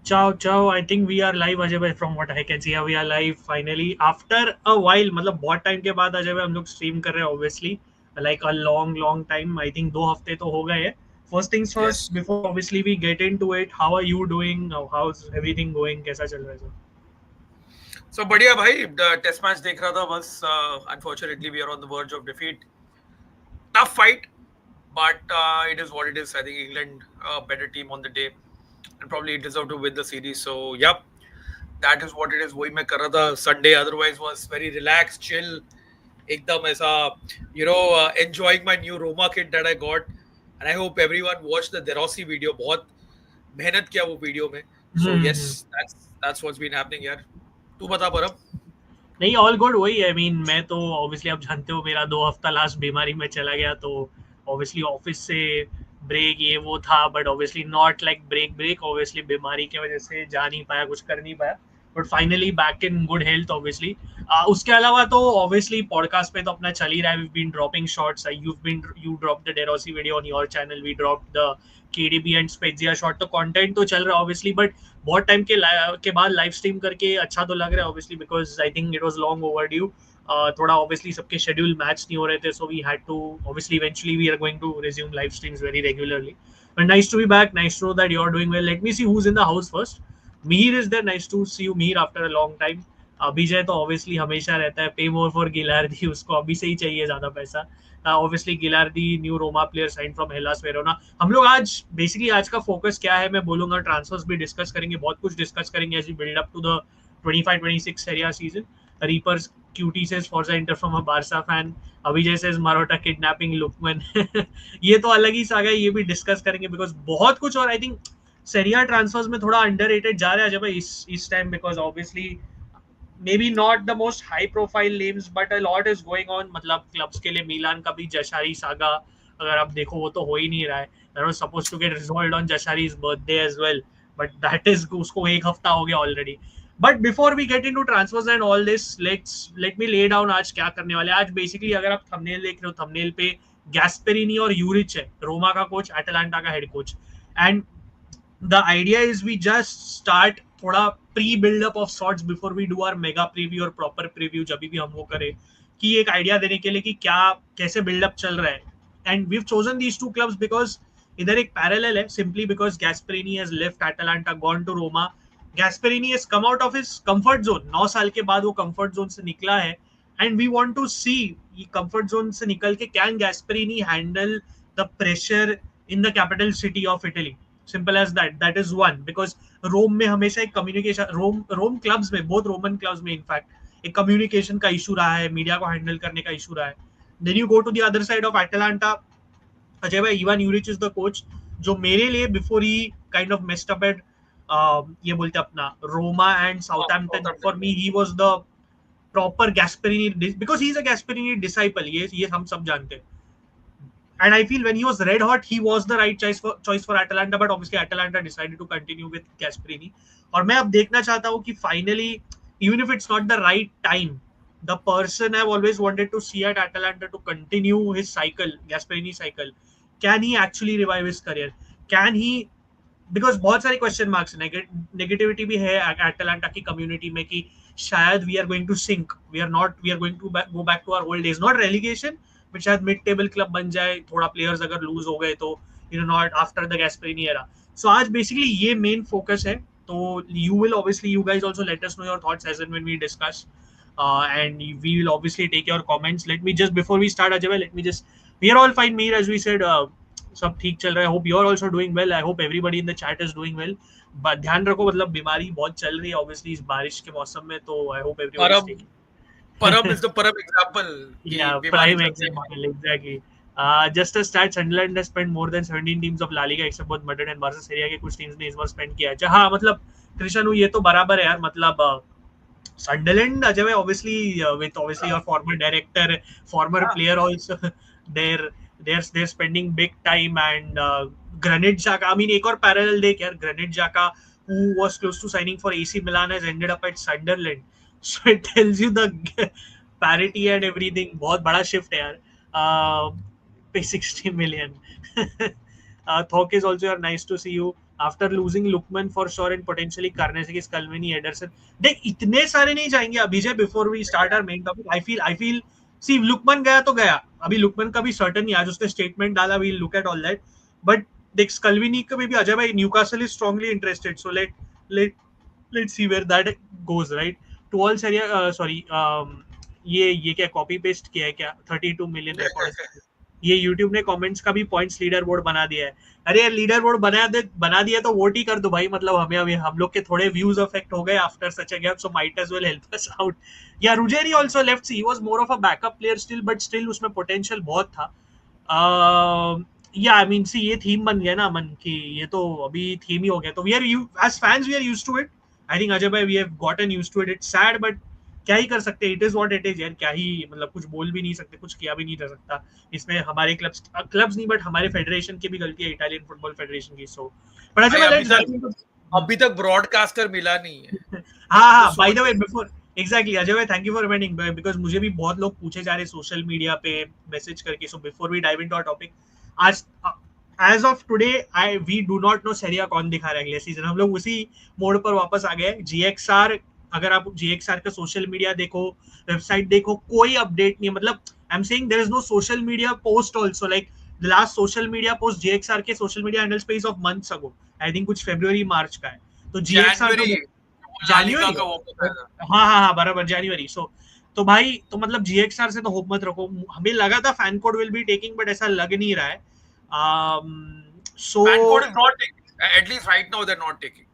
Ciao, ciao. I think we are live, Ajay भाई. From what I can see, we are live finally after a while. मतलब बहुत time के बाद अजय भाई हम लोग स्ट्रीम कर रहे हैं. Obviously, like a long time. I think 2 हफ्ते तो हो गए हैं. First things first, Yes. before obviously we get into it, how are you doing? How's everything going? कैसा चल रहा है सर? So बढ़िया भाई, टेस्ट मैच देख रहा था बस. Unfortunately, we are on the verge of defeat. Tough fight, but it is what it is. I think England better team on the day and probably deserve to win the series. So yep, that is what it is. वही मैं कर रहा था. Sunday otherwise was very relaxed, chill. एकदम ऐसा, enjoying my new Roma kit that I got, and I hope everyone watched the Derossi video. बहुत मेहनत किया वो वीडियो में. So yes, hmm. that's what's been happening यार. तू बता परब. नहीं, ऑल गुड. वही आई मीन मैं तो ऑब्वियसली आप जानते हो मेरा 2 हफ्ता लास्ट बीमारी में चला गया, तो ऑब्वियसली ऑफिस से ब्रेक ये वो था, but obviously not like break obviously बीमारी की वजह से जा नहीं पाया, कुछ कर नहीं पाया, but finally back in good health obviously. उसके अलावा तो ऑब्वियसली पॉडकास्ट पे तो अपना चल ही रहा है. We been dropping shorts. You drop the De Rossi video on your channel. We drop the KDB and Spezia shot. तो कंटेंट तो चल रहा है ऑब्वियसली, बट बहुत टाइम के बाद लाइव स्ट्रीम करके अच्छा तो लग रहा है obviously, because I think it was long overdue. थोड़ा ऑब्वियसली सबके शेड्यूल मैच नहीं हो रहे थे, so we had to obviously eventually we are going to resume live streams very regularly. But nice to be back. Nice to know that you are doing well. Let me see who is in the house first. Mir is there. Nice to see you Mir after a long time. Abhijay तो obviously हमेशा रहता है. पे more for गिलार्दी. उसको अभी से ही चाहिए ज्यादा पैसा. Obviously Ghilardi new Roma player sign from Hellas Verona. हम लोग आज बेसिकली आज का फोकस क्या है मैं बोलूंगा. ट्रांसफर्स भी डिस्कस करेंगे, बहुत कुछ डिस्कस करेंगे as we build up to the 25-26 Serie A season. Reapers QT says Forza Inter from a Barca fan. Abhijay says Marotta kidnapping Lookman. ये तो अलग ही सागा है, ये भी डिस्कस करेंगे बिकॉज बहुत कुछ. और आई थिंक सेरिया ट्रांसफर्स में थोड़ा अंडररेटेड जा रहा है जब इस time, because obviously maybe not the most high profile names, but a lot is going on. मतलब क्लब्स के लिए मिलान का भी जशारी सागा अगर आप देखो वो तो हो ही नहीं रहा है. That was supposed to get resolved on Jashari's birthday as well, but that is उसको 1 हफ्ता हो गया already. But before we get into transfers and all this, let me lay down आज क्या करने वाले. आज basically अगर आप thumbnail देख रहे हो, thumbnail पे गैस्पेरिनी और यूरिच है, रोमा का कोच, एटलांटा का head coach. And the idea is we just start थोड़ा pre buildup of sorts before we do our mega preview और प्रॉपर प्रीव्यू जब भी हम वो करें, कि एक आइडिया देने के लिए कि क्या कैसे बिल्डअप चल रहा है. And we have chosen these two clubs because इधर एक पैरेलल है. Simply because Gasperini has left Atalanta, gone to Roma. Gasperini has come out of his comfort zone. 9 साल के बाद वो कंफर्ट जोन से निकला है, and we want to see ये कंफर्ट जोन से निकल के can Gasperini handle the pressure in the capital city of Italy. Simple as that is one. Because Rome में हमेशा एक कम्युनिकेशन, रोम क्लब्स में, बहुत रोमन क्लब्स में इनफैक्ट एक कम्युनिकेशन का इशू रहा है, मीडिया को हैंडल करने का इशू रहा है. Then you go to the other side of Atalanta. Ajay भाई, इवान यूरिच इज द कोच जो मेरे लिए before he kind of messed up at ये बोलते अपना Roma and Southampton. For me he was the proper Gasperini, because he is a Gasperini disciple. ये हम सब जानते हैं. And I feel when he was red hot, he was the right choice for Atalanta, but obviously Atalanta decided to continue with Gasperini. और मैं अब देखना चाहता हूँ कि finally, even if it's not the right time, the person I've always wanted to see at Atalanta to continue his cycle, Gasperini cycle, can he actually revive his career? Can he? Because बहुत सारे question marks, negativity भी है Atlanta की community में कि शायद we are going to sink, we are going to go back to our old days. Not relegation, but शायद mid table club बन जाए, थोड़ा प्लेयर्स अगर लूज हो गए तो, you know, not after the Gasperini era. So आज basically ये मेन फोकस है. तो you will obviously, you guys also let us know your thoughts as and when we discuss, and we will obviously take your comments. Let me just, before we start, Ajay, let me just, we are all fine, Mir, as we said, सब ठीक चल रहा है. Hope you are also doing well. I hope everybody in the chat is doing well. But ध्यान रखो, मतलब बीमारी बहुत चल रही है ऑब्वियसली इस बारिश के मौसम में, तो आई होप एवरीबॉडी इज टेकिंग. परम इज द परम एग्जांपल कि Yeah, बीमारी prime चलती है. example, exactly. Just a stat, Sunderland has spent more than 17 teams of La Liga except both Madrid and Barca. Serie A के कुछ टीम्स ने इस बार स्पेंड किया है. हाँ, मतलब कृष्णनु ये तो बराबर है यार. मतलब Sunderland, Ajay, obviously with obviously your former director, former player also, they're they're spending big time. And Granit Xhaka, I mean, एक और parallel देख यार, Granit Xhaka, who was close to signing for AC Milan, has ended up at Sunderland. So it tells you the parity and everything. बहुत बड़ा shift है यार. Pay 60 million. Thok is also nice to see you. After losing Lookman for sure and potentially Carnesecchi, Scalvini, Ederson. देख इतने सारे नहीं जाएंगे Abhijay, before we start our main topic. I feel see Lookman गया तो गया, अभी लुकमन का भी सर्टन नहीं, आज उसने स्टेटमेंट डाला, we look at all that. But देख स्कल्विनी का भी अजय भाई, Newcastle is strongly interested, so let let's see where that goes, right. To all Serie A, sorry, ये क्या कॉपी पेस्ट किया है क्या? 32 मिलियन रिकॉर्ड। ये यूट्यूब ने कमेंट्स का भी पॉइंट्स लीडर बोर्ड बना दिया है। अरे यार लीडर बोर्ड बना दिया तो वोट ही कर दो भाई, मतलब हमें हम लोग के थोड़े व्यूज अफेक्ट हो गए after such a gap, so might as well help us out. Yeah Ruggeri also left, he was more of a backup player still, but still उसमें पोटेंशियल बहुत था। या आई मीन सी, ये थीम बन गया ना अमन की, ये तो अभी थीम ही हो गया, तो we are you as fans we are used to it. I think Ajay भाई we have gotten used to it. It's sad but क्या ही कर सकते हैं, it is what it is यार, क्या ही मतलब, कुछ बोल भी नहीं सकते, कुछ किया भी नहीं जा सकता इसमें। हमारे क्लब्स नहीं बट हमारे फेडरेशन की भी गलती है, इटालियन फुटबॉल फेडरेशन की। सो पर अजय भाई लेट्स डाइव इनटू, अभी तक ब्रॉडकास्टर मिला नहीं है। हाँ हाँ, by the way before, exactly Ajay भाई, thank you for reminding, because मुझे भी बहुत लोग पूछे जा रहे सोशल मीडिया पे मैसेज करके। So before we dive into our topic, आज as of today I we do not know Serie A कौन दिखा रहा है अगले सीजन। हम लोग उसी मोड पर वापस आ गए। जीएक्सआर, अगर आप जीएक्सआर का सोशल मीडिया देखो, वेबसाइट देखो, कोई अपडेट नहीं है। मतलब I am saying there is no social media post also, like the last social media post GXR के सोशल मीडिया हैंडल्स पे is of months ago, I think कुछ फरवरी मार्च का है। तो जीएक्सआर तो जनवरी, हाँ हाँ हाँ बराबर जनवरी। सो तो भाई, तो मतलब जीएक्सआर से तो होप मत रखो। हमें लगा था fan code will be taking, but ऐसा लग नहीं रहा है। So fan code is not taking, at least right now they are not taking.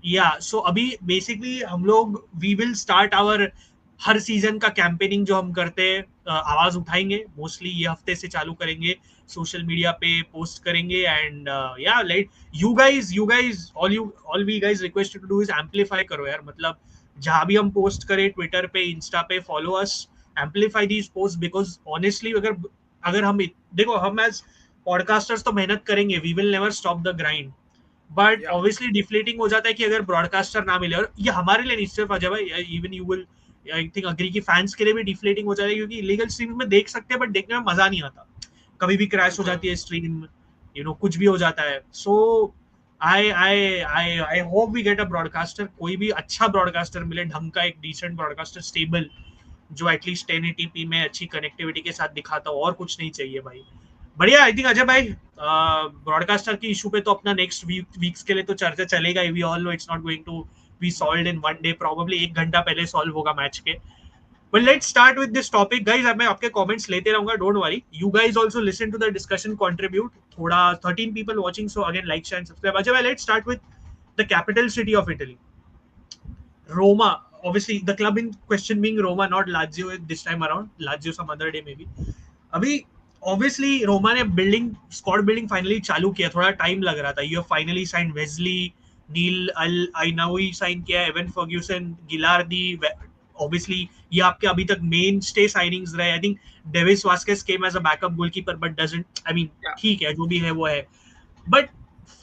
Yeah so अभी बेसिकली हम लोग वी विल स्टार्ट आवर हर सीजन का कैंपेनिंग जो हम करते हैं, आवाज उठाएंगे, मोस्टली ये हफ्ते से चालू करेंगे, सोशल मीडिया पे पोस्ट करेंगे। And yeah let you guys all we guys request to do is amplify करो यार, मतलब जहां भी हम पोस्ट करें, ट्विटर पे, इंस्टा पे, follow us, amplify these post, because honestly अगर अगर हम देखो, हम एज पॉडकास्टर्स तो मेहनत करेंगे, we will never stop the grind, but obviously deflating हो जाता है कि अगर ब्रॉडकास्टर ना मिले। और ये हमारे लिए नहीं सिर्फ अजय भाई, even you will I think agree की फैंस के लिए भी डिफ्लेटिंग हो जाता है, क्योंकि इलीगल स्ट्रीम में देख सकते हैं बट देखने में मजा नहीं आता, कभी भी क्रैश हो जाती है स्ट्रीम, कुछ भी हो जाता है। So I hope we get a broadcaster, कोई भी अच्छा ब्रॉडकास्टर मिले, ढंग का एक डिसेंट ब्रॉडकास्टर, स्टेबल, जो एटलीस्ट 1080p में अच्छी कनेक्टिविटी के साथ दिखाता हो, और कुछ नहीं चाहिए भाई। बढ़िया। आई थिंक अजय भाई ब्रॉडकास्टर की इशू पे तो अपना नेक्स्ट वीक्स के लिए तो चर्चा चलेगा ही। We all know it's not going to be solved in one day, probably 1 घंटा पहले सॉल्व होगा मैच के। But let's start with this topic guys. अब मैं आपके कमेंट्स लेते रहूंगा, don't worry, you guys also listen to the discussion, contribute. थोड़ा 13 people watching, so again like, share and subscribe. Ajay भाई let's start with the capital city of Italy, Roma. Obviously the club in question being Roma, not Lazio this time around, Lazio some other day maybe. अभी obviously Roma ने squad building finally चालू किया, थोड़ा time लग रहा था। You finally sign Wesley, Neil El Aynaoui sign किया, Evan Ferguson, Ghilardi, obviously ये आपके अभी तक मेन स्टे साइनिंग्स रहे। I think Devis Vasquez came as a backup goalkeeper, but doesn't, I mean ठीक है जो भी है वो है, बट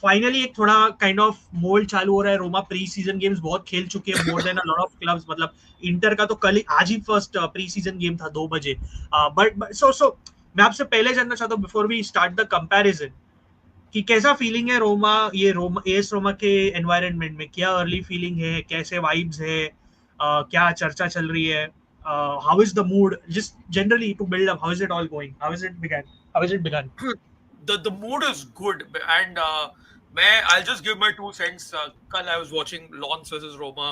फाइनली एक थोड़ा काइंड ऑफ मोल्ड चालू हो रहा है। रोमा प्री सीजन गेम्स बहुत खेल चुके हैं, more than a lot of clubs. मतलब इंटर का तो कल आज ही फर्स्ट प्री सीजन गेम था 2 बजे। बट सो मैं आपसे पहले जानना चाहता हूँ, before we start the comparison, कि कैसा फीलिंग है रोमा एस रोमा के एनवायरनमेंट में, क्या अर्ली फीलिंग है, कैसे वाइब्स है, क्या चर्चा चल रही है, how is the mood, just generally to build up, how is it all going, how is it began? The mood is good, and I'll just give my 2 cents. Kal I was watching Lens versus Roma,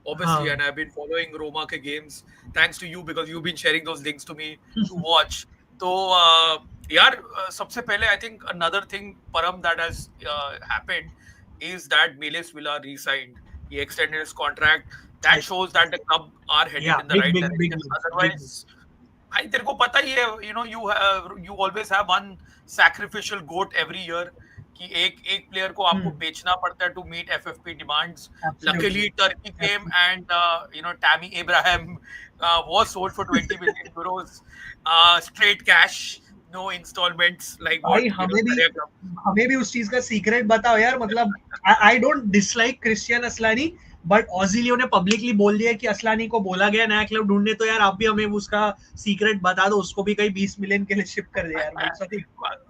obviously, and I've been following Roma ke games thanks to you, because you've been sharing those links to me to watch. So यार सबसे पहले I think another thing Param that has happened is that Miles Villa re-signed. He extended his contract. That shows that the club are headed in the right direction. Otherwise, भाई तेरे को पता ही है, you always have one sacrificial goat every year, कि एक player को आपको बेचना पड़ता है to meet FFP demands. Luckily Turkey came and Tammy Abraham was sold for 20 million euros, straight cash, no installments, like what हमें भी उस चीज का सीक्रेट बताओ यार। मतलब I don't dislike Kristjan Asllani, but Ausilio ने पब्लिकली बोल दिया कि असलानी को बोला गया नया क्लब ढूंढने, तो यार आप भी हमें उसका सीक्रेट बता दो, उसको भी कहीं 20 मिलियन के लिए शिप कर दे यार।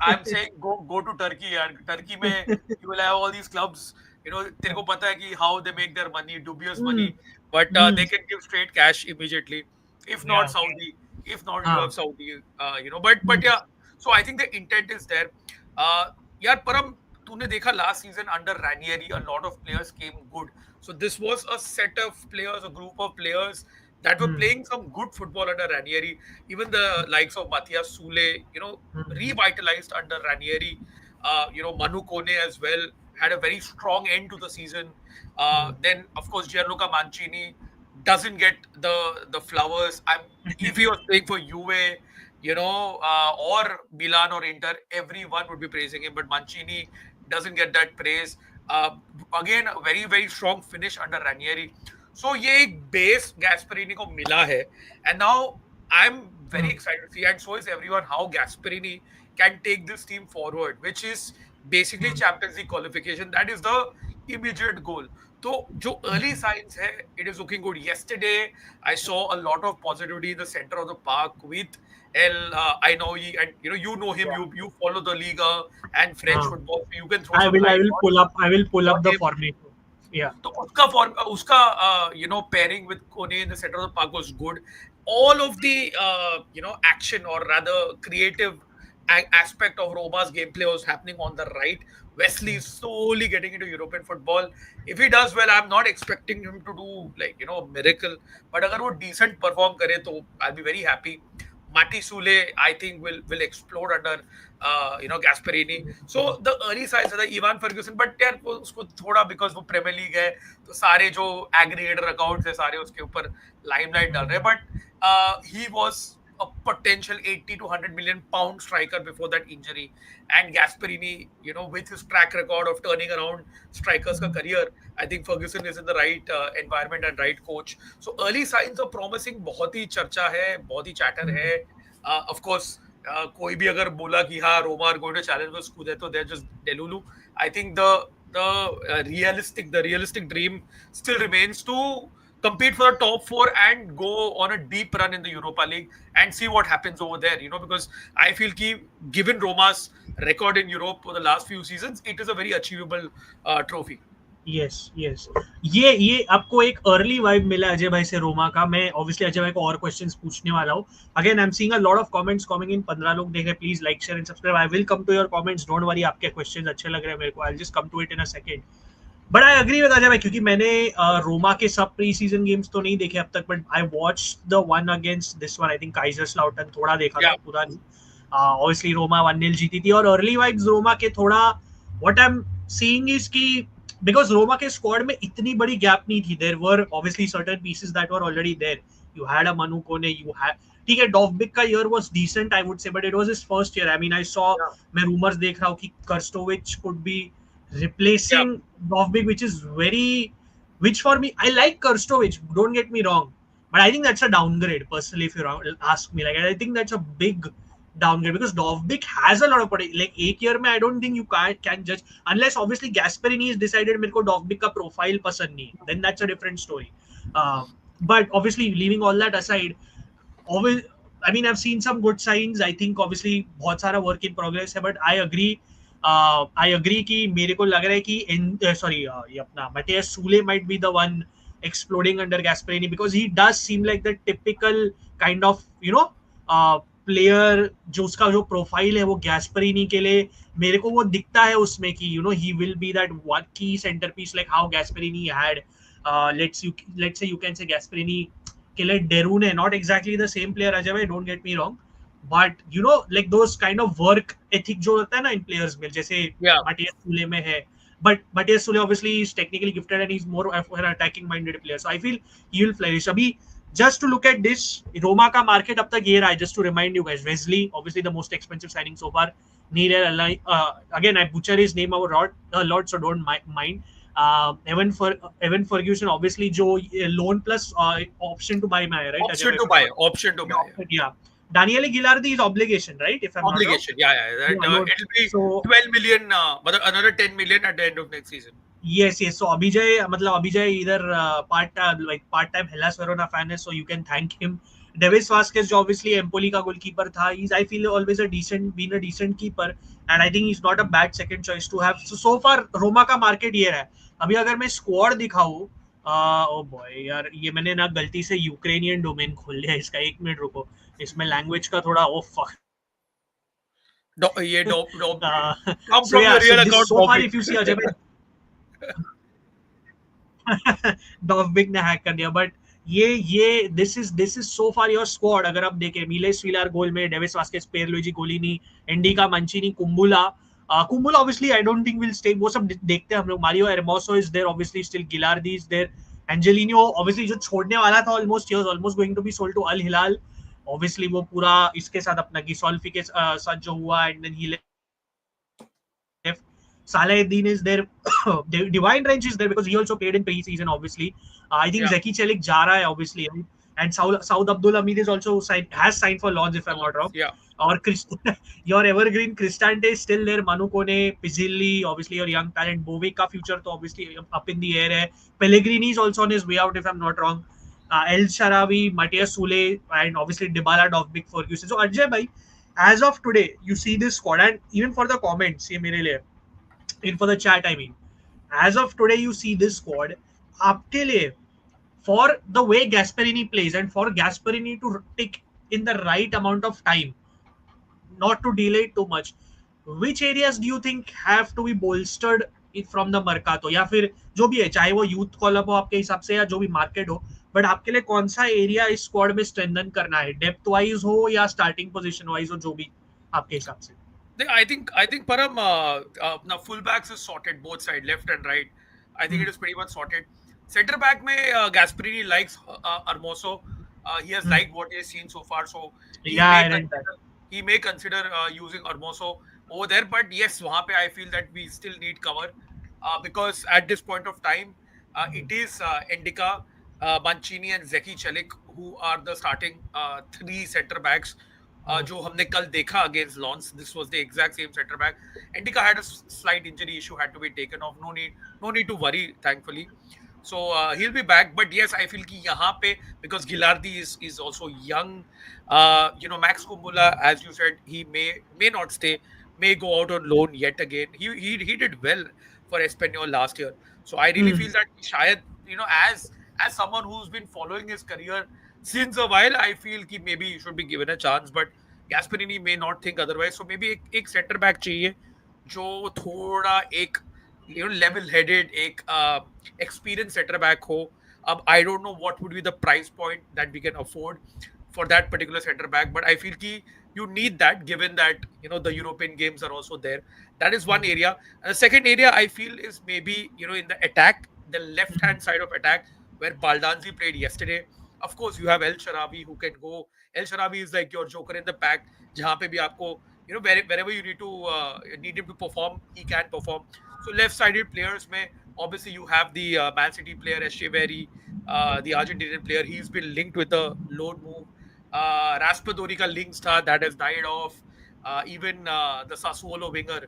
I'm saying go to Turkey यार। टर्की में you will have all these clubs तेरे को पता है कि how they make their money, dubious money, Hmm. but Hmm. they can give straight cash immediately. If not Yeah. Saudi, if not you हाँ. have Saudi, but Hmm. yeah. So I think the intent is there. Uh, यार परम तूने देखा last season under Ranieri, a lot of players came good. So this was a set of players, a group of players that were Hmm. playing some good football under Ranieri. Even the likes of Matthias Sule, Hmm. revitalized under Ranieri. Manu Kone as well had a very strong end to the season. Hmm. Then, of course, Gianluca Mancini doesn't get the flowers. If he was playing for Juve, or Milan or Inter, everyone would be praising him. But Mancini doesn't get that praise. Uh, Again, a very very strong finish under Ranieri. So ये एक base Gasperini को मिला है, and now I'm very Hmm. excited to see, and so is everyone, how Gasperini can take this team forward, which is basically Hmm. Champions League qualification. That is the immediate goal. So, जो early signs है, it is looking good. Yesterday, I saw a lot of positivity in the center of the park with Ainoui, and you know him. Yeah. You follow the Liga and French हाँ. football, so you can throw I some will. I light will pull up. I will pull on up the him. formation. Yeah. तो उसका pairing with Kone in the center of the park was good. All of the action, or rather creative aspect of Roma's gameplay was happening on the right. Wesley Hmm. is slowly getting into European football. If he does well, I'm not expecting him to do a miracle. But अगर वो decent perform करे तो I'll be very happy. Mati Sule, I think, will explode under Gasperini. So the early sides are the Ivan Ferguson, but यार उसको थोड़ा because वो Premier League है, तो सारे जो aggregator accounts है सारे उसके ऊपर limelight डाल रहे हैं. But he was a potential 80 to 100 million pound striker before that injury. And Gasperini, with his track record of turning around strikers' career, I think Ferguson is in the right environment and right coach. So early signs are promising. बहुत ही चर्चा है, बहुत ही chatter है. Of course, कोई भी अगर बोला कि हाँ Roma are going to challenge with Scudetto, they're just delulu. I think the realistic dream still remains to compete for the top four and go on a deep run in the Europa League and see what happens over there. Because I feel given Roma's record in Europe for the last few seasons, it is a very achievable trophy. Yes yes ये आपको एक early vibe मिला अजय भाई से रोमा का. मैं obviously Ajay भाई को और क्वेश्चंस पूछने वाला हूँ. Again I am seeing a lot of comments coming in. 15 लोग देख रहे हैं. Please like share and subscribe. I will come to your comments. Don't worry. आपके क्वेश्चंस अच्छे लग रहे हैं मेरे को. I will just come to it in a second. But I agree with Ajay भाई, क्योंकि मैंने रोमा के सब प्री सीजन गेम्स तो नहीं देखे अब तक, but I watch the one against this one. I think Kaiserslautern थोड़ा देखा था, Yeah, पूरा नहीं. ऑब्वियसली रोमा 1-0 जीती थी. और अर्ली वाइब्स रोमा के थोड़ा what I am seeing is कि बिकॉज रोमा के स्क्वाड में इतनी बड़ी गैप नहीं थी. There were obviously certain pieces that were already there. You had a Manu Kone, you had, ठीक है, डॉफबिक का year was decent I would say, but it was his first year. I mean I saw, yeah, मैं rumours देख रहा हूँ कि Krstovic could be yeah, replacing Dovbyk, which is which for me, I like Kurstovich, don't get me wrong, but I think that's a downgrade personally. If you ask me, like, I think that's a big downgrade because Dovbyk has a lot of potential. Like एक year में I don't think you can judge unless obviously Gasperini is decided मेरे को Dovbyk का profile पसंद नहीं, then that's a different story. But obviously leaving all that aside, always, I mean, I've seen some good signs. I think obviously बहुत सारा work in progress है, but I agree कि मेरे को लग रहा है कि ये अपना Matthias Sule might be the one exploding under Gasperini because he does seem like the typical kind of player जो उसका जो प्रोफाइल है वो Gasperini के लिए मेरे को वो दिखता है उसमें कि he will be that one key centerpiece like how Gasperini had let's say you can say Gasperini के लिए Derun है, not exactly the same player Ajay bhai, don't get me wrong, but like those kind of work ethic जो होता है ना इन players में, जैसे yeah. Matthias Sule में है, but Matthias Sule obviously is technically gifted and he's more of an attacking minded player, so I feel he will flourish. अभी just to look at this Roma का market अब तक ये रहा है, just to remind you guys, Wesley obviously the most expensive signing so far, Neil again I butcher his name a lot, so don't mind. Evan Ferguson obviously जो loan plus option to buy में है, right? Option to buy. Yeah. Daniele Gilardi is obligation, right? If I'm Obligation, not wrong. yeah. It'll be So 12 million, but another 10 million at the end of next season. Yes, yes. So Abhijay either part-time Hellas Verona fan है, so you can thank him. Davis Vasquez जो obviously Empoli का goalkeeper था, he's I feel always been a decent keeper, and I think he's not a bad second choice to have. So far Roma का market ये है. अभी अगर मैं squad दिखाऊँ, ओ बॉय यार, ये मैंने ना गलती से यूक्रेनियन डोमेन खोल लिया, इसका एक मिनट रुको, इसमें लैंग्वेज का थोड़ा ओ फक. ये डॉ come So from yeah, your so real this account, so far Bobby. if you see Ajay, डॉफबिक ने हैक कर दिया, बट ये this is so far your squad. अगर आप देखें, मिलेस विलार गोल में, Devis Vasquez, Pierluigi Gollini, Endika Mancini, Kumbulla. Kumbulla obviously I don't think will stay, वो सब देखते हैं हम लोग. Mario Hermoso is there obviously, still Ghilardi is there, Angelino obviously जो छोड़ने वाला था, almost he was almost going to be sold to Al Hilal. Obviously वो पूरा इसके साथ अपना गिसोल्फी के साथ जो हुआ, and then he left. Salahuddin is there. Divine Range is there because he also played in pre-season. Obviously, I think Yeah. Zeki Chelik जा रहा है obviously, and Saud Abdul Hamid is also has signed for Lords if I'm not wrong. Yeah. Or your evergreen Cristante is still there. Manu Kone, Pizzilli, obviously your young talent. Bove ka future to obviously up in the air hai. Pellegrini is also on his way out if I'm not wrong. El Sharawi, Matthias Sule, and obviously Dybala, Dovbyk, Ferguson. So Ajay bhai, as of today, you see this squad, and even for the comments, ये मेरे लिए, in for the chat, I mean, as of today, you see this squad. आपके लिए, for the way Gasperini plays and for Gasperini to pick in the right amount of time, not to delay it too much, which areas do you think have to be bolstered from the mercato, या फिर जो भी है, चाहे वो youth call up हो आपके हिसाब से या जो भी मार्केट हो, बट आपके लिए कौन सा एरिया इस स्क्वाड में स्ट्रेंथन करना है, डेप्थ वाइज हो या स्टार्टिंग पोजीशन वाइज हो, जो भी आपके हिसाब से. I think Param, now fullbacks is sorted both side, left and right. I think it is pretty much sorted. Center back में Gasperini likes Hermoso. He has liked what he has seen so far, so he Yeah, may I read that. consider using Hermoso over there. But yes, वहाँ पे I feel that we still need cover because at this point of time, it is Endika, Mancini, and Zeki Celik who are the starting three center backs. जो हमने कल देखा against Lens, this was the exact same center back. Endika had a slight injury issue, had to be taken off. No need to worry, thankfully. So he'll be back. But yes, I feel कि यहाँ पे, because Gilardi is also young. Max Kumbula, as you said, he may not stay, may go out on loan yet again. He did well for Espanyol last year. So I really feel that शायद, as someone who's been following his career since a while, I feel कि maybe he should be given a chance. But Gasperini may not think otherwise. So maybe एक center back चाहिए जो थोड़ा एक level headed, एक experienced center back हो. I don't know what would be the price point that we can afford for that particular center back, but I feel कि you need that, given that the European games are also there. That is one area. And the second area I feel is maybe in the attack, the left hand side of attack, where Baldanzi played yesterday. Of course, you have El Sharabi who can go. El Sharabi is like your joker in the pack. जहाँ पे भी आपको wherever you need him to perform, he can perform. So left-sided players में obviously you have the Man City player Echeverri, the Argentinian player. He's been linked with a loan move. Raspadori ka links tha, that has died off. Even the Sassuolo winger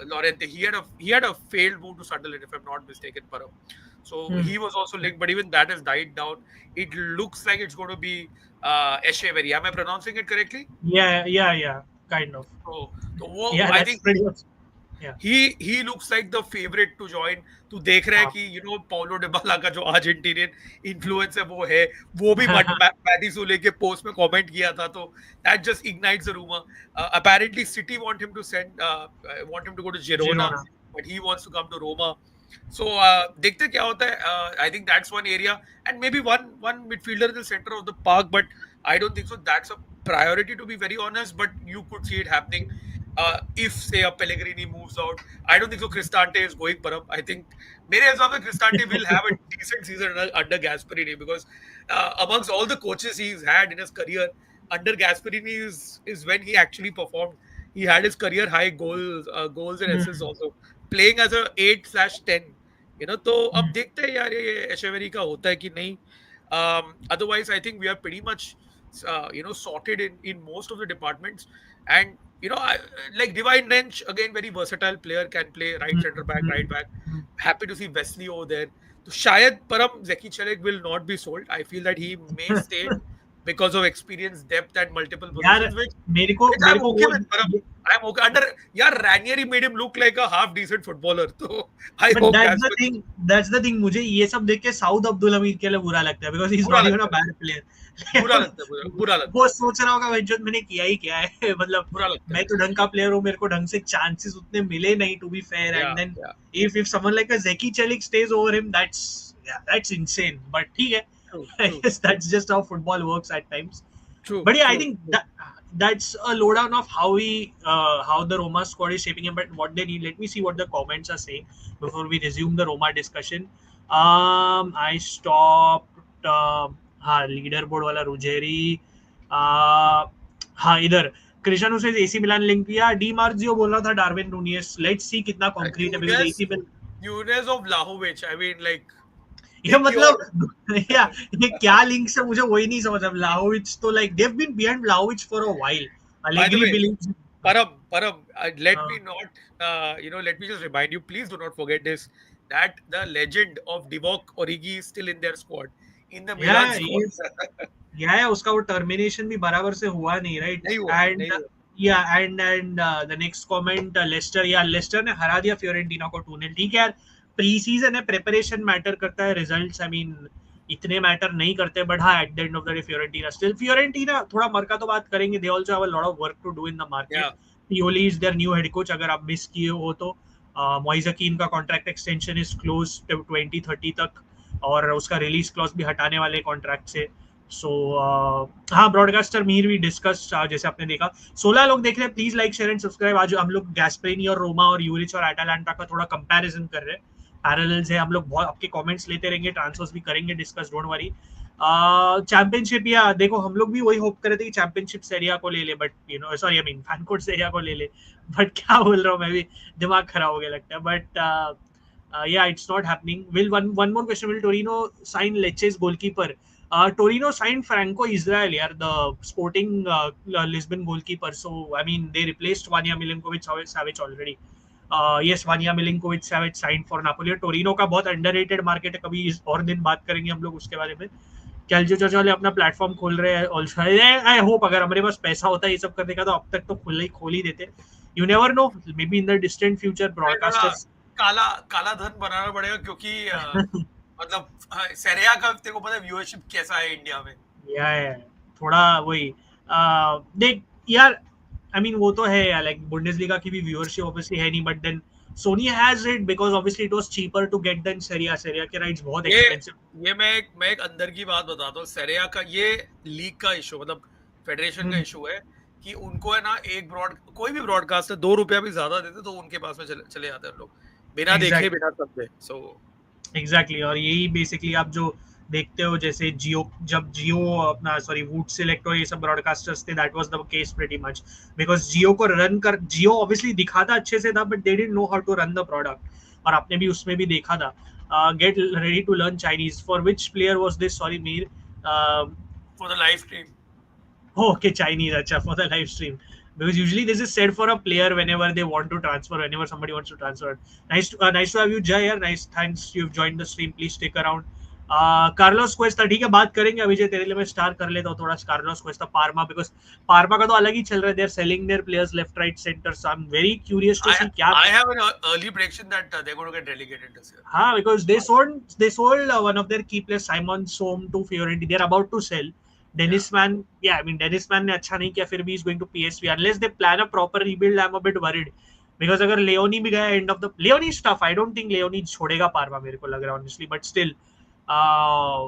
Lorente, he had a failed move to Sunderland, if I'm not mistaken, Param. So he was also linked, but even that has died down. It looks like it's going to be Echeverri. Am I pronouncing it correctly? Yeah, kind of. So Yeah, I that's think pretty much. Yeah. he looks like the favorite to join. तो देख रहे हैं कि Paulo Dybala का जो Argentinian influence है वो भी मैडी सुले के पोस्ट में कमेंट किया था, तो that just ignites the rumor. Apparently City want him to go to Girona, but he wants to come to Roma. So देखते क्या होता है. I think that's one area, and maybe one midfielder in the center of the park, but I don't think so that's a priority, to be very honest, but you could see it happening. If say a Pellegrini moves out, I don't think so Cristante is going, Param. I think मेरे हिसाब से Cristante will have a decent season under Gasperini, because amongst all the coaches he's had in his career, under Gasperini is when he actually performed. He had his career high goals and assists also, playing as a 8/10. तो अब देखते हैं यार ये Echeverri का होता है कि नहीं. Otherwise I think we are pretty much sorted in most of the departments. And like Divine Wrench, again, very versatile player, can play right center back, right back. Happy to see Wesley over there. So shayad Param Zeki Chelik will not be sold. I feel that he may stay because of experience, depth, and multiple यार positions, मेरे को which मेरे I'm को okay वो with. Param, I'm okay. Ranieri made him look like a half decent footballer. So I but hope that's the thing मुझे ये सब देख के साउथ अब्दुल हमीद के लिए बुरा लगता है बिकॉज ही इज बुरा नॉट इवन अ लगता है, बैड बुरा प्लेयर लगता है, बुरा लगता वो है, सोच रहा होगा भाई मैंने किया ही क्या है मतलब बुरा लगता मैं है. तो ढंग का प्लेयर हूँ मेरे को ढंग से चांसेस उतने मिले नहीं to be fair and Yeah, then yeah. if someone like a Zeki Chelik stays over him that's insane but ठीक है True, I true, guess that's just how football works at times true, but yeah I true, think true. that's a lowdown of how the Roma squad is shaping up but what they need let me see what the comments are saying before we resume the Roma discussion I stopped हाँ leaderboard वाला रुझेरी हाँ इधर Cristiano से AC Milan link किया D मार्जियो बोल रहा था Darwin Nunez let's see कितना कॉन्क्रीट है because Nunes, AC mill Nunes of Vlahovic. I mean, like, ये देखिए और मतलब या ये क्या लिंक है मुझे वही नहीं समझ अब व्लाहोविच तो like they have been behind Vlahovic for a while by the Allegri way, believes Param, let me not, let me just remind you, please do not forget this, that the legend of Divock Origi is still in their squad, in the या Milan squad. या उसका वो termination भी बराबर से हुआ नहीं right नहीं हुआ, एंड नहीं हुआ. Yeah and the next comment Leicester yeah Leicester ने हरा दिया फियोरेंटीना को 2-0 ठीक है यार प्री सीजन है प्रिपरेशन मैटर करता है रिजल्ट्स आई मीन इतने मैटर नहीं करते बट हाँ at the end of the day Fiorentina थोड़ा मरका तो बात करेंगे they also have a lot of work to do in the market Yeah, Pioli is their new head coach अगर आप मिस किए हो तो मोइजकीन का कॉन्ट्रैक्ट एक्सटेंशन इज क्लोज 2030 तक और उसका रिलीज क्लॉज भी हटाने वाले कॉन्ट्रैक्ट से सो हाँ ब्रॉडकास्टर मीर भी डिस्कस जैसे आपने देखा 16 लोग देख रहे हैं please like share and subscribe आज हम लोग गैस्पेरिनी और रोमा और यूरिच और एटालांटा का थोड़ा कंपैरिजन कर रहे हैं पैरेलल्स है हम लोग बहुत आपके कमेंट्स लेते रहेंगे ट्रांसफर्स भी करेंगे डिस्कस डोंट वरी चैंपियनशिप या देखो हम लोग भी वही होप कर रहे थे कि चैंपियनशिप सेरिया को ले ले but you know sorry I mean FanCode Serie A को ले ले बट क्या बोल रहा हूँ मैं भी दिमाग खराब हो गया लगता है but yeah, it's not happening. Will one more question? Will Torino sign Lecce's goalkeeper? Torino signed Franco Israel, yeah, the Sporting Lisbon goalkeeper. So I mean, they replaced Vanya Milinkovic-Savic already. Yes, Vanya Milinkovic-Savic signed for Napoli. Torino का बहुत underrated market है. कभी इस और दिन बात करेंगे हम लोग उसके बारे में. कैल्चियो चाचा वाले अपना प्लेटफॉर्म खोल रहे हैं ऑल्सो आई होप अगर हमारे पास पैसा होता है ये सब करने का तो अब तक तो खोल ही देते you never know may be in the distant future broadcasters काला काला धन बनाना पड़ेगा क्योंकि मतलब सेरिया का तेरे को पता है व्यूअरशिप कैसा है इंडिया में. या थोड़ा वही देख यार आई मीन वो तो है यार लाइक बुंडेसलीगा की भी व्यूअरशिप ऑब्वियसली है नहीं but then Sony has it because obviously it was cheaper to get then Serie A के राइट्स बहुत एक्सपेंसिव ये मैं एक अंदर की बात बताता हूँ. सेरिया का ये लीग का इशू मतलब फेडरेशन का इशू है कि उनको है ना कोई भी ब्रॉडकास्टर ₹2 भी ज्यादा देते तो उनके पास में चले जाते हैं लोग बिना देखे बिना समझे. सो एग्जैक्टली और यही बेसिकली आप जो देखते हो जैसे जियो अपना सॉरी वुड सिलेक्ट और ये सब ब्रॉडकास्टर्स थे that was the case pretty much because Jio obviously दिखाता अच्छे से था but they didn't know how to run the product और आपने भी उसमें भी देखा था get ready to learn Chinese for which player was this sorry Mir for the live stream. Okay, Chinese, acha, for the live stream. Because usually this is said for a player whenever they want to transfer, whenever somebody wants to transfer. Nice to have you, Jay. Here. Nice, thanks. You've joined the stream. Please stick around. Carlos Cuesta ठीक है बात करेंगे अभिजय तेरे लिए मैं star कर लेता हूँ थोड़ा Carlos Cuesta Parma because Parma का तो अलग ही चल रहा है they are selling their players left right centre so I am very curious to see क्या I have an early prediction that they're going to get relegated this year. हाँ because they sold one of their key players Simon Som to Fiorentina. They are about to sell. Dennis Mann, yeah, I mean Dennis Mann ने अच्छा नहीं किया फिर भी is going to PSV unless they plan a proper rebuild. I'm a bit worried because अगर लेओनी भी गया end of the लेओनी stuff I don't think लेओनी छोड़ेगा पार्मा मेरे को लग रहा है honestly but still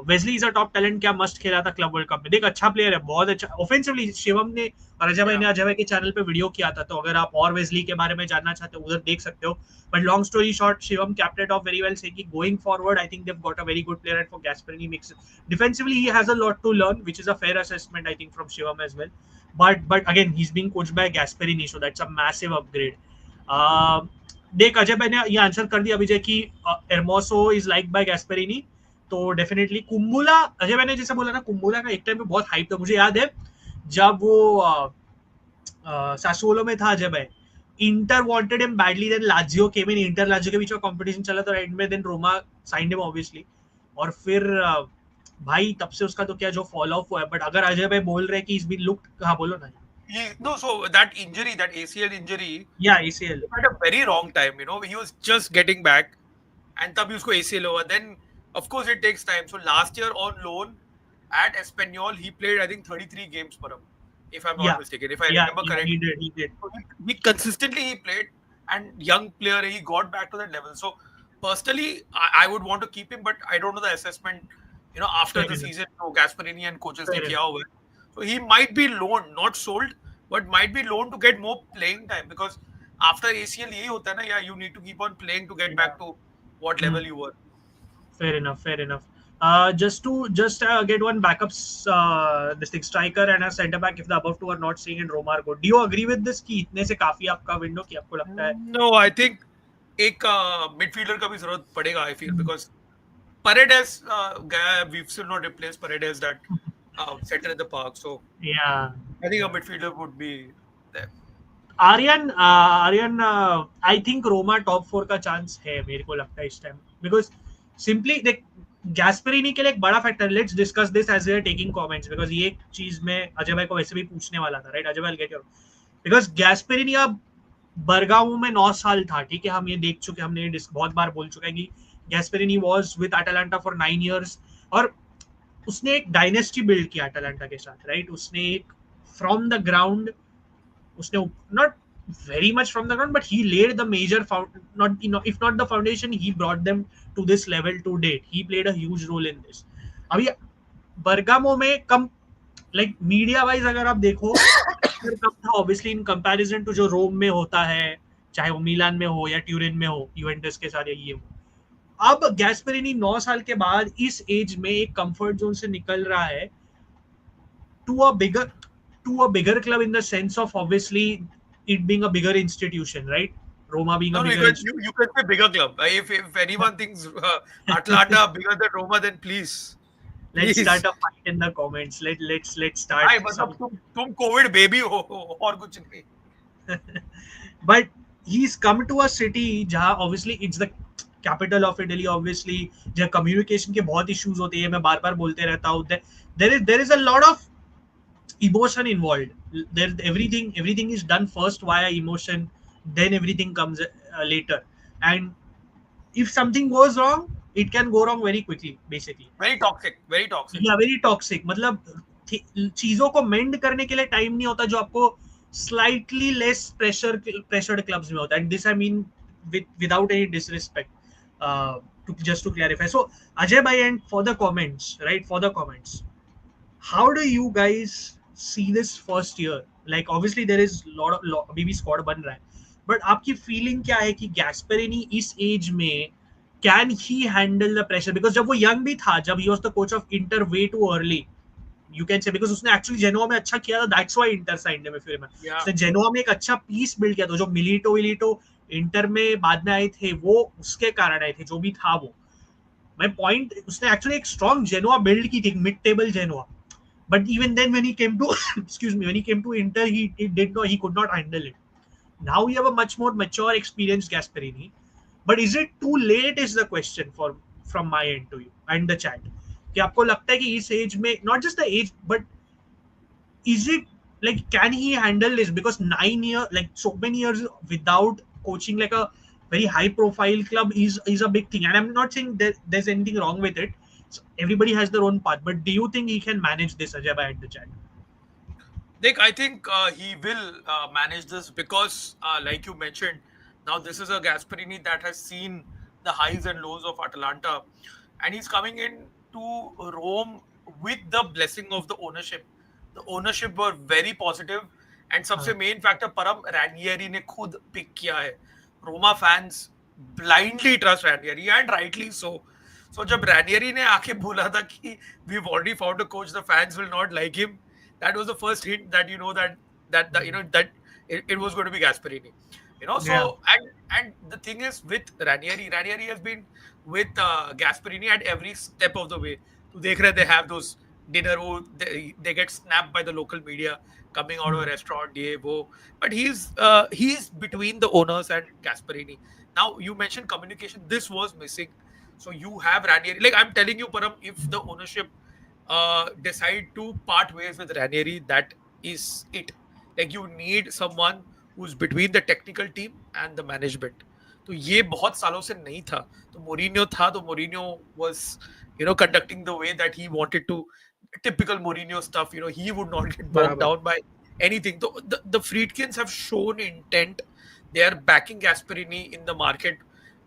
Wesley is a top talent क्या मस्त खेला था क्लब वर्ल्ड कप में देख अच्छा प्लेयर है बहुत अच्छा ऑफेंसिवली शिवम ने और अजय भाई ने अजय भाई के चैनल पे वीडियो किया था तो अगर आप और वेस्ली के बारे में जानना चाहते हो उधर देख सकते हो but long story short Shivam kept it off very well से कि going forward I think they have got a very good player and for Gasperini mix defensively he has a lot to learn which is a fair assessment I think from Shivam as well but again he's being coached by Gasperini so that's a massive upgrade देख अजय भाई ने ये answer कर दिया अभिजय कि एर्मोसो is like bye गैस्पेरिनी तो definitely कुंबुला, Ajay मैंने जैसे बोला ना, कुंबुला का एक टाइम पे बहुत हाइप था, मुझे याद है जब वो सासुओलो में था, जब है Inter wanted him badly, then Lazio came in, Inter Lazio के बीच में कंपटीशन चला तो एंड में then Roma signed him obviously, और फिर भाई तब से उसका तो क्या जो फॉल ऑफ हुआ है, बट अगर अजय भाई बोल रहे हैं कि इज बीन लुक्ड, हाँ बोलो ना। No, so that injury, that ACL injury, या ACL, at a very wrong time. He was just getting back, and तभी उसको ACL हुआ. Then, of course, it takes time. So last year on loan at Espanyol, he played I think 33 games for him, if I'm या not mistaken, if I या remember he correctly. Did, he did, So he consistently he played, and young player he got back to that level. So personally, I would want to keep him, but I don't know the assessment. After fair the enough, season, Gasperini and coaches ने fair किया enough, हुआ है. So he might be loaned, not sold, but might be loaned to get more playing time, because after ACL यही होता है ना, yeah, you need to keep on playing to get back to what level you were. fair enough, fair enough. Just to get one backups, this thing striker and a center back, if the above two are not staying in Roma are good. Do you agree with this कि इतने से काफी आपका window, कि आपको लगता है? No, I think एक midfielder का भी जरूरत पड़ेगा, I feel, because Paredes, we've still not replaced Paredes, that center in the park. So Yeah. I think a midfielder would be there. Aryan, I think Roma top 4 का chance है, मेरे को लगता है इस टाइम, बिकॉज सिंपली देख, गैस्पेरिनी के लिए एक बड़ा factor, let's discuss this as we are taking comments, because ये एक चीज मैं अजय भाई को वैसे भी पूछने वाला था, राइट? अजय भाई गेट योर, बिकॉज गैस्पेरिनी अब बरगामो में 9 साल था, ठीक है, हम ये देख चुके, हमने बहुत बार बोल चुके हैं कि गैस्पेरिनी वाज विद अटालांटा फॉर 9 इयर्स, और उसने एक डायनेस्टी बिल्ड किया अटालांटा के साथ, राइट? उसने एक फ्रॉम द ग्राउंड, उसने not very much from the ground, but he laid the major not, if not the foundation, he brought them to this level to date. He played a huge role in this. अभी Bergamo में कम, like media wise अगर आप देखो, कम था obviously in comparison to जो रोम में होता है, चाहे वो मिलान में हो या ट्यूरिन में हो, यूवेंटस के साथ, ये हो। अब गैस्पेरिनी 9 साल के बाद इस एज में एक कंफर्ट जोन से निकल रहा है to a bigger to a bigger club, in the sense of obviously it being a bigger institution, right? Roma being a No, bigger institution. you can say bigger club. If anyone thinks Atalanta bigger than Roma, then please, Let's please. start a fight in the comments. Let's Hi, start मतलब some. तुम COVID baby हो और कुछ नहीं. But he's come to a city जहाँ obviously it's the capital of Italy, obviously जहाँ communication के बहुत issues होते हैं, मैं बार बार बोलते रहता हूँ, there is a lot of emotion involved. There everything is done first via emotion, then everything comes later, and if something goes wrong, it can go wrong very quickly, basically. Very toxic, very toxic. या very toxic, मतलब चीजों को मेंड करने के लिए time नहीं होता, जो आपको स्लाइटली लेस प्रेशर्ड क्लब्स में होता है, and this I mean without any disrespect, to just to clarify. So Ajay bhai, and for the comments, right, for the comments, how do you guys see this first year? Like obviously there is lot अभी भी squad बन रहा है, but आपकी feeling क्या है कि गैस्पेरिनी इस एज में can he handle the pressure? Because जब वो यंग भी था, जब ही was the coach of inter way too early, you can say, because उसने एक्चुअली जेनोआ में अच्छा किया था, that's why inter signed him, फिर Yeah. उसने जेनोआ में एक अच्छा पीस बिल्ड किया था, जो मिलिटो इंटर में बाद में आए थे, वो उसके कारण आए थे, जो भी था वो, my point, उसने एक्चुअली एक स्ट्रॉन्ग जेनोआ बिल्ड की थी, mid table Genoa, but even then when he came to excuse me, when he came to Inter, he could not handle it. Now you have a much more mature, experienced Gasperini, but is it too late is the question from my end to you and the chat, कि आपको लगता है कि इस as में, not just the age, but is it like, can he handle this? Because 9 years, like so many years without coaching like a very high profile club is a big thing, and I'm not saying that there's anything wrong with it. So everybody has their own path, but do you think he can manage this, Ajay bhai, at the chat? Nick, I think he will manage this because, like you mentioned, now this is a Gasperini that has seen the highs and lows of Atalanta, and he's coming in to Rome with the blessing of the ownership. The ownership were very positive, and सबसे main factor परम Ranieri ने खुद pick किया है. Roma fans blindly trust Ranieri, and rightly so. So जब Ranieri ने आके बोला था कि we've already found a coach, the fans will not like him, that was the first hint that that it was going to be Gasperini. So and the thing is with Ranieri has been with Gasperini at every step of the way. तो देख रहे they have those dinner, वो they get snapped by the local media coming out of a restaurant, ये वो. But he's between the owners and Gasperini. Now you mentioned communication. This was missing. So you have Ranieri. Like I'm telling you, Param, if the ownership decide to part ways with Ranieri, that is it. Like you need someone who's between the technical team and the management. तो ये बहुत सालों से नहीं था. तो Mourinho था, तो Mourinho was conducting the way that he wanted to, typical Mourinho stuff. He would not get bogged बराबर. down by anything. So the Friedkins have shown intent. They are backing Gasperini in the market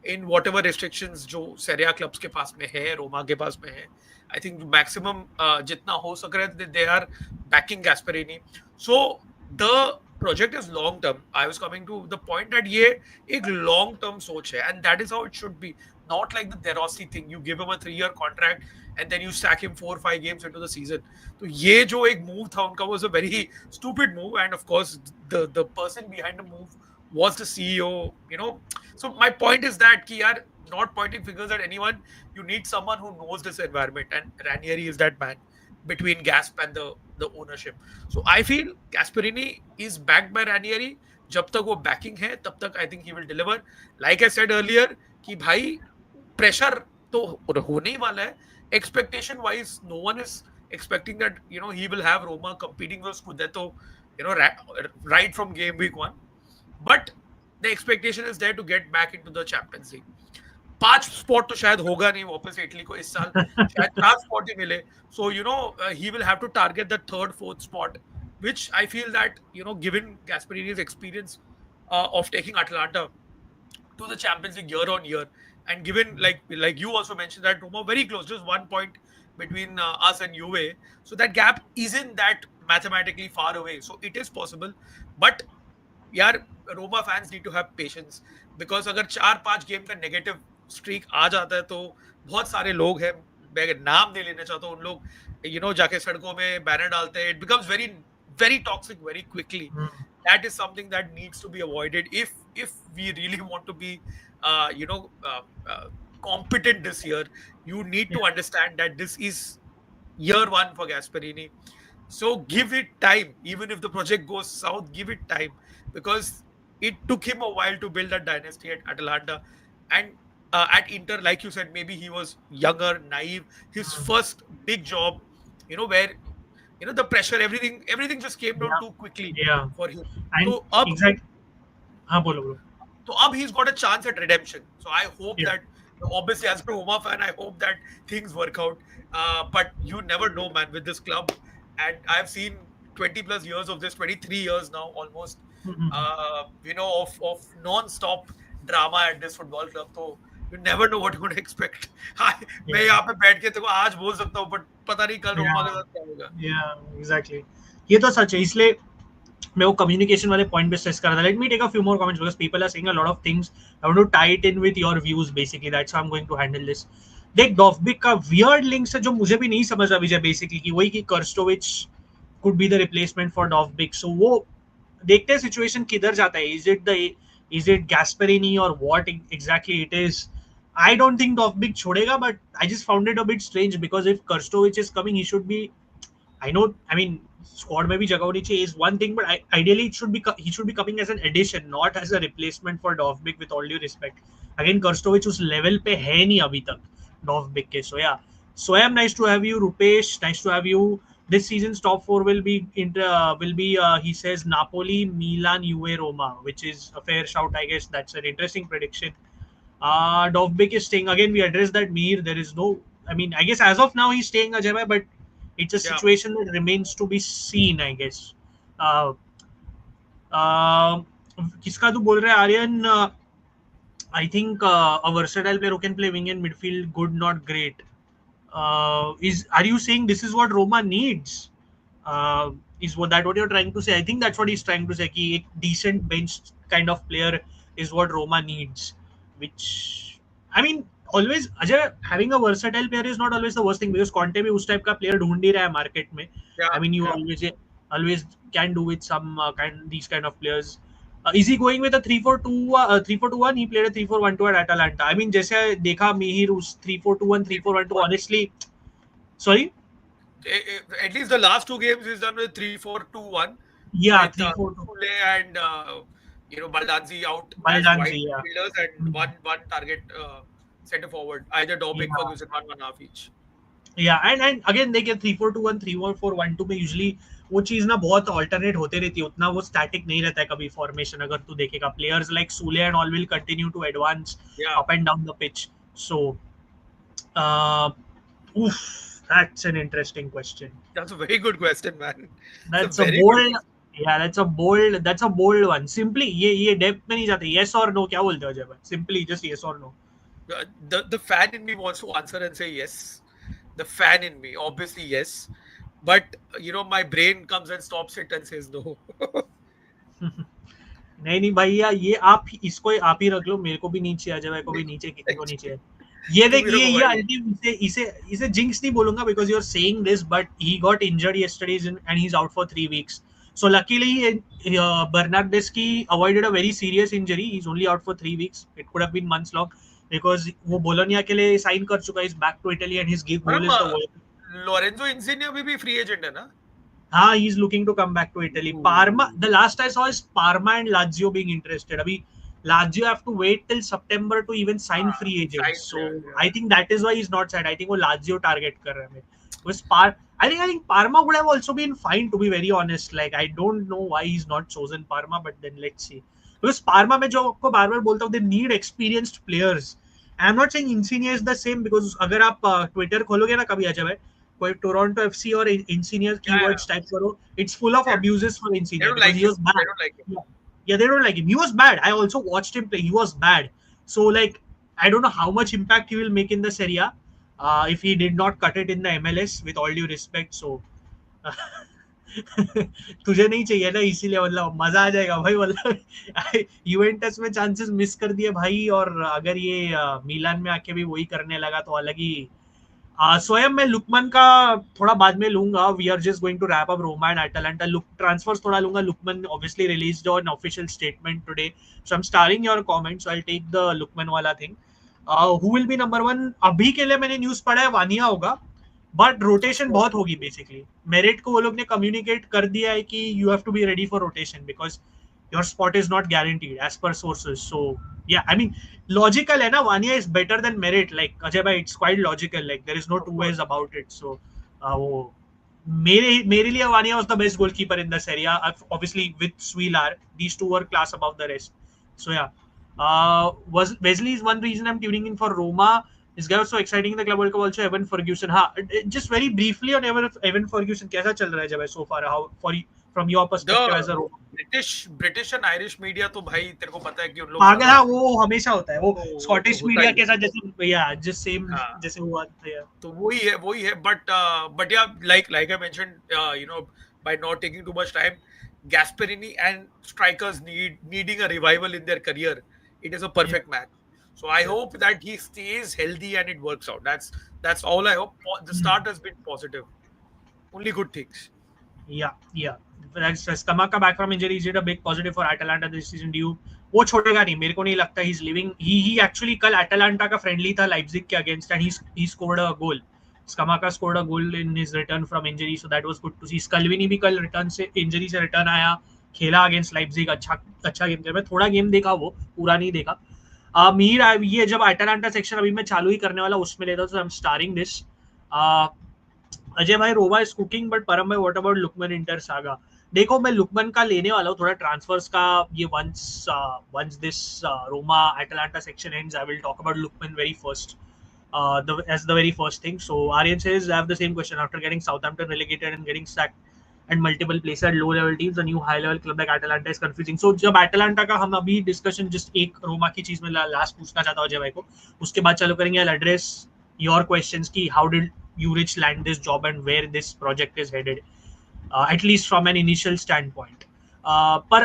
in whatever restrictions जो Serie A clubs के पास में है, रोमा के पास में है. I think maximum जितना हो सक रहा है, they are backing Gasperini. So the project is long term. I was coming to the point that ये एक long term सोच है, and that is how it should be. Not like the De Rossi thing. You give him a 3-year contract and then you sack him 4 or 5 games into the season. तो ये जो एक move था उनका was a very stupid move, and of course the person behind the move was the CEO. So my point is that कि यार, not pointing fingers at anyone, you need someone who knows this environment, and Ranieri is that man between Gasp and the ownership. So I feel Gasperini is backed by Ranieri. जब तक वो backing है तब तक I think he will deliver. Like I said earlier कि भाई pressure तो होने ही वाला है. Expectation wise, no one is expecting that he will have Roma competing for Scudetto right from game week 1. But the expectation is there to get back into the Champions League. 5 spot तो शायद होगा नहीं वापस Italy को इस साल, शायद 4 spot ही मिले. So he will have to target the 3rd, 4th spot, which I feel that given Gasperini's experience of taking Atalanta to the Champions League year on year, and given like you also mentioned that Roma very close, just 1 point between us and Juve, so that gap isn't that mathematically far away. So it is possible, but यार Roma fans need to have patience, because अगर 4-5 game का negative streak आ जाता है तो बहुत सारे लोग हैं, मैं अगर नाम नहीं लेना चाहता हूँ, उन लोग जाके सड़कों में बैनर डालते हैं. It becomes very very toxic very quickly. That is something that needs to be avoided if we really want to be competent this year. You need to understand that this is year 1 for Gasperini. So give it time. Even if the project goes south, give it time, because it took him a while to build a dynasty at Atalanta. And at Inter, like you said, maybe he was younger, naive. His first big job, where the pressure, everything just came down Yeah, too quickly yeah, for him. and So up exact. हाँ बोलो बोलो. So up he's got a chance at redemption. So I hope Yeah. that, obviously as a Roma fan, I hope that things work out. But you never know, man, with this club. And I've seen 20 plus years of this, 23 years now almost, of non-stop drama at this football club. So you never know what you're going to expect. मैं Yeah. यहाँ पे बैठ के तेको आज बोल सकता हूँ, but पता नहीं कल रोमा के Yeah. साथ क्या होगा. Yeah, exactly. ये तो सच है, इसलिए मैं वो कम्युनिकेशन वाले पॉइंट पे स्ट्रेस कर रहा था. Let me take a few more comments because people are saying a lot of things. I want to tie it in with your views basically. That's how I am going to handle this. देख, Dovbyk का weird link से जो मुझे भी नहीं समझ रहा विजय basically कि वही कि Krstovic could be the replacement for Dovbyk. So वो देखते हैं सिचुएशन किधर जाता है. इज इट गैस्पेरिनी और what exactly it is. I don't think Dovbyk छोड़ेगा, but I just found it a bit strange because if Krstovic is coming, he should be. I know. I mean, squad में भी जगह होनी चाहिए is one thing, but ideally he should be coming as an addition, not as a replacement for Dovbyk. With all due respect, again, Krstovic उस level पे है नहीं अभी तक Dovbyk के. So yeah, Swam, nice to have you. Rupesh, nice to have you. This season's top 4 will be he says Napoli, Milan, Juve, Roma, which is a fair shout, I guess. That's an interesting prediction. Dovbyk is staying. Again, we addressed that Mir. There is no. I mean, I guess as of now he's staying, Ajay, but it's a Yeah. situation that remains to be seen, I guess. Uh, uh, किसका तू बोल रहा है Aryan? I think a versatile player who can play wing and midfield, good, not great. Are you saying this is what Roma needs? Is what you're trying to say? I think that's what he's trying to say. कि एक decent bench kind of player is what Roma needs. Which I mean, always Ajay, having a versatile player is not always the worst thing because Conte भी उस type का player ढूंढ ही रहा है market में. Yeah. I mean, you Yeah. always can do with some these kind of players. Is he going with a 3-4-2 3-4-2-1? He played a 3-4-1-2 at Atalanta. I mean, जैसे देखा Mihir उस 3-4-2-1 3-4-1-2 honestly, sorry, At least the last two games he's done with 3-4-2-1 yeah, with 3-4-2 Sule and Baldazzi out as wide Baldanzi, yeah. fielders and one target center forward, either Dobbik, Yeah. Ferguson, one half each. Yeah, and again देखिए 3-4-2-1 3-4-1-2 में usually वो चीज ना बहुत alternate होते रहती है, उतना वो स्टैटिक नहीं रहता है कभी फॉर्मेशन. अगर तू देखेगा players like Soulé and all will continue to advance Yeah, up and down the pitch. So oof, that's an interesting question. that's a very good question, man. It's a That's a very good bold, question. yeah, that's a bold one. Simply ये depth में नहीं जाते. Yes or no, क्या बोलते हो जब? Simply just yes or no. The fan in me wants to answer and say yes. The fan in me, obviously yes, but my brain comes and stops it and says no. नहीं भैया, ये इसको आप ही रख लो. मेरे को भी नीचे आ जाए, को भी नीचे, किसी को नीचे. ये तुम ही देखिए, रखो ये भाई. अल्टीमेटली इसे जिंक्स नहीं बोलूंगा because you're saying this, but he got injured yesterday and he's out for 3 weeks. So luckily, Bernardeschi avoided a very serious injury. He's only out for 3 weeks. It could have been months long because वो Bologna के लिए sign कर चुका है. He's back to Italy and his goal is the world. Lorenzo Insigne अभी भी free agent है ना? He's looking to come back to Italy. Parma, the last I saw is Parma and Lazio being interested. Abhi Lazio have to wait till September to even sign free agents. So I think that is why he's not signed. I think वो Lazio target कर रहे हैं. Because I think Parma would have also been fine, to be very honest. Like I don't know why he's not chosen Parma, but then let's see. Because Parma में जो आपको बार-बार बोलता हूँ, they need experienced players. I'm not saying Insigne is the same, because अगर आप Twitter खोलोगे ना कभी आ जाए कोई टोरंटो एफसी और इंसिनियर कीवर्ड्स टाइप करो, it's full of abuses for Insigne because he was bad. Yeah, they don't like him. He was bad. I also watched him play. He was bad. So like I don't know how much impact he will make in the Serie A if he did not cut it in the MLS, with all due respect. So तुझे नहीं चाहिए ना, इसीलिए मतलब मजा आ जाएगा भाई. मतलब यूवेंटस में चांसेस मिस कर दिए भाई, और अगर ये मिलान में आके भी वही करने लगा तो अलग ही. स्वयं मैं लुकमन का थोड़ा बाद में लूंगा. We are just going to wrap up Roma and Atalanta. Look transfers थोड़ा लूंगा. Lookman obviously released on official statement today, so I am staring your comments. So I will take the Lookman वाला thing. Who will be number 1? अभी के लिए मैंने news पढ़ा है वानिया होगा, बट रोटेशन बहुत होगी बेसिकली. मेरिट को वो लोग ने कम्युनिकेट कर दिया है कि you have to be ready for rotation because your spot is not guaranteed as per sources. So yeah, I mean logical hai na, Vania is better than Merit, like Ajay bhai, it's quite logical, like there is no two ways about it. So wo mere liye Vania was the best goalkeeper in the Serie A, obviously with Swilar. These two were class above the rest. So yeah, was Wesley is one reason I'm tuning in for Roma. This guy was so exciting in the Club World Cup also. Evan Ferguson, just very briefly on Evan Ferguson, kaisa chal raha hai Ajay bhai so far? How for from your perspective as a Roma? British and Irish media तो भाई तेरे को पता है कि उन लोग पागल है, वो हमेशा होता है. वो स्कॉटिश मीडिया के साथ जैसे just same जैसे हुआ था. तो वही है but yeah, like I mentioned, by not taking too much time, Gasperini and strikers needing a revival in their career, it is a perfect match. So I hope that he stays healthy and it works out. That's all I hope. The start has been positive. Only good things. Yeah. Scamacca back from injury is it a big positive for Atalanta this season? Do you वो छोड़ेगा नहीं, मेरे को नहीं लगता. he's leaving. He actually कल Atalanta का friendly था Leipzig के against and he scored a goal. Scamacca scored a goal in his return from injury, so that was good to see. Scalvini भी कल return से injury से return आया, खेला against Leipzig. अच्छा गेम खेला. मैं थोड़ा गेम देखा, वो पूरा नहीं देखा. मीर ये जब Atalanta सेक्शन अभी मैं चालू ही करने वाला उसमें लेता हूं, so I'm starting this. Ajay भाई, रोमा इज कुकिंग, बट परम भाई व्हाट अबाउट लुकमन इंटर सागा? देखो, मैं लुकमन का लेने वाला हूँ थोड़ा ट्रांसफर्स का. ये once this Roma Atalanta section ends, I will talk about Lukman very first, as the very first thing. So Aryan says, I have the same question. After getting Southampton relegated and getting sacked and multiple places at low level teams, a new high level club like Atalanta is confusing. So जब Atalanta का हम अभी discussion just एक रोमा की चीज में last पूछना चाहता हूँ अजय भाई को, उसके बाद चालू करेंगे. I'll address your questions की how did Juric land this job and where this project is headed, at least from an initial standpoint. पर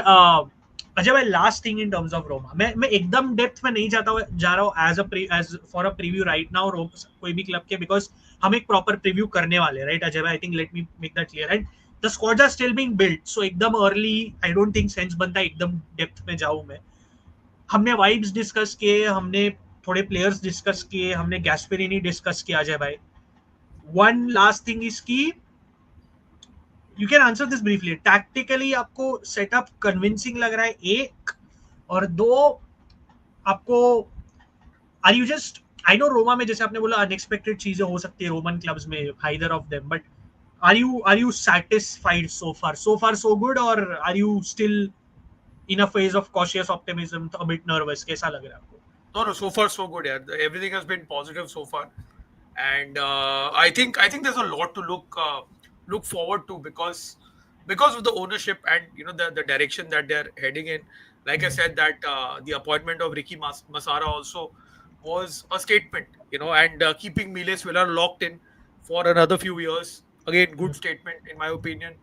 अजय भाई, last thing in terms of Roma, मैं एकदम डेप्थ में नहीं जा रहा हूँ as for a preview right now कोई भी क्लब के, बिकॉज हम एक प्रॉपर प्रीव्यू करने वाले, राइट अजय भाई? I think let me make that clear. And the squads are still being built, so एकदम early I don't think sense बनता है एकदम डेप्थ में जाऊं मैं. हमने वाइब्स डिस्कस किए, हमने थोड़े प्लेयर्स डिस्कस किए, हमने गैस्पेरिनी डिस्कस किया. अजय भाई, वन लास्ट थिंग इज की you can answer this briefly. Tactically आपको सेटअप कन्विंसिंग लग रहा है एक, और दो आपको are you just, I know Roma में जैसे आपने बोला अनएक्सपेक्टेड चीजें हो सकती है रोमन क्लब्स में, either of them, but are you satisfied so far? So far so good, or are you still in a phase of cautious optimism, a bit nervous? कैसा लग रहा है आपको? No, no, so far so good. Yeah, everything has been positive so far, and I think there's a lot to look forward to because of the ownership and the direction that they're heading in. Like I said, that the appointment of Ricky Masara also was a statement, and keeping Miles Villar locked in for another few years, again, good statement in my opinion.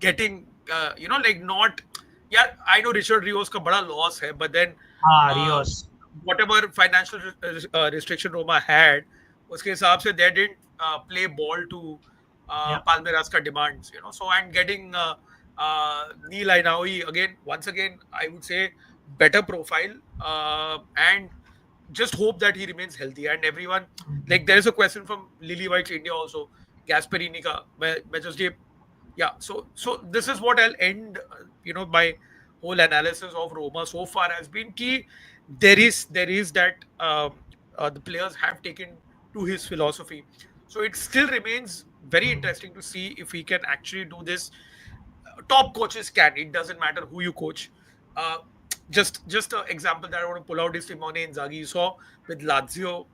Getting like not, yeah, I know Richard Rios ka bada loss hai, but then हाँ, uh, Rios. whatever financial restriction Roma had, uske hisab se they didn't play ball to Yeah. Palmeiras ka demands, So and getting Neil Ainaoui again, once again, I would say better profile, and just hope that he remains healthy. And everyone, like there is a question from Lily White's India also, Gasperini ka, मैं just ये, yeah. So this is what I'll end. My whole analysis of Roma so far has been key. There is that the players have taken to his philosophy. So it still remains very interesting to see if he can actually do this. Top coaches can. It doesn't matter who you coach. Uh, just an example that I want to pull out is Simone Inzaghi. You saw with Lazio.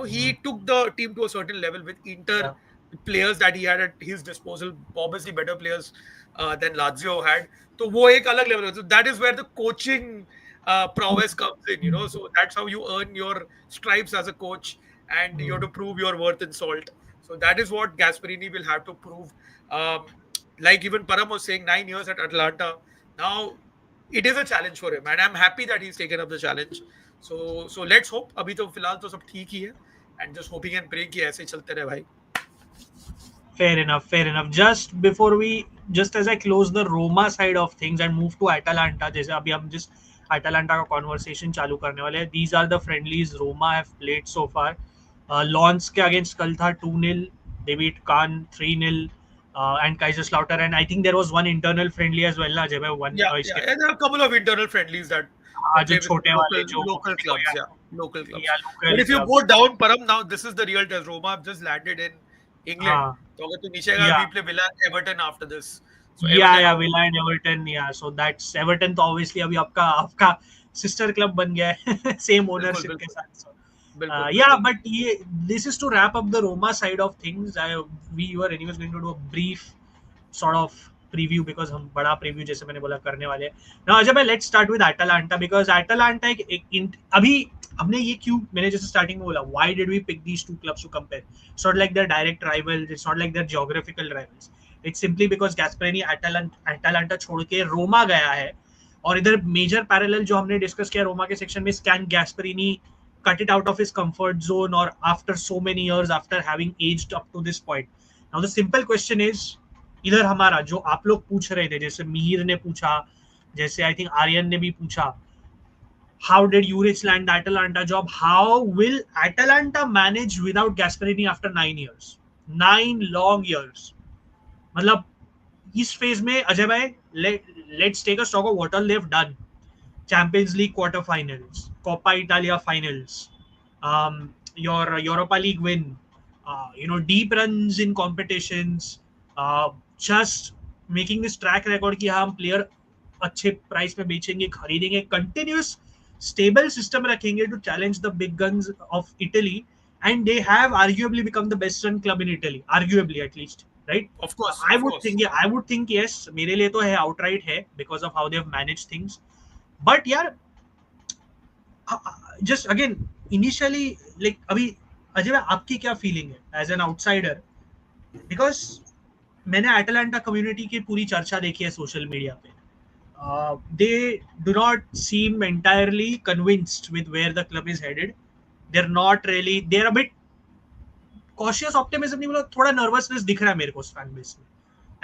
He took the team to a certain level with Inter. Yeah. The players that he had at his disposal, obviously better players than Lazio had. So वो एक अलग level है. So that is where the coaching prowess comes in. So that's how you earn your stripes as a coach, and you have to prove your worth in salt. So that is what Gasperini will have to prove. Like even Param was saying, 9 years at Atalanta. Now it is a challenge for him, and I'm happy that he's taken up the challenge. So let's hope. अभी तो फिलहाल तो सब ठीक ही है, and just hoping and praying कि ऐसे ही चलते रहे भाई. Fair enough, fair enough. Just as I close the Roma side of things and move to Atalanta, जैसे अभी हम just Atalanta का conversation चालू करने वाले हैं. These are the friendlies Roma have played so far. Lons के against कल था 2-0, they beat Cannes 3-0, and Kaiserslautern, and I think there was one internal friendly as well ना जब one Yeah. And there are a couple of internal friendlies that हाँ, they जो play with छोटे वाले जो local Mexico clubs. Yeah, local clubs. या But local if you go clubs. down, Param, now this is the real test. Roma have just landed in England. हाँ, तो अगर तू नीचे गया, yeah. we play Villa and Everton after this. So Yeah, Everton, Villa and Everton, yeah. So that's Everton तो obviously अभी आपका sister club बन गया है same बिल्कुल ownership के बिल्कुल साथ. So, बिल्कुल yeah, बिल्कुल. but this is to wrap up the Roma side of things. We were anyways going to do a brief sort of preview because हम बड़ा preview जैसे मैंने बोला करने वाले हैं. Now अजय भाई, let's start with Atalanta because Atalanta अभी हमने ये क्यों, मैंने जैसे स्टार्टिंग में बोला, why did we pick these two clubs to compare? It's not like they're direct rivals. It's not like they're geographical rivals. It's simply because Gasperini Atalanta छोड़ के रोमा गया है, और इधर मेजर पैरेलल जो हमने डिस्कस किया रोमा के सेक्शन में, can गैस्पेरिनी cut it out of his comfort zone or after so many years after having aged up to this point? Now the simple question is, इधर हमारा जो आप लोग पूछ रहे थे, जैसे मिहिर ने पूछा, जैसे आई थिंक आर्यन ने भी पूछा, how did Juric land the Atalanta job? How will Atalanta manage without Gasperini after 9 years? 9 long years. मतलब इस फेज में अजय भाई, let's take a stock of what all they've done. Champions League quarterfinals, Coppa Italia finals, your Europa League win, deep runs in competitions, just making this track record कि हाँ हम player अच्छे price में बेचेंगे, खरीदेंगे, continuous stable system रखेंगे to challenge the big guns of Italy, and they have arguably become the best run club in Italy, arguably at least, right? Of course, I of would course. think, yeah, I would think yes, मेरे लिए तो है, outright है because of how they've managed things. But यार, just again initially, like अभी अजय भाई आपकी क्या फीलिंग है एज एन आउटसाइडर? बिकॉज मैंने एटलांटा कम्युनिटी की पूरी चर्चा देखी है सोशल मीडिया पे. They do not seem entirely convinced with where the club is headed. They're not really, they're a bit cautious optimism नहीं बोला, थोड़ा nervousness दिख रहा है मेरे को उस फैन बेस में.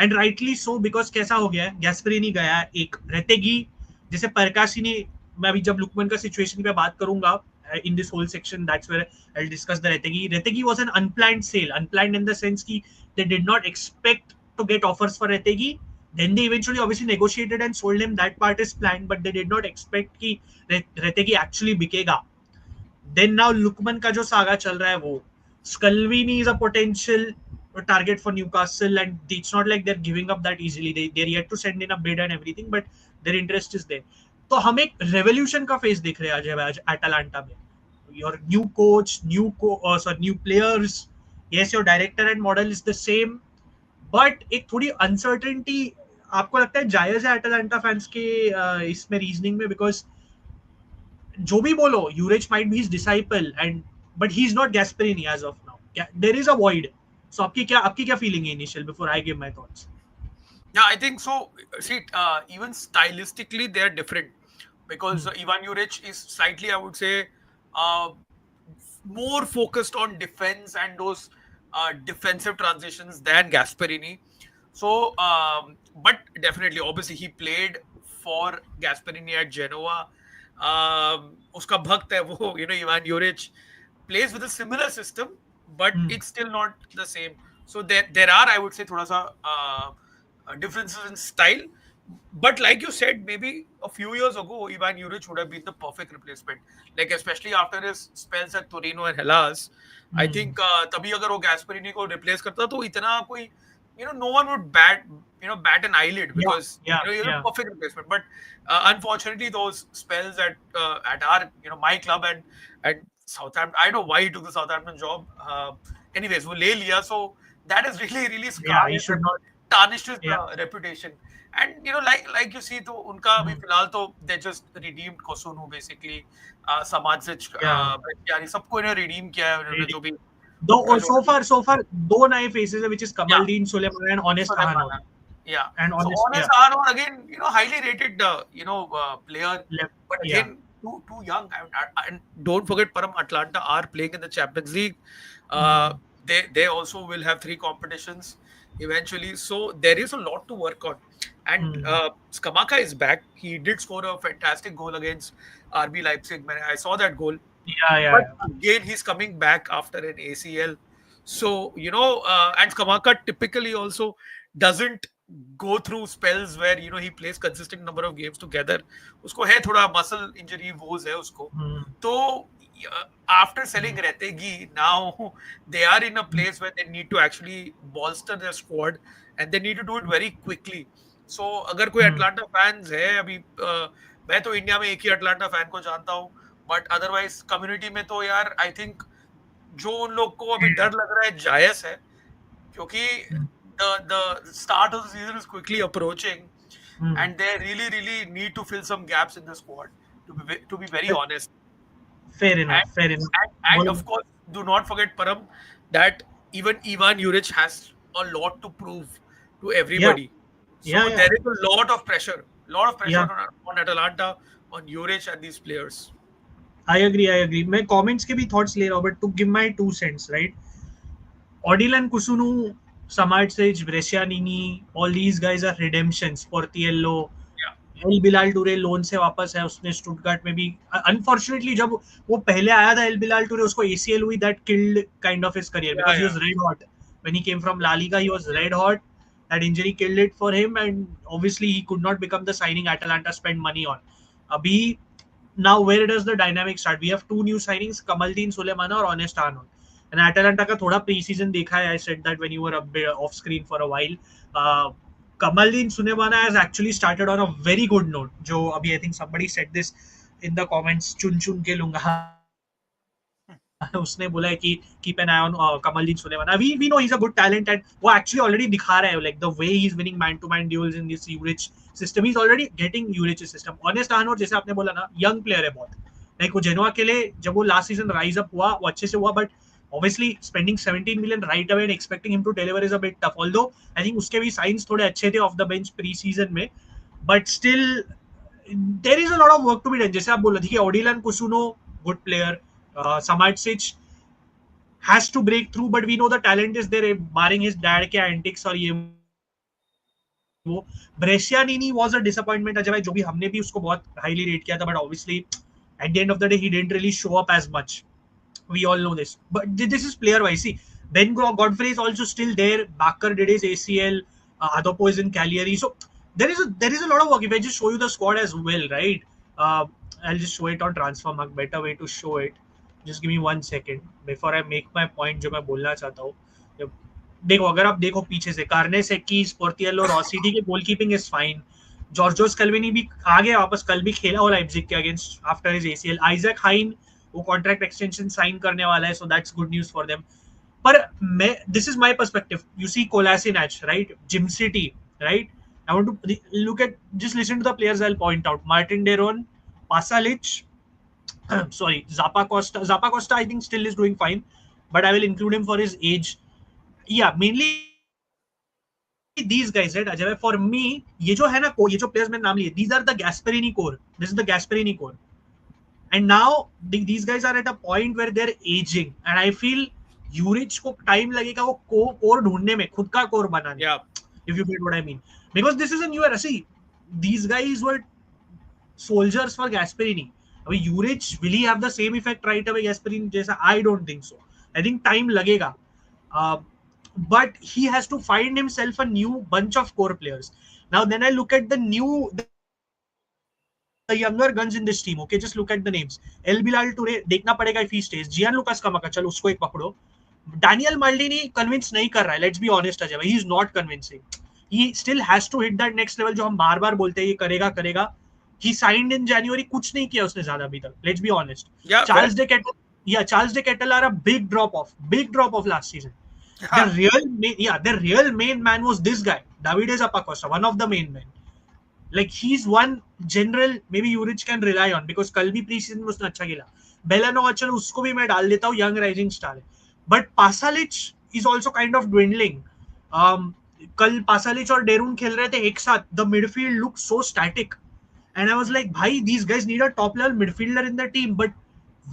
एंड राइटली सो, बिकॉज कैसा हो गया है, गैस्परिनी गया, एक रेतेगी, जैसे परकासिनी, मैं अभी जब लुकमन का सिचुएशन पे बात करूंगा in this whole section, that's where I'll discuss the Retegi. Retegi was an unplanned sale, unplanned in the sense that they did not expect to get offers for Retegi. Then they eventually obviously negotiated and sold him. That part is planned, but they did not expect कि Retegi actually बिकेगा. Then now Lukman का जो saga चल रहा है वो, Scalvini is a potential target for Newcastle, and it's not like they're giving up that easily. They're yet to send in a bid and everything, but their interest is there. तो हम एक revolution का face देख रहे हैं आज एटालांटा में. Your new coach, new players. Yes, your director and model is the same, but एक थोड़ी uncertainty आपको लगता है जायज है एटालांटा फैंस के इसमें रीजनिंग में, बिकॉज जो भी बोलो, Juric might be his disciple, and but he's not Gasperini as of now. There is a void. So आपकी क्या feeling है initial before I give my thoughts? Yeah, I think so. See, even stylistically, they're different because Ivan Juric is slightly, I would say, uh, more focused on defense and those defensive transitions than Gasperini. So, but definitely, obviously, he played for Gasperini at Genoa. Uska bhakt hai wo, Ivan Juric plays with a similar system, but it's still not the same. So there are, I would say, thoda sa differences in style. But like you said, maybe a few years ago, Ivan Juric would have been the perfect replacement. Like especially after his spells at Torino and Hellas, I think तभी अगर वो Gasperini को replace करता तो इतना कोई, no one would bat an eyelid because he's a perfect replacement. But unfortunately, those spells at our my club and Southampton, I don't know why he took the Southampton job. Anyways, वो ले लिया, so that is really scarred. He should not. Tarnished his reputation. And like you see, तो उनका अभी फिलहाल तो they just redeemed Kosunu basically, Samadžić, यानी सबको इन्हें redeem किया है उन्होंने जो भी. So far दो नए faces है, which is Kamaldeen Suleiman and Honest Arnold. Yeah. And Honest Arnold again, highly rated, player, but again too young. And don't forget, Param, Atalanta are playing in the Champions League. They also will have 3 competitions eventually, so there is a lot to work on. And Skamaka is back. He did score a fantastic goal against RB Leipzig. I saw that goal. But again, he's coming back after an ACL. So, and Skamaka typically also doesn't go through spells where, he plays consistent number of games together. Usko hai thoda muscle injury woes hai usko. So, after selling Retegi, now they are in a place where they need to actually bolster their squad and they need to do it very quickly. So, अगर कोई Atlanta fans है अभी, मैं तो India में एक ही Atlanta fan को जानता हूँ, but otherwise community में तो यार I think जो उन लोग को अभी डर लग रहा है जायज है, क्योंकि the start of the season is quickly approaching and they really need to fill some gaps in the squad, to be very honest. Fair enough. And of course, do not forget, Param, that even Ivan Juric has a lot to prove to everybody. So there is a lot of pressure on Atalanta, on Juric and these players. I agree. मैं comments के भी thoughts ले रहा हूँ, but to give my 2 cents, right? Odilan Kusunu, Samadžić, Brescianini, all these guys are redemptions. Portiello, El Bilal Toure loan से वापस है, उसने स्टुटगार्ट में भी अनफॉर्चुनेटली जब वो पहले आया था एल बिलाल टूरे, उसको एसीएल हुई, that killed kind of his career because he was red hot when he came from La Liga, he was red hot, that injury killed it for him and obviously he could not become the signing Atalanta spend money on. अभी now where does the dynamic start? We have 2 new signings, Kamaldeen Sulemana और honest Arnold. And एटालांटा का थोड़ा pre season देखा है, I said that when you were of screen for a while. Kamaldeen Sulemana has actually started on a very good note. जो अभी I think somebody said this in the comments, चुन के लूंगा. उसने बोला है कि keep an eye on Kamaldeen Sulemana. We know he's a good talent and वो actually already दिखा रहा है, like the way he's winning man to man duels in this Juric system. He's already getting Juric's system. Honest Arnold जैसे आपने बोला ना, young player है बहुत. Like वो जेनोआ के लिए जब वो last season rise up हुआ, वो अच्छे से हुआ, but obviously spending 17 million right away and expecting him to deliver is a bit tough, although I think uske bhi signs thode अच्छे थे off the bench pre-season में, but still there is a lot of work to be done. जैसे आप बोल रहे थे कि Odilan Kusuno, good player, Samadžić has to break through, but we know the talent is there, barring his dad के antics और ये वो ब्रेशियानिनी वाज अ डिसअपॉइंटमेंट अजय भाई, जो भी हमने भी उसको बहुत हाईली रेट किया था, but obviously at the end of the day he didn't really show up as much. We all know this, but this is player wise. See, Ben Godfrey is also still there. Bakker did his ACL. Adopo is in Cagliari. So there is a lot of work. If I just show you the squad as well, right? Uh, I'll just show it on Transfermarkt. Better way to show it. Just give me 1 second before I make my point. जो मैं बोलना चाहता हूँ. देखो, अगर आप देखो पीछे से कार्ने सेकी, स्पोर्टियलो, रॉसिटी की गोलकीपिंग इज फाइन. जॉर्जो स्कल्वेनी भी आ गया वापस, कल भी खेला वो लाइप्जिग के against after his ACL. Isaac Hein वो कॉन्ट्रैक्ट एक्सटेंशन साइन करने वाला है, so that's good news for them. पर मैं, this is my perspective. You see Kolasinac, right, Jim City, right. I want to look at, just listen to the players I will point out. Martin Deron, Pasalic, sorry, Zappa Costa I think still is doing fine, but I will include him for his age. Yeah, mainly these guys, right, Ajay? For me, ये जो है ना, ये जो players मैंने नाम लिए, these are the Gasperini core. This is the Gasperini core. And now these guys are at a point where they're aging, and I feel Juric को time लगेगा वो core ढूंढने में, खुद का core बनाने. Yeah. If you get what I mean, because this is a new era. See, these guys were soldiers for Gasperini. I mean, Juric, will he have the same effect right away Gasperini जैसा? I don't think so. I think time लगेगा. But he has to find himself a new bunch of core players. Now, then I look at the younger guns in this team. Okay, just look at the names. El Bilal Toure, देखना पड़ेगा if he stays. Gianluca Scamacca, चलो उसको एक पकड़ो. Daniel Maldini convince नहीं कर रहा है. Let's be honest, Ajay, he is not convincing. He still has to hit that next level जो हम बार-बार बोलते हैं ये करेगा. He signed in January, कुछ नहीं किया उसने ज्यादा अभी तक. Let's be honest. Yeah, Charles De Kettel are a big drop off last season. The real main man was this guy, Davide Zappacosta, one of the main men. Like, he's one general maybe Juric can rely on, because कल भी precision में उसने अच्छा खेला. Belano, चलो उसको भी मैं डाल देता हूँ, young rising star है. But Pasalic is also kind of dwindling. कल Pasalic और डेरून खेल रहे थे एक साथ. The midfield looks so static, and I was like, bhai, these guys need a top level midfielder in the team, but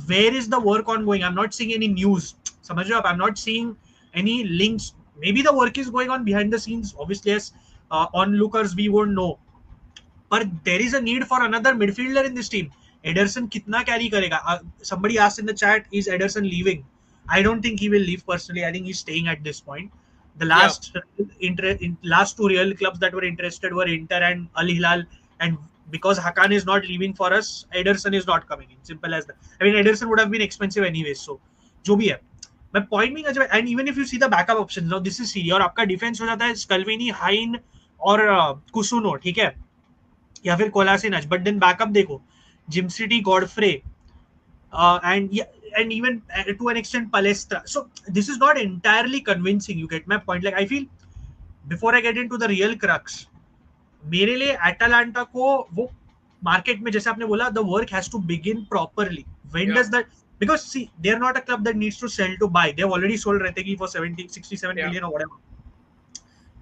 where is the work ongoing? I'm not seeing any news. समझ रहे हो? I'm not seeing any links. Maybe the work is going on behind the scenes. Obviously, as onlookers, we won't know. But there is a need for another midfielder in this team. Ederson कितना carry करेगा? Somebody asked in the chat, is Ederson leaving? I don't think he will leave personally. I think he's staying at this point. The last last two real clubs that were interested were Inter and Al Hilal, and because Hakan is not leaving for us, Ederson is not coming in. Simple as that. I mean, Ederson would have been expensive anyways. So, जो भी है. My point being, and even if you see the backup options, now this is Serie और आपका defence हो जाता है स्कल्वेनी, हाइन और कुसुनो, ठीक है, या फिर कोलासिनच. बट देन बैकअप देखो, gym city, Godfrey, and even to an extent Palestra. So this is not entirely convincing. You get my point? Like, I feel, before I get into the real crux, मेरे लिए एटालांटा को वो market में, जैसे आपने बोला, the work has to begin properly. When does that, because see, they're not a club that needs to sell to buy. They've already sold Retegi for 67 million or whatever.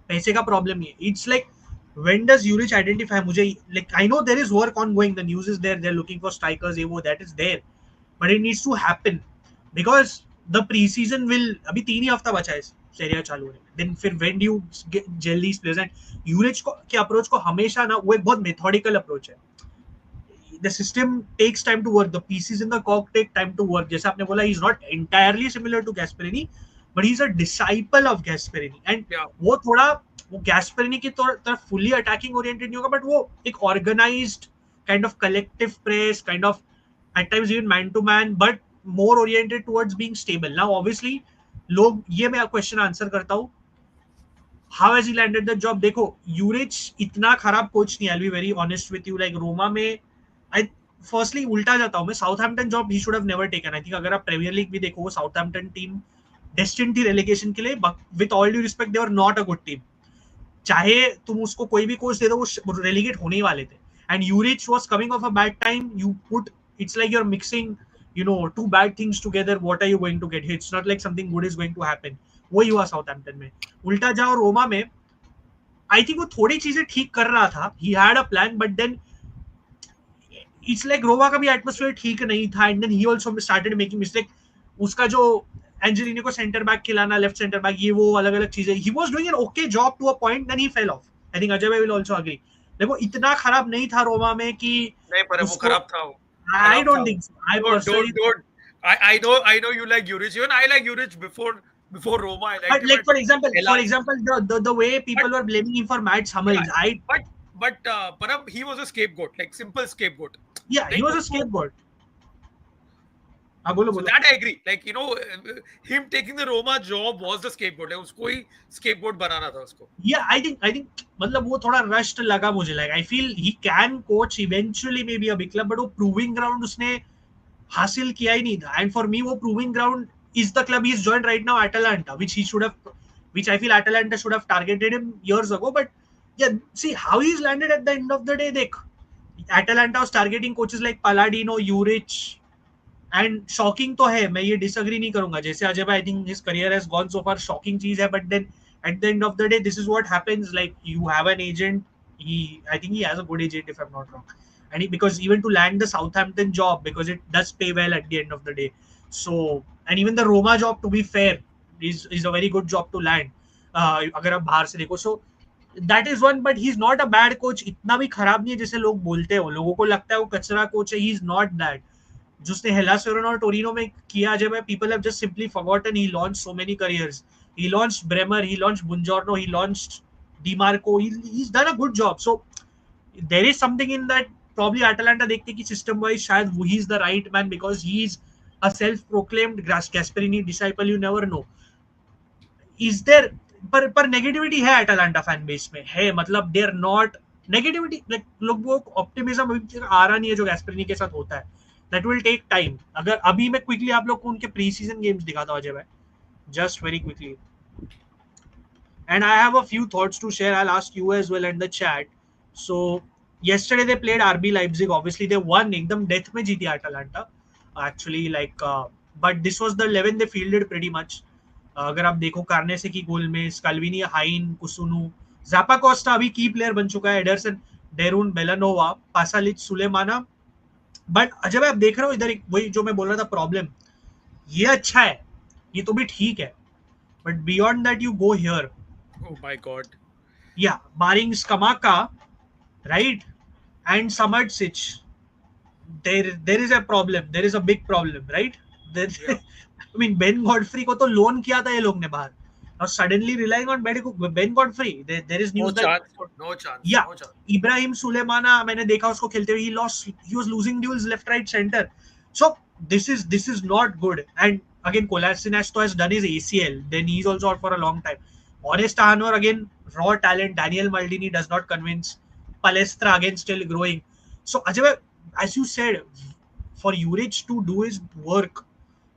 पैसे का प्रॉब्लम नहीं है. It's like, when does Juric identify? मुझे, like, I know there is work ongoing. The news is there. They're looking for strikers. That is there, but it needs to happen, because the preseason will, अभी 3 ही हफ्ता बचा है Syria चालू होने में. Then फिर when do you gel these players? And Juric के approach को हमेशा ना, वो एक बहुत मेथोडिकल अप्रोच है. The system takes time to work. The pieces in the cog take time to work. जैसे आपने बोला, he's not entirely similar to Gasperini, but he's a disciple of Gasperini. And वो थोड़ा, वो Gasperini की तरफ fully attacking oriented नहीं होगा, but वो एक organized kind of collective press, kind of at times even man to man, but more oriented towards being stable. Now, obviously, लोग, ये मैं क्वेश्चन आंसर करता हूँ, how has he landed the job? देखो, Juric इतना खराब कोच नहीं. I'll be very honest with you. Like, Roma में, I firstly उल्टा जाता हूँ मैं, Southampton job he should have never taken. I think अगर आप प्रीमियर लीग भी देखो, साउथहैम्पटन टीम डेस्टिन्ड थी रेलेगेशन के लिए. With all due respect, they were not a good team. चाहे तुम उसको कोई भी कोच दे दो, वो रेलीगेट होने ही वाले थे. And Juric was coming off a bad time. You put, it's like you're mixing, two bad things together. What are you going to get? It's not like something good is going to happen. वही हुआ Southampton में. उल्टा जाओ रोमा में, I think वो थोड़ी चीजें ठीक कर रहा था. He had a plan, but then it's like Roma का भी एटमॉस्फेयर ठीक नहीं था. And then he also started making mistake. उसका जो एंजेलिनो को सेंटर बैक खिलाना, लेफ्ट सेंटर बैक, ये वो अलग अलग चीजें, he was doing an okay job to a point, then he fell off. I think Ajay will also agree. देखो इतना खराब नहीं था रोमा में कि नहीं पर वो उसको खराब था वो I खराब था don't वो think so. I personally don't I know you like Juric, even I like Juric before Roma. I liked but him like at for Hellas, example the way but people were blaming him for Matt yeah, Hummels, I but Param, he was a scapegoat, like simple scapegoat. yeah, he Like was a उसको, scapegoat. हाँ बोलो so बोलो. that I agree. Like him taking the Roma job was the scapegoat. Like उसको ही scapegoat बनाना था उसको. Yeah, I think मतलब वो थोड़ा रश्ड लगा मुझे. Like I feel he can coach eventually maybe a big club, but वो proving ground उसने हासिल किया ही नहीं था. And for me वो proving ground is the club he's joined right now, Atalanta, which I feel Atalanta should have targeted him years ago. But yeah, see how he's landed at the end of the day. देख, Atalanta was targeting coaches like Palladino, Juric, and shocking तो है, मैं ये disagree नहीं करूंगा. जैसे अजय भाई, I think his career has gone so far, shocking चीज है. But then at the end of the day this is what happens. Like you have an agent. he I think he has a good agent if I'm not wrong, and because even to land the Southampton job, because it does pay well at the end of the day. So and even the Roma job, to be fair, is a very good job to land, अगर आप बाहर से देखो. So that is one, but he's not a bad coach. इतना भी खराब नहीं है जैसे लोग बोलते हैं. लोगों को लगता है वो कचरा कोच है. he is not that. जिसने हेलास वेरोना और टोरिनो में किया, जब people have just simply forgotten. He launched so many careers. He launched Bremer, he launched Buongiorno, he launched Dimarco. he's done a good job. So there is something in that. Probably Atalanta देखते कि system wise शायद वो he is the right man, because he is a self-proclaimed Gasperini disciple. You never know. Is there पर negativity है Atalanta fan base में है. मतलब they are not negativity. Like लोगों को ऑप्टिमिज्म अभी आ रहा नहीं है जो गैस्पेरिनी के साथ होता है. That will take time. अगर अभी मैं क्विकली आप लोग को उनके प्री सीजन गेम्स दिखाता हूं अजय भाई, just very quickly. And I have a few thoughts to share. I'll ask you as well in the chat. So yesterday they played RB Leipzig. Obviously they won. एकदम death में जीती Atalanta. Actually like but this was the 11 they fielded pretty much. अगर आप देखो कार्नेसे की गोल में स्कल्विनी, हाइन, कुसुनु, ज़ापा Costa अभी की प्लेयर बन चुका है, एडरसन, डेरून, बेलानोवा, पासालिच, सुलेमाना. बट अजय भाई आप देख रहे हो इधर वही जो मैं बोल रहा था प्रॉब्लम. ये अच्छा है, ये तो भी ठीक है, but beyond that you go here. Oh my God. Yeah, barring Skamaka, right, and Samardzic, there is a problem. There is a big problem, right? There, Yeah. I mean, Ben Godfrey को तो loan किया था ये लोग ने बाहर. Now suddenly relying on Ben Godfrey, there is No news that chance. No chance. yeah, No chance. Ibrahim Sulemana, मैंने देखा उसको खेलते हुए, he was losing duels left, right, center. So this is not good. And again, Kolasinac has done his ACL. Then he's also out for a long time. Honest Hanor, again, raw talent. Daniel Maldini does not convince. Palestra again still growing. So Ajay, as you said, for Juric to do his work,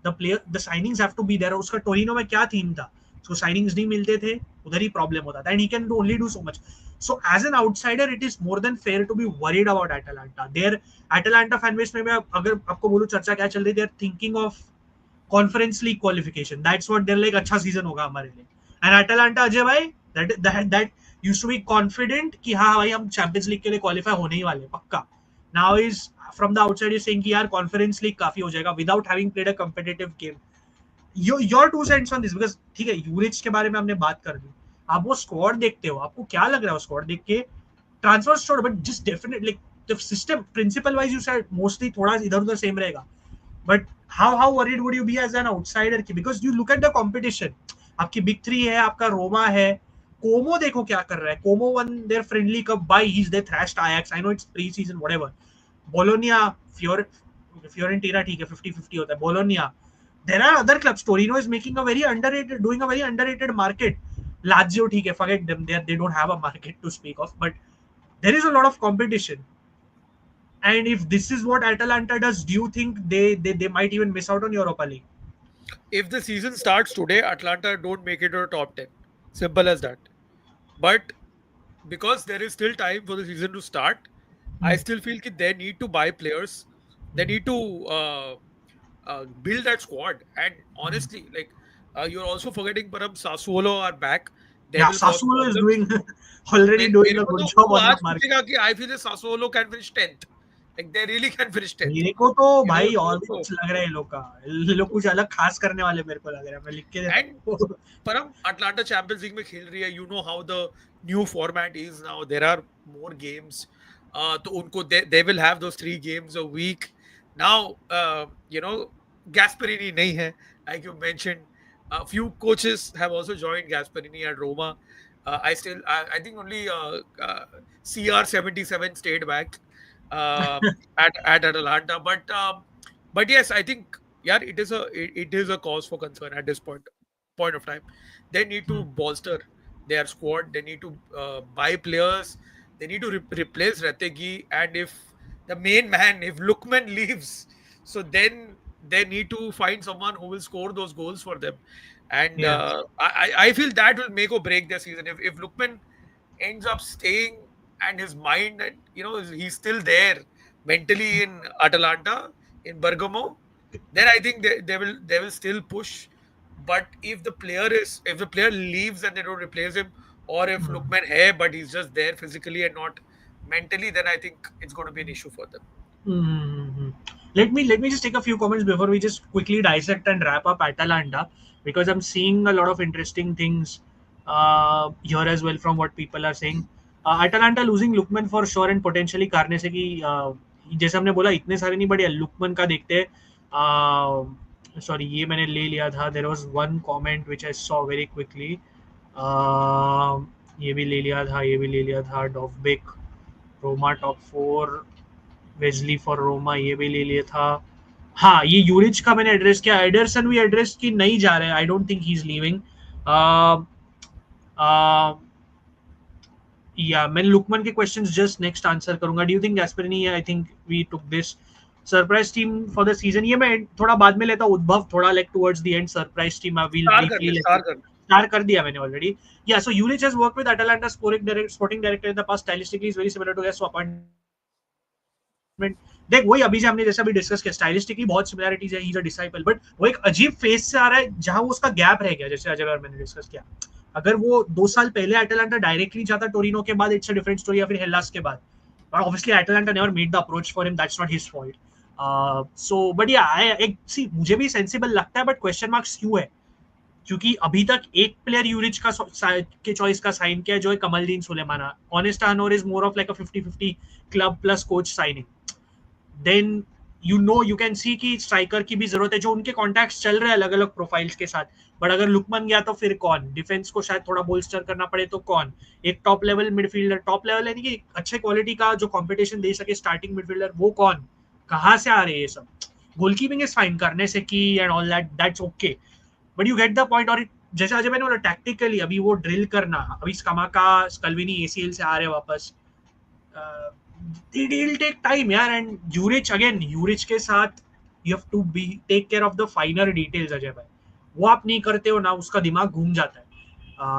the signings have to be there. उसका Torino में क्या theme था, उसको signings नहीं मिलते थे, उधर ही problem होता था. And he can only do so much. So as an outsider, it is more than fair to be worried about Atalanta. Their Atalanta fan base में मैं अगर आपको बोलूं चर्चा क्या चल रही, they are thinking of Conference League qualification. That's what they're like. अच्छा सीजन होगा हमारे लिए. And Atalanta, अजय भाई, that used to be confident कि हाँ भाई हम चैंपियंस लीग के लिए क्वालिफाई होने ही वाले पक्का. Now is from the outside is saying कि यार कॉन्फ्रेंस लीग काफी हो जाएगा without having played a competitive game. Your 2 cents on this, because ठीक है यूरिच के बारे में हमने बात कर दी. आप वो स्क्वाड देखते हो, आपको क्या लग रहा है स्क्वाड देख के? ट्रांसफर छोड़, but just definitely the system principle wise you said mostly थोड़ा इधर उधर सेम रहेगा. But how worried would you be as an outsider की? Because you look at the competition. आपकी बिग 3 है, आपका रोमा है, कोमो देखो क्या कर रहा है. Como won their friendly cup by he is they thrashed Ajax. I know it's preseason whatever. Bologna, Fiorentina ठीक है 50-50 होता है. Bologna, there are other clubs. Torino is making doing a very underrated market. Lazio ठीक है, forget them, they don't have a market to speak of, but there is a lot of competition. And if this is what Atalanta does, do you think they might even miss out on Europa League? If the season starts today, Atlanta don't make it to the top 10. Simple as that. But because there is still time for the season to start, I still feel that they need to buy players. They need to build that squad. And honestly, like you're also forgetting, Param, Sassuolo are back. They Yeah, will cause Sassuolo is problems. doing already doing मेरे a को good तो job वो on the आज market. पूछेगा कि I feel that Sassuolo can finish 10th. Like they really can finish 10th. मेरे को तो You know, भाई और so कुछ लग रहा है ये लोग कुछ अलग खास करने वाले मेरे को लग रहा है, मैं लिख के देता and हूँ. परम अटलांटा चैंपियंस लीग में खेल रही है. You know how the new format is now. There are more games. तो उनको they will have those 3 games a week now. You know Gasperini नहीं है, like you mentioned. A few coaches have also joined Gasperini at Roma. I think only CR77 stayed back at Atalanta, but yes, I think yeah, it is a cause for concern at this point of time. They need to bolster their squad. They need to buy players. They need to replace Rategi. And if the main man, if Lukman leaves, so then they need to find someone who will score those goals for them. And Yeah. I feel that will make or break their season. If Lukman ends up staying and his mind, you know, he's still there mentally in Atalanta, in Bergamo, then I think they will still push. But if the player leaves and they don't replace him, or if Lukman hai but he's just there physically and not mentally, then I think it's going to be an issue for them. Mm-hmm. Let me just take a few comments before we just quickly dissect and wrap up Atalanta, because I'm seeing a lot of interesting things here as well from what people are saying. Atalanta losing Lukman for sure and potentially Carne से कि जैसे हमने बोला इतने सारे नहीं बढ़िया लुकमन का देखते हैं. सॉरी ये मैंने ले लिया था. There was one comment which I saw very quickly. ये भी ले लिया था, ये भी ले लिया था. Dovbyk Roma top 4, Wesley for Roma ये भी ले लिया था. हाँ ये यूरिच का मैंने एड्रेस किया. एडरसन भी एड्रेस की नहीं जा रहे. I don't think he is leaving. Yeah मैं लुकमन के क्वेश्चंस जस्ट नेक्स्ट आंसर करूंगा. Do you think Gasperini? I think we took this surprise team for the season. ये मैं थोड़ा बाद में लेता हूं. उद्भव थोड़ा like towards the end. Surprise team I will briefly start कर दिया मैंने ऑलरेडी. या सो यूरिच has worked with Atalanta sporting director in the past. Stylistically is very similar to Gas. So appointment देख वही अभी हमने जैसा भी डिस्कस किया. स्टाइलिस्टिकली बहुत सिमिलरिटीज है. ही इज अ डिसाइपल, बट वो एक अजीब फेज से आ रहा है जहां वो उसका गैप रह गया. जैसे अजय और मैंने डिस्कस किया, अगर वो 2 साल पहले अटलांटा डायरेक्टली जाता टोरिनो के बाद, इट्स अ डिफरेंट स्टोरी. या फिर हेलास के बाद. But obviously Atlanta never made the approach for him. That's not his fault. So but या एक सी मुझे भी सेंसिबल लगता है, बट क्वेश्चन मार्क्स क्यों है? क्योंकि अभी तक एक प्लेयर यूरिच का के चॉइस का साइन किया जो है कमलदीन सुलेमाना. ऑनेस्ट अनोर is more of like a 50-50 club plus coach signing. Then you can see कि स्ट्राइकर की भी जरूरत है. जो उनके कॉन्टैक्ट्स चल रहे हैं अलग अलग प्रोफाइल्स के साथ. बट अगर लुकमन गया तो फिर कौन? डिफेंस को शायद थोड़ा बोल्स्टर करना पड़े तो कौन? एक top level midfielder, top level यानी कि अच्छे क्वालिटी का जो कंपटीशन दे सके स्टार्टिंग मिडफील्डर, वो कौन? कहाँ से आ रहे हैं ये सब? गोलकीपिंग इज फाइन करने से की and all that's okay, but you get the point. और जैसे आज मैंने बोला टैक्टिकली अभी वो ड्रिल करना, अभी स्कमाका स्कल्विनी एसीएल से आ रहे वापस, it'll take time यार. एंड यूरिच के साथ you have to be take care of the finer details. Ajay भाई वो आप नहीं करते हो ना, उसका दिमाग घूम जाता है.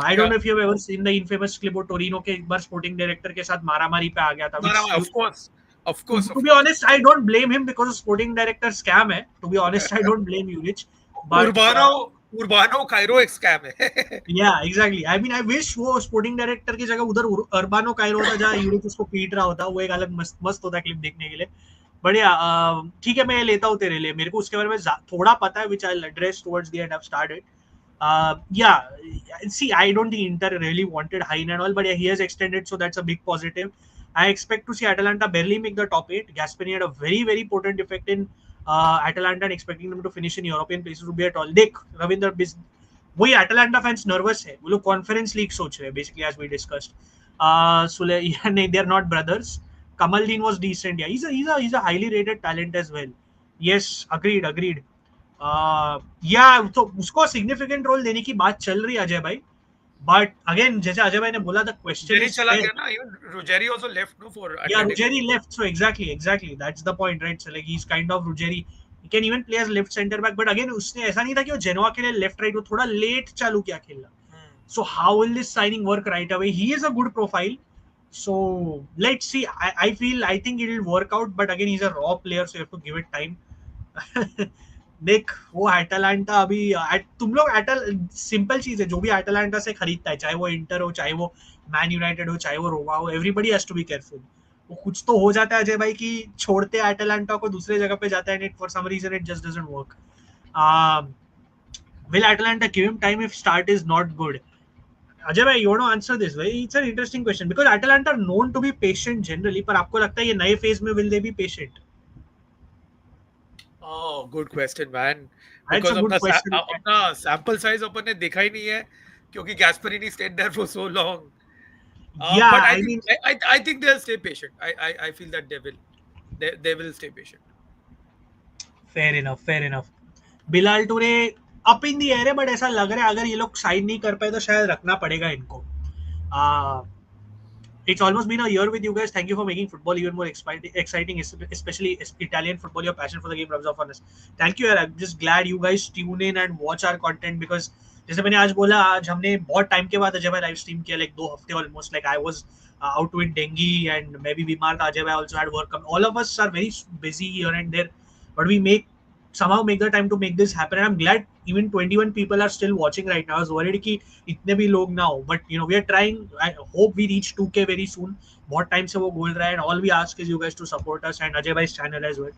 I don't know if you have ever seen the infamous clip of Torino के एक बार स्पोर्टिंग डायरेक्टर के साथ मारामारी पे आ गया था. Of course. To be honest, I don't blame him because sporting director scam है. To be honest, I don't blame Juric. But Urbano Cairo एक scam है. Yeah, exactly. I mean, I wish वो स्पोर्टिंग डायरेक्टर की जगह उधर उर्बानो Cairo होता जहाँ यूरिच उसको पीट रहा होता. वो एक अलग मस्त होता क्लिप देखने के लिए. बढ़िया. ठीक है, मैं लेता हूँ तेरे लिए. मेरे को उसके बारे में थोड़ा पता है, which I'll address towards the end. I've started. Yeah, see, I don't think Inter really wanted Hein and all, but yeah, he has extended, so that's a big positive. I expect to see Atalanta barely make the top 8. Gasperini had a very, very potent effect in Atalanta, and expecting them to finish in European places would be at all. देख रविंद्र, वही Atalanta fans nervous है. वो लोग conference league सोच रहे हैं, basically, as we discussed. नहीं, they are not brothers. Kamaldeen was decent. Yeah, he's a highly rated talent as well. Yes, agreed. या तो उसको सिग्निफिकेंट रोल देने की बात चल रही है अजय भाई. बट अगेन जैसे अजय भाई ने बोला था, क्वेश्चन इज चला गया ना. Even Ruggeri also left, no, for Atletico. Yeah, Ruggeri left, so exactly that's the point, right? So like he's kind of Ruggeri. He can even play as left center back, but again उसने ऐसा नहीं था कि वो Genoa के लिए left right, वो थोड़ा लेट चालू किया खेलना. So how will this signing work right away? He is a good profile, so let's see. I think it will work out, but again he's a raw player, so you have to give it time. देख वो Atlanta अभी तुम लोग simple चीज है, जो भी Atlanta से खरीदता है, चाहे वो इंटर हो, चाहे वो मैन यूनाइटेड हो, चाहे वो रोमा हो, everybody has to be careful. वो कुछ तो हो जाता है अजय भाई कि छोड़ते एटलांटा को दूसरे जगह पे जाता है, and for some reason it just doesn't work. Will Atalanta give him time if start is not good? Ajay bhai, you want to answer this? Very, it's an interesting question because Atalanta are known to be patient generally. पर आपको लगता है ये नए phase में will they be patient? Oh, good question, man. That's a Because good question. अपना sample size अपन ने देखा ही नहीं है, क्योंकि Gasperini stayed there for so long. Yeah, But I I think mean, I think they'll stay patient. I feel that they will stay patient. fair enough, fair enough. Bilal Touré up in the air है, but ऐसा लग रहा है अगर ये लोग sign नहीं कर पाए तो शायद रखना पड़ेगा इनको. It's almost been a year with you guys. Thank you for making football even more exciting, especially Italian football. Your passion for the game rubs off on us. Thank you. I'm just glad you guys tune in and watch our content because जैसे मैंने आज बोला, आज हमने बहुत time के बाद अजय भाई लाइव स्ट्रीम किया, लाइक 2 हफ्ते almost. Like I was out with dengue and मैं भी बीमार था. अजय भाई also had work. All of us are very busy here and there, but we make somehow make the time to make this happen, and I'm glad even 21 people are still watching right now. I was worried कि इतने भी लोग ना हो, but you know we are trying. I hope we reach 2K very soon. बहुत time से वो गोल रहा है, and all we ask is you guys to support us and Ajay bhai's channel as well.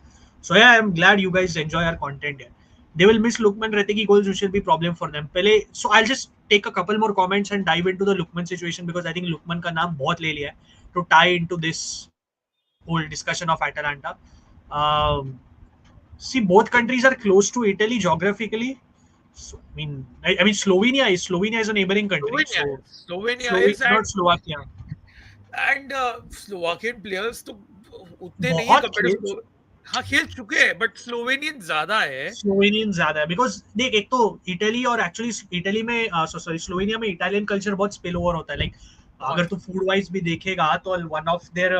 So yeah, I'm glad you guys enjoy our content here. They will miss Lukman रहते कि goals which will be problem for them. पहले so I'll just take a couple more comments and dive into the Lukman situation because I think Lukman का नाम बहुत ले लिया है to tie into this whole discussion of Atalanta. See, both countries are close to Italy geographically. So, I mean, Slovenia is a neighboring country. So Slovenia is, Slovenia, not Slovakia. and Slovakian players तो उतने नहीं है बहुत compared खेल to हाँ खेल चुके हैं, but Slovenian ज्यादा है. स्लोवेनियन ज्यादा है बिकॉज देख, एक तो इटली और एक्चुअली इटली में सॉरी स्लोवेनिया में इटालियन कल्चर बहुत स्पिल ओवर होता है. लाइक अगर तू फूड वाइज भी देखेगा तो one of their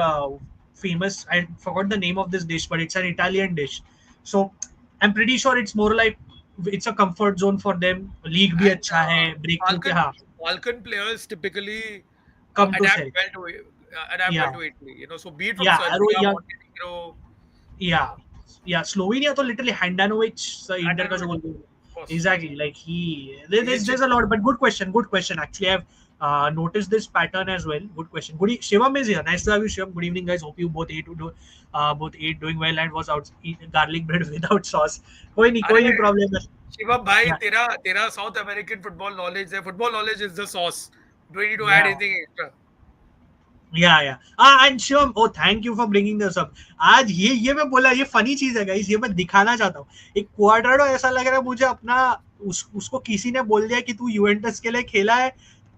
famous, I forgot the name of this dish but it's an Italian dish. So I am pretty sure it's more like it's a comfort zone for them. League भी And अच्छा है, break through के. हाँ, Balkan players typically come to adapt सेल. well to या Italy. You know, so be it from या Serbia, या Montenegro, या स्लोवेनिया तो लिटरली हैंडानोविच इंटर का जो Handanovic, goal. of course. Exactly, like He's there's a lot, but good question, good question. Actually, I've noticed this pattern as well. Good question. Shivam is here. Nice to have you, Shivam. Good evening, guys. Hope you both ate doing well and was out eating garlic bread without sauce. कोई अरे नहीं problem है. शिवम भाई, Yeah, तेरा south American football knowledge है. Football knowledge is the sauce. Do need to add yeah. Anything extra. Yeah. And Shivam, oh, thank you for bringing this up. आज ये मैं बोला, ये फनी चीज है गाइस, ये मैं दिखाना चाहता हूँ. एक क्वाड्राडो ऐसा लग रहा है मुझे अपना, उसको किसी ने बोल दिया कि तू यूवेंटस के लिए खेला है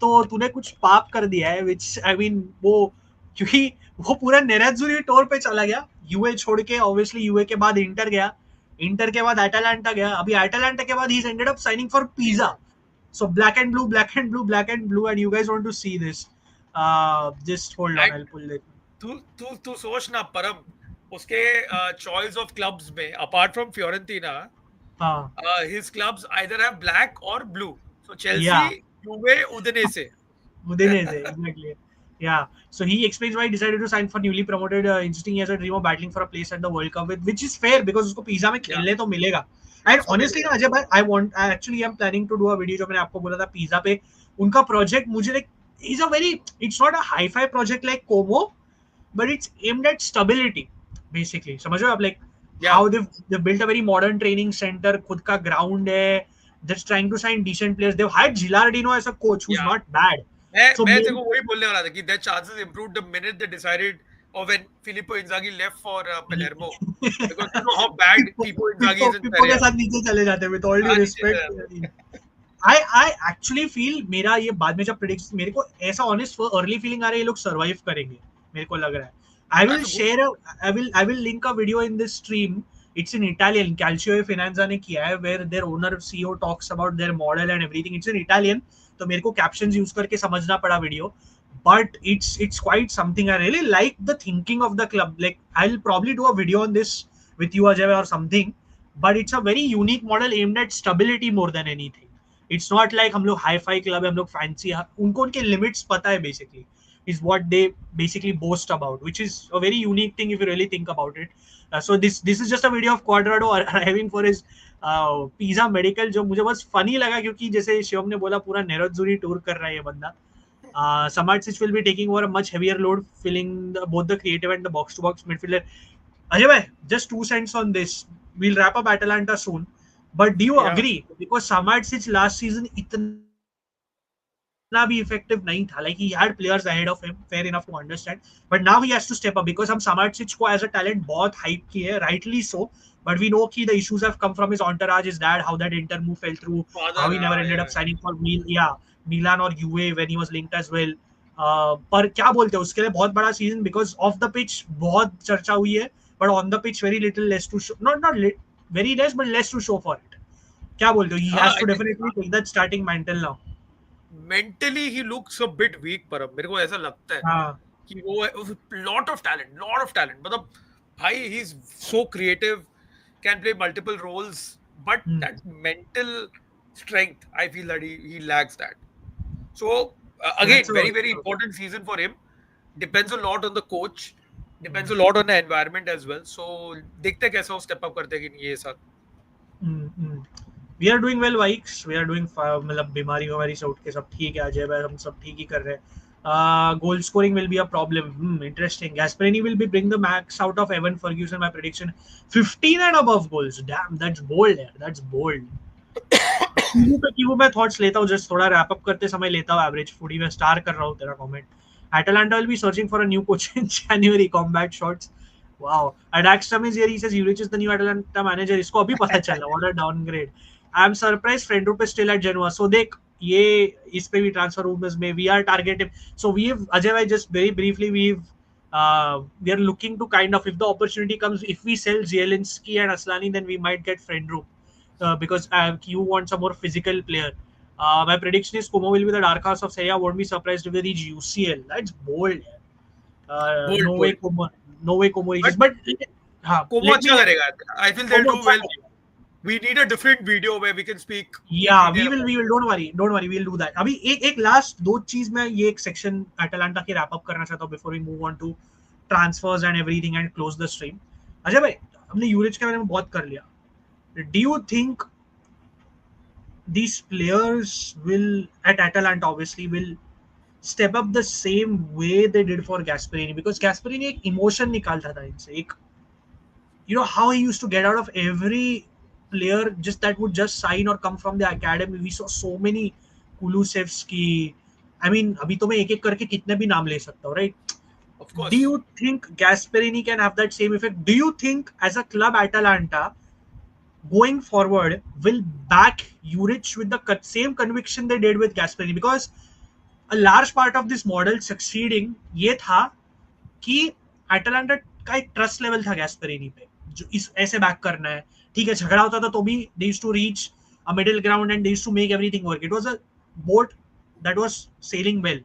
तो तूने कुछ पाप कर दिया है, विच आई मीन वो, क्योंकि वो पूरा नेराजुरी टूर पे चला गया यूए छोड़ के. ऑब्वियसली यूए के बाद इंटर गया, इंटर के बाद एटालांटा गया, अभी एटालांटा के बाद he ended up signing for Pisa. So black and blue, black and blue, black and blue, and you guys want to see this. Just hold on, I'll pull it. तू सोच ना परम, उसके चॉइस ऑफ क्लब्स में apart from Fiorentina, his clubs either have black or blue. So Chelsea, Yeah, Juve, Udinese. Udinese, exactly. Yeah. So he explains why he decided to sign for newly promoted. Insisting he has a dream of battling for a place at the World Cup, which is fair because उसको pizza में खेलने तो मिलेगा. And honestly ना अजय भाई, I am planning to do a video जो मैंने आपको बोला था पिज़्ज़ा पे. उनका प्रोजेक्ट मुझे like is a very, it's not a hi-fi project like Como, but it's aimed at stability basically. समझ रहे हो आप, like how they've built a very modern training center, खुद का ground है, just trying to sign decent players. They've hired Gilardino as a coach who's not bad. So मैं तेरे को वही बोलने वाला था कि their chances improved the minute they decided, or when Filippo Inzaghi left for Palermo, because you know how bad Pippo Inzaghi is in Pippo के Serie A. साथ नीचे चले जाते हैं with all due respect. I actually feel, मेरा ये बाद में जब प्रेडिक्ट, मेरे को ऐसा ऑनेस्ट अर्ली फीलिंग आ रहा है ये लोग सर्वाइव करेंगे, मेरे को लग रहा है. I will link a video in this stream. It's in Italian. Calcio e Finanza ने किया है, where their owner CEO talks about their model and everything. It's in Italian, तो मेरे को captions use करके समझना पड़ा video. But it's quite something. I really like the thinking of the club. Like I'll probably do a video on this with you Ajay or something. But it's a very unique model aimed at stability more than anything. It's not like हम लोग hi-fi club है, हम लोग fancy, उनको उनके limits पता है basically. Is what they basically boast about, which is a very unique thing if you really think about it. So this is just a video of Cuadrado arriving for his pizza medical, जो मुझे बस funny लगा क्योंकि जैसे शिवम ने बोला पूरा नेरोजुरी tour कर रहा है ये बंदा. Samardzic will be taking over a much heavier load, filling both the creative and the box-to-box midfielder. Ajay bhai, just 2 cents on this. We'll wrap up Atalanta soon. But do you Yeah. agree? Because Samardzic last season इतना भी effective नहीं था. Like he had players ahead of him, fair enough to understand. But now he has to step up because हम Samardzic को as a talent बहुत hype किए हैं, rightly so. But we know कि the issues have come from his entourage, his dad, how that Inter move fell through, how he never Father, ended up signing yeah. for Milan or UA when he was linked as well. पर क्या बोलते हैं उसके लिए बहुत बड़ा season because of the pitch बहुत चर्चा हुई है but on the pitch very little less to show not very less but less to show for it. क्या बोलते हो? He has I to think definitely take that starting mantle now. mentally he looks a bit weak, परम मेरे को ऐसा लगता है हाँ. कि वो lot of talent मतलब भाई he's so creative, can play multiple roles, but Hmm. that mental strength I feel that he lacks that. So That's again, a very important season for him. Depends a lot on the coach, depends a lot on the environment as well. So देखते हैं कैसा वो step up करते हैं कि नहीं ये साल. वी आर डूइंग वेल वाइक्स वी आर डूइंग मतलब बीमारी हमारी से उठ के सब ठीक है अजय भाई हम सब ठीक ही कर रहे हैं goal scoring will be a problem interesting Gasperini will be bring the max out of Evan Ferguson my prediction 15 and above goals damn that's bold यार that's bold कीवू पे थॉट्स लेता हूँ जस्ट थोड़ा रैप अप करते समय लेता हूँ average foodie में स्टार कर रहा हूँ तेरा comment Atalanta will be searching for a new coach in January combat shots wow Adaxtam is here he says Juric is the new Atalanta manager इसको अभी पता चला what a downgrade I'm surprised Friendrup is still at Genoa so देख ये इस पे भी transfer rumors में we are targeting so we've Ajay bhai just very briefly we are looking to kind of if the opportunity comes if we sell Zielinski and Aslani then we might get Friendrup because you want some more physical player. My prediction is Como will be the dark horse of Serie A. Won't be surprised if they reach UCL. That's bold. No way Bold. Como, no way Como reaches. But But Como let अच्छा me. करेगा. I feel they'll Como do well. We need a different video where we can speak in yeah, detail about we will. Don't worry. We'll do that. अभी एक last दो चीज मैं ये एक section Atalanta के wrap up करना चाहता हूँ before we move on to transfers and everything and close the stream. Ajay भाई हमने यूरिच के बारे में बहुत कर लिया. Do you think these players will at Atalanta obviously will step up the same way they did for Gasperini because Gasperini एक emotion निकालता था इनसे एक you know how he used to get out of every player just that would just sign or come from the academy we saw so many Kulusevski I mean अभी तो मैं एक एक करके कितने भी नाम ले सकता हूँ right of do course. you think Gasperini can have that same effect do you think as a club Atalanta going forward will back Juric with the same conviction they did with Gasperini because a large part of this model succeeding ये था कि Atalanta का एक trust level था Gasperini पे जो इस ऐसे बैक करना है ठीक है झगड़ा होता था तो भी they used to reach a middle ground and they used to make everything work it was a boat that was sailing well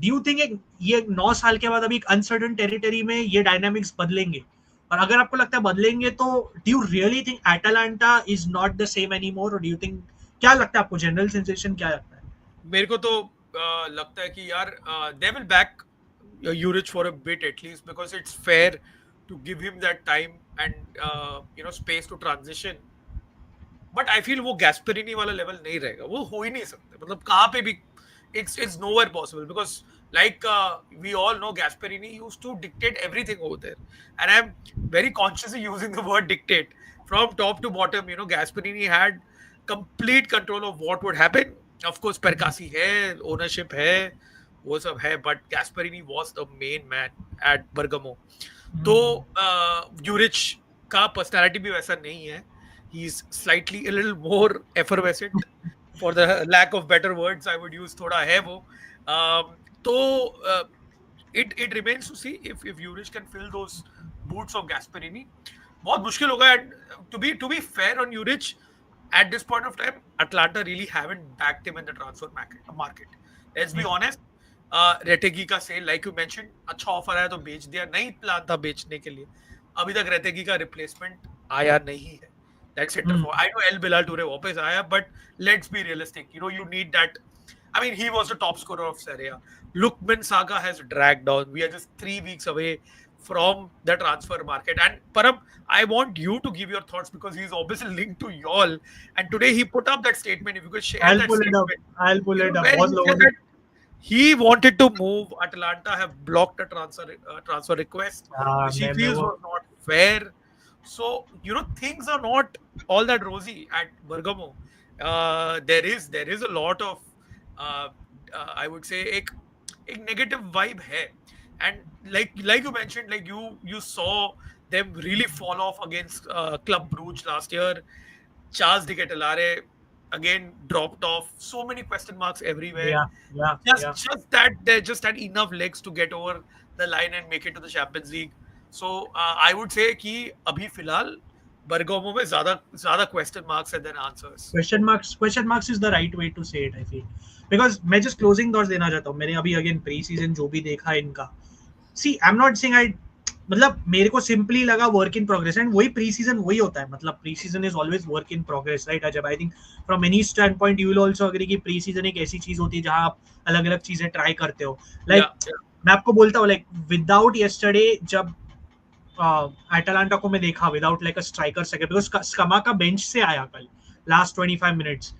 do you think ये 9 साल के बाद अभी एक अनसर्टन टेरिटरी में ये डायनामिक्स बदलेंगे और अगर आपको लगता है बदलेंगे तो do you really think Atalanta is not the same anymore और डू यू थिंक क्या लगता है आपको जनरल सेंसेशन क्या लगता है मेरे को तो लगता है कि यार they will back Juric for a bit at least because it's fair to give him that time and space to transition. But I feel वो Gasperini वाला level नहीं रहेगा वो हो ही नहीं सकता मतलब कहाँ पे भी it's nowhere possible because like we all know Gasperini used to dictate everything over there and I'm very consciously using the word dictate from top to bottom Gasperini had complete control of what would happen of course Percassi है ownership है वो सब है but Gasperini was the main man at Bergamo तो Juric का personality भी वैसा नहीं है he's slightly a little more effervescent for the lack of better words I would use थोड़ा है वो तो it remains to see if Juric can fill those boots of Gasperini बहुत मुश्किल होगा to be fair on Juric at this point of time Atalanta really haven't backed him in the transfer market let's be honest रेटेगी का cell like you mention अच्छा offer आया तो बेच दिया नहीं प्लान था बेचने के लिए अभी तक रेटेगी का रिप्लेसमेंट आया नहीं है that's it for I know El Bilal Touré वापस आया but let's be realistic you need that I mean he was the top scorer of Serie A Lukman saga has dragged on we are just 3 weeks away from the transfer market and Param I want you to give your thoughts because he's obviously linked to y'all and today he put up that statement if you could share I'll that pull statement it up I'll pull it up where बहुत he लोगों said ने that he wanted to move. Atalanta have blocked a transfer request, which he मैं feels वो was not fair. So things are not all that rosy at Bergamo. There is a lot of uh, I would say एक negative vibe है. And like you mentioned, like you saw them really fall off against Club Brugge last year. Charles de Ketelare again dropped off. So many question marks everywhere. yeah, yeah, yeah. Just that they just had enough legs to get over the line and make it to the Champions League. So I would say कि अभी फिलहाल Bergamo में ज़्यादा question marks and then answers. Question marks is the right way to say it, I feel. Because मैं just closing thoughts देना चाहता हूँ. मैंने अभी again pre-season जो भी देखा इनका, see, I'm not saying I, मतलब मेरे को सिंपली लगा वर्क इन प्रोग्रेस, एंड वही प्री सीजन वही होता है. मतलब pre season is always work in progress, right Ajay? I think from any standpoint you will also agree कि प्री सीजन एक ऐसी चीज होती है जहां आप अलग अलग चीजें ट्राई करते हो. लाइक मैं आपको बोलता हूँ, लाइक विदाउट यस्टरडे जब एटालांटा को मैं देखा without like a striker second, because Sukma का बेंच से आया कल last 25 minutes.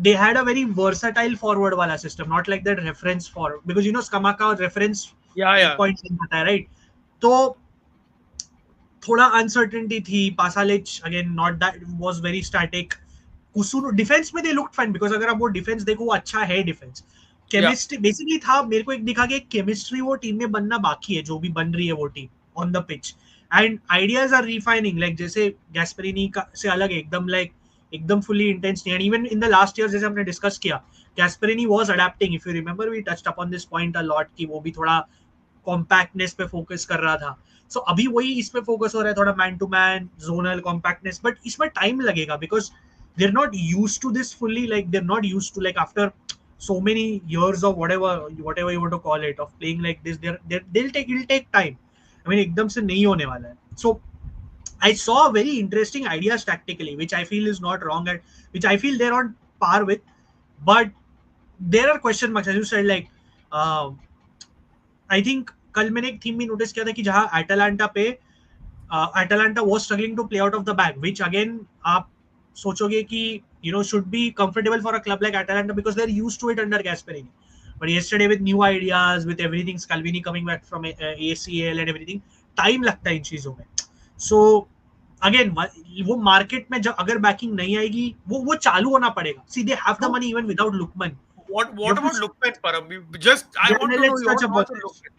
They had a very versatile forward wala system, not like that reference for, because Skama का reference एक point नहीं आता है, right? तो थोड़ा uncertainty थी. Pasalic again not that was very static. Kossounou defence में they looked fine, because अगर आप वो डिफेंस देखो वो अच्छा है डिफेंस. केमिस्ट्री बेसिकली था, मेरे को एक दिखा कि केमिस्ट्री वो टीम में बनना बाकी है, जो भी बन रही है वो team on the pitch, and ideas are refining. Like जैसे गैस्पेरिनी का से अलग एकदम, लाइक एकदम फुली इंटेंस नहीं. And even in the last year जैसे हमने डिस्कस किया, Gasperini was adapting. If you remember we touched upon this point a lot कि वो भी थोड़ा कॉम्पैक्टनेस पे फोकस कर रहा था. सो अभी वही इस पे फोकस हो रहा है, थोड़ा man to man zonal compactness. But इसमें टाइम लगेगा, because they're not used to this fully. Like they're not used to, like after so many years of whatever you want to call it, of playing like this, it'll take time. I mean ekdam se nahi hone wala hai. So I saw very interesting ideas tactically, which I feel is not wrong, and which I feel they're on par with. But there are question marks, as you said. Like I think कल मैंने एक theme भी notice किया था कि जहां Atalanta पे Atalanta was struggling to play out of the back, which again आप सोचोगे कि should be comfortable for a club like Atalanta, because they're used to it under Gasperini. But yesterday with new ideas, with everything, Scalvini coming back from ACL and everything, time लगता है इन चीजों में. So again वो market में जब अगर banking नहीं आएगी, वो चालू होना पड़ेगा. See, they have the money even without Lukman. What about Lukman, Param? Just I want to know your thoughts on Lukman.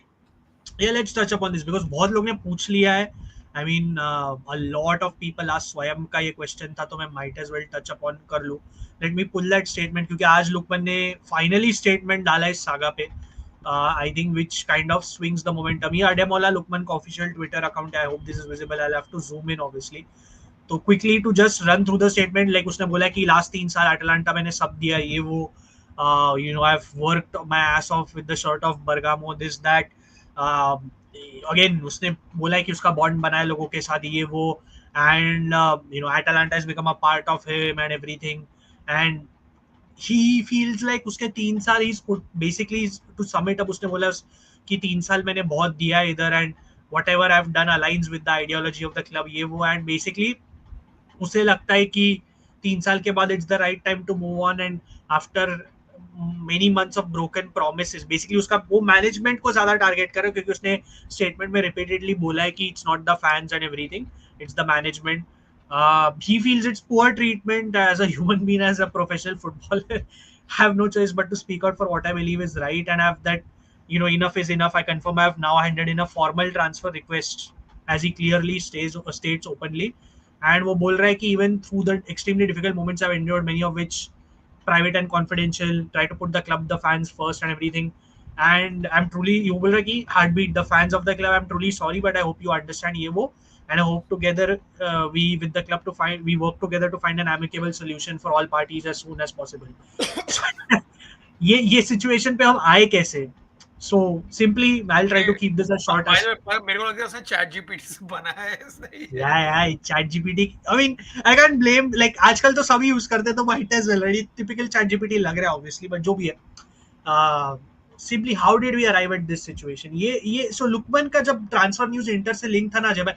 Yeah, let's touch upon this, because बहुत लोग ने पूछ लिया है. I mean, a lot of people ask स्वयं का ये question था, तो मैं might as well touch upon कर लूँ. Let me pull that statement, क्योंकि आज लुकमन ने finally statement डाला इस सागा पे. I think which kind of swings the momentum. ये अडेमोला लुकमन का official Twitter account है. I hope this is visible. I'll have to zoom in obviously. तो quickly to just run through the statement, like उसने बोला कि last 3 साल Atlanta मैंने सब दिया, ये वो, I've worked my ass off with the shirt of Bergamo, this that. Again उसने बोला है कि उसका बॉन्ड बना है लोगों के साथ, ये वो, and Atalanta has become a part of him and everything, and he feels like उसके 3 साल he basically to sum it up, उसने बोला कि 3 साल मैंने बहुत दिया है इधर, and what ever I have done aligns with the ideology of the club, ये वो, एंड बेसिकली उसे लगता है कि 3 साल के बाद it's the right time to move on. And after many months of broken promises, basically उसका वो मैनेजमेंट को ज्यादा टारगेट कर रहा है, क्योंकि उसने स्टेटमेंट में रिपीटेडली बोला है कि it's not the fans and everything, it's the management. He feels it's poor treatment as a human being, as a professional footballer. I have no choice but to speak out for what I believe is right, and I have that, enough is enough. I confirm I have now handed in a formal transfer request, as he clearly states openly. And वो बोल रहा है कि even through the extremely difficult moments I've endured, many of which private and confidential, try to put the club, the fans first and everything, and I'm truly, you will like heartbeat the fans of the club, I'm truly sorry, but I hope you understand ye wo, and I hope together we with the club we work together to find an amicable solution for all parties as soon as possible. ये situation पे हम आए कैसे? So simply I'll try to keep this as short as. मेरे को लगता है उसने चैट जीपीटी से बनाया है इसने. Yeah, chat GPT. I mean, I can't blame, like आजकल तो सभी यूज करते हैं, तो might as well, right? Typical chat GPT लग रहा है obviously, but जो भी है. Simply how did we arrive at this situation? ये so लुकमन का जब ट्रांसफर न्यूज इंटर से लिंक था ना, जब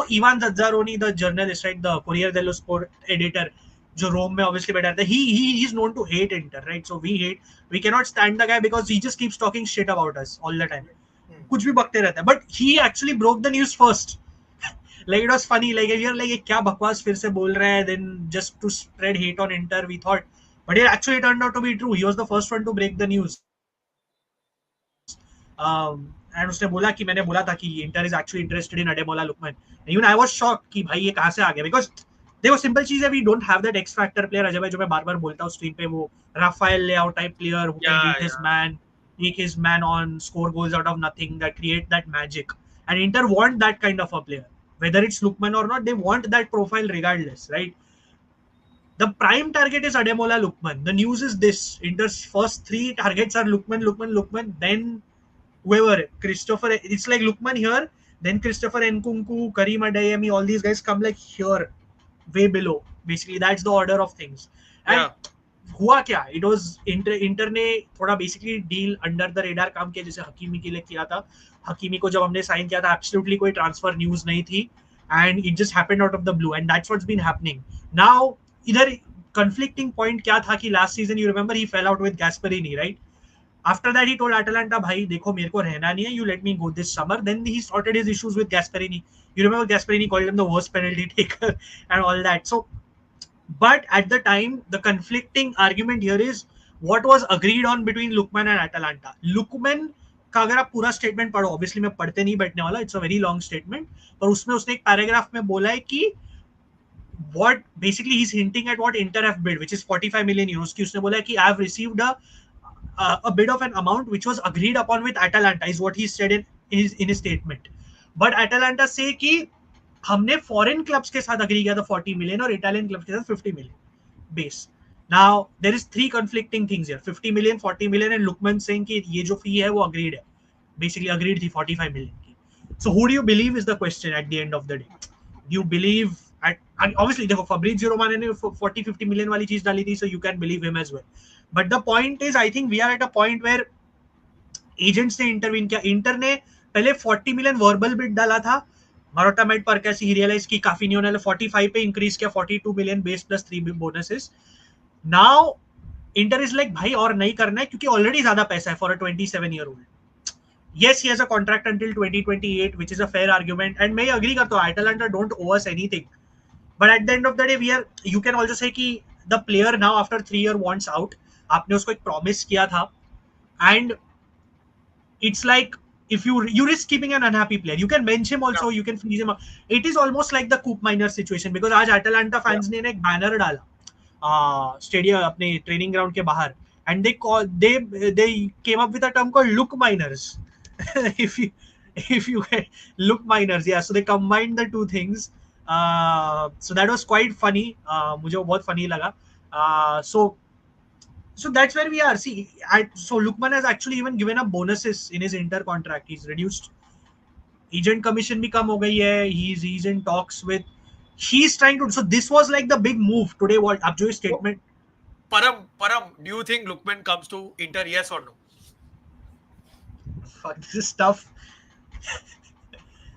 Ivan Zazzaroni, the journalist, right, the Corriere dello Sport editor, जो रोम में obviously बैठा था, he is known to hate Inter, right? So we cannot stand the guy because he just keeps talking shit about us all the time. कुछ भी बकते रहता है, but he actually broke the news first. Like it was funny, like you're like क्या बकवास फिर से बोल रहा है, then just to spread hate on Inter we thought, but it actually turned out to be true. He was the first one to break the news. And उसने बोला कि मैंने बोला था कि Inter is actually interested in Ademola Lookman. Even I was shocked कि भाई ये कहां से आ गया, बिकॉज देखो सिंपल चीज है, we don't have that X factor player Ajay भाई, जो मैं बार बार बोलता हूँ स्ट्रीम पे, वो Rafael Leao type player who can read his man, take his man on, score goals out of nothing, that create that magic. And Inter want that kind of a player, whether it's Lukman or not, they want that profile regardless, right? The prime target is Ademola Lukman. The news is this: Inter's first 3 targets are Lukman, then whoever, Christopher, it's like Lukman here, then Christopher Nkunku, Karim Adeyemi, all these guys come like here, way below. Basically, that's the order of things. And हुआ क्या, it was inter ने थोड़ा basically deal under the radar काम किया, जैसे हकीमी के लिए किया था. हकीमी को जब हमने साइन किया था, एब्सोल्युटली कोई ट्रांसफर न्यूज नहीं थी, and it just happened out of the blue, and that's what's been happening now. इधर कंफ्लिक्टिंग पॉइंट क्या था कि last season you remember he fell out with Gasperini, right? After that, he told Atalanta, भाई देखो मेरे को रहना नहीं है, you let me go this summer. Then he sorted his issues with Gasperini. You remember Gasperini called him the worst penalty taker and all that. So, but at the time, the conflicting argument here is what was agreed on between Lukman and Atalanta. Lukman का अगर आप पूरा statement पढ़ो, obviously मैं पढ़ते नहीं बैठने वाला, it's a very long statement, पर उसमें उसने एक पैराग्राफ में बोला है कि what basically he's hinting at what Inter have bid, which is 45 million euros. कि उसने बोला है कि I have received a bit of an amount which was agreed upon with Atalanta, is what he said in his statement. But Atalanta say कि हमने foreign clubs के साथ agree किया था 40 मिलियन और इटालियन क्लब्स के साथ 50 million base. Now there is 3 conflicting things here, 50 million, 40 million, and Lookman saying कि ये जो फी है वो अग्रीड है, बेसिकली अग्रीड थी 45 मिलियन की. So who do you believe is the question eight the end of the day. Do you believe at, obviously देखो Fabrizio Romano ने 40-50 मिलियन वाली चीज डाली थी, so you can believe him as well. But the point is, I think we are at a point where agents ने intervene किया. Inter ने पहले 40 मिलियन वर्बल बिड डाला था, मरोटा मेड पर कैसे ही रियलाइज की काफी नहीं होने वाला, 45 पे इंक्रीज किया, 42 million base plus 3 bonuses. Now inter is like भाई और नहीं करना है क्योंकि ऑलरेडी ज्यादा पैसा है for a 27 year old. Yes, he has a contract until 2028, which is a fair argument, and मैं agree करता हूँ, Atalanta don't owe us anything. But at the end of the day, you can also say कि the player now after 3 year wants out. आपने उसको एक promise किया था, and it's like if you risk keeping an unhappy player, you can bench him also, you can freeze him up. It is almost like the Coop Miners situation, because आज Atalanta fans ने एक banner डाला stadium अपने training ground के बाहर, and they came up with a term called look miners. if you look miners, yeah, so they combined the two things. So that was quite funny. मुझे वो बहुत funny लगा. So that's where we are. See, so Lukman has actually even given up bonuses in his Inter contract. He's reduced agent commission भी कम हो गई है. He's in talks with. He's trying to. So this was like the big move today. What अब जो statement. Param, do you think Lukman comes to Inter? Yes or no? Fuck, this is tough.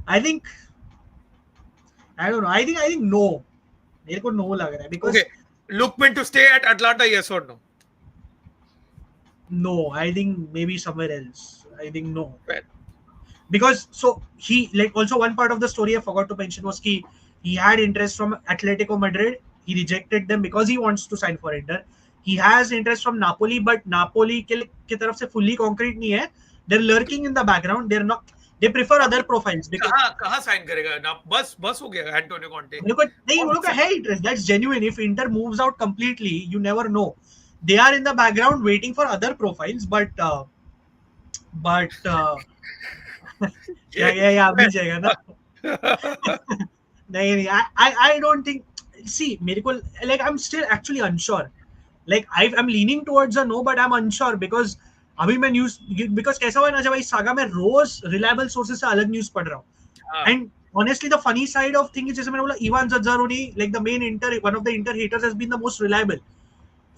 I think. I don't know. I think no. मेरे को no लग रहा है because. Okay, Lukman to stay at Atalanta, yes or no? No, I think maybe somewhere else. I think no. Well, because so he like also one part of the story I forgot to mention was he had interest from Atletico Madrid. He rejected them because he wants to sign for Inter. He has interest from Napoli, but Napoli की तरफ से fully concrete नहीं है. They're lurking in the background. They're not. They prefer other profiles. कहाँ sign करेगा ना, बस हो गया एंटोनियो कॉन्टे. नहीं, वो लोग का है interest. That's genuine. If Inter moves out completely, you never know. They are in the background waiting for other profiles, but yeah, अभी जाएगा ना. नहीं, I don't think. See, मेरे को like I'm still actually unsure. Like I'm leaning towards a no, but I'm unsure because अभी मैं news because कैसा हुआ ना जब इस सागा में रोज रिलायबल सोर्सेस से अलग न्यूज पढ़ रहा हूँ. And honestly the funny side of thing is जैसे मैंने बोला Ivan Zazzaroni, like the main one of the Inter haters, has been the most reliable.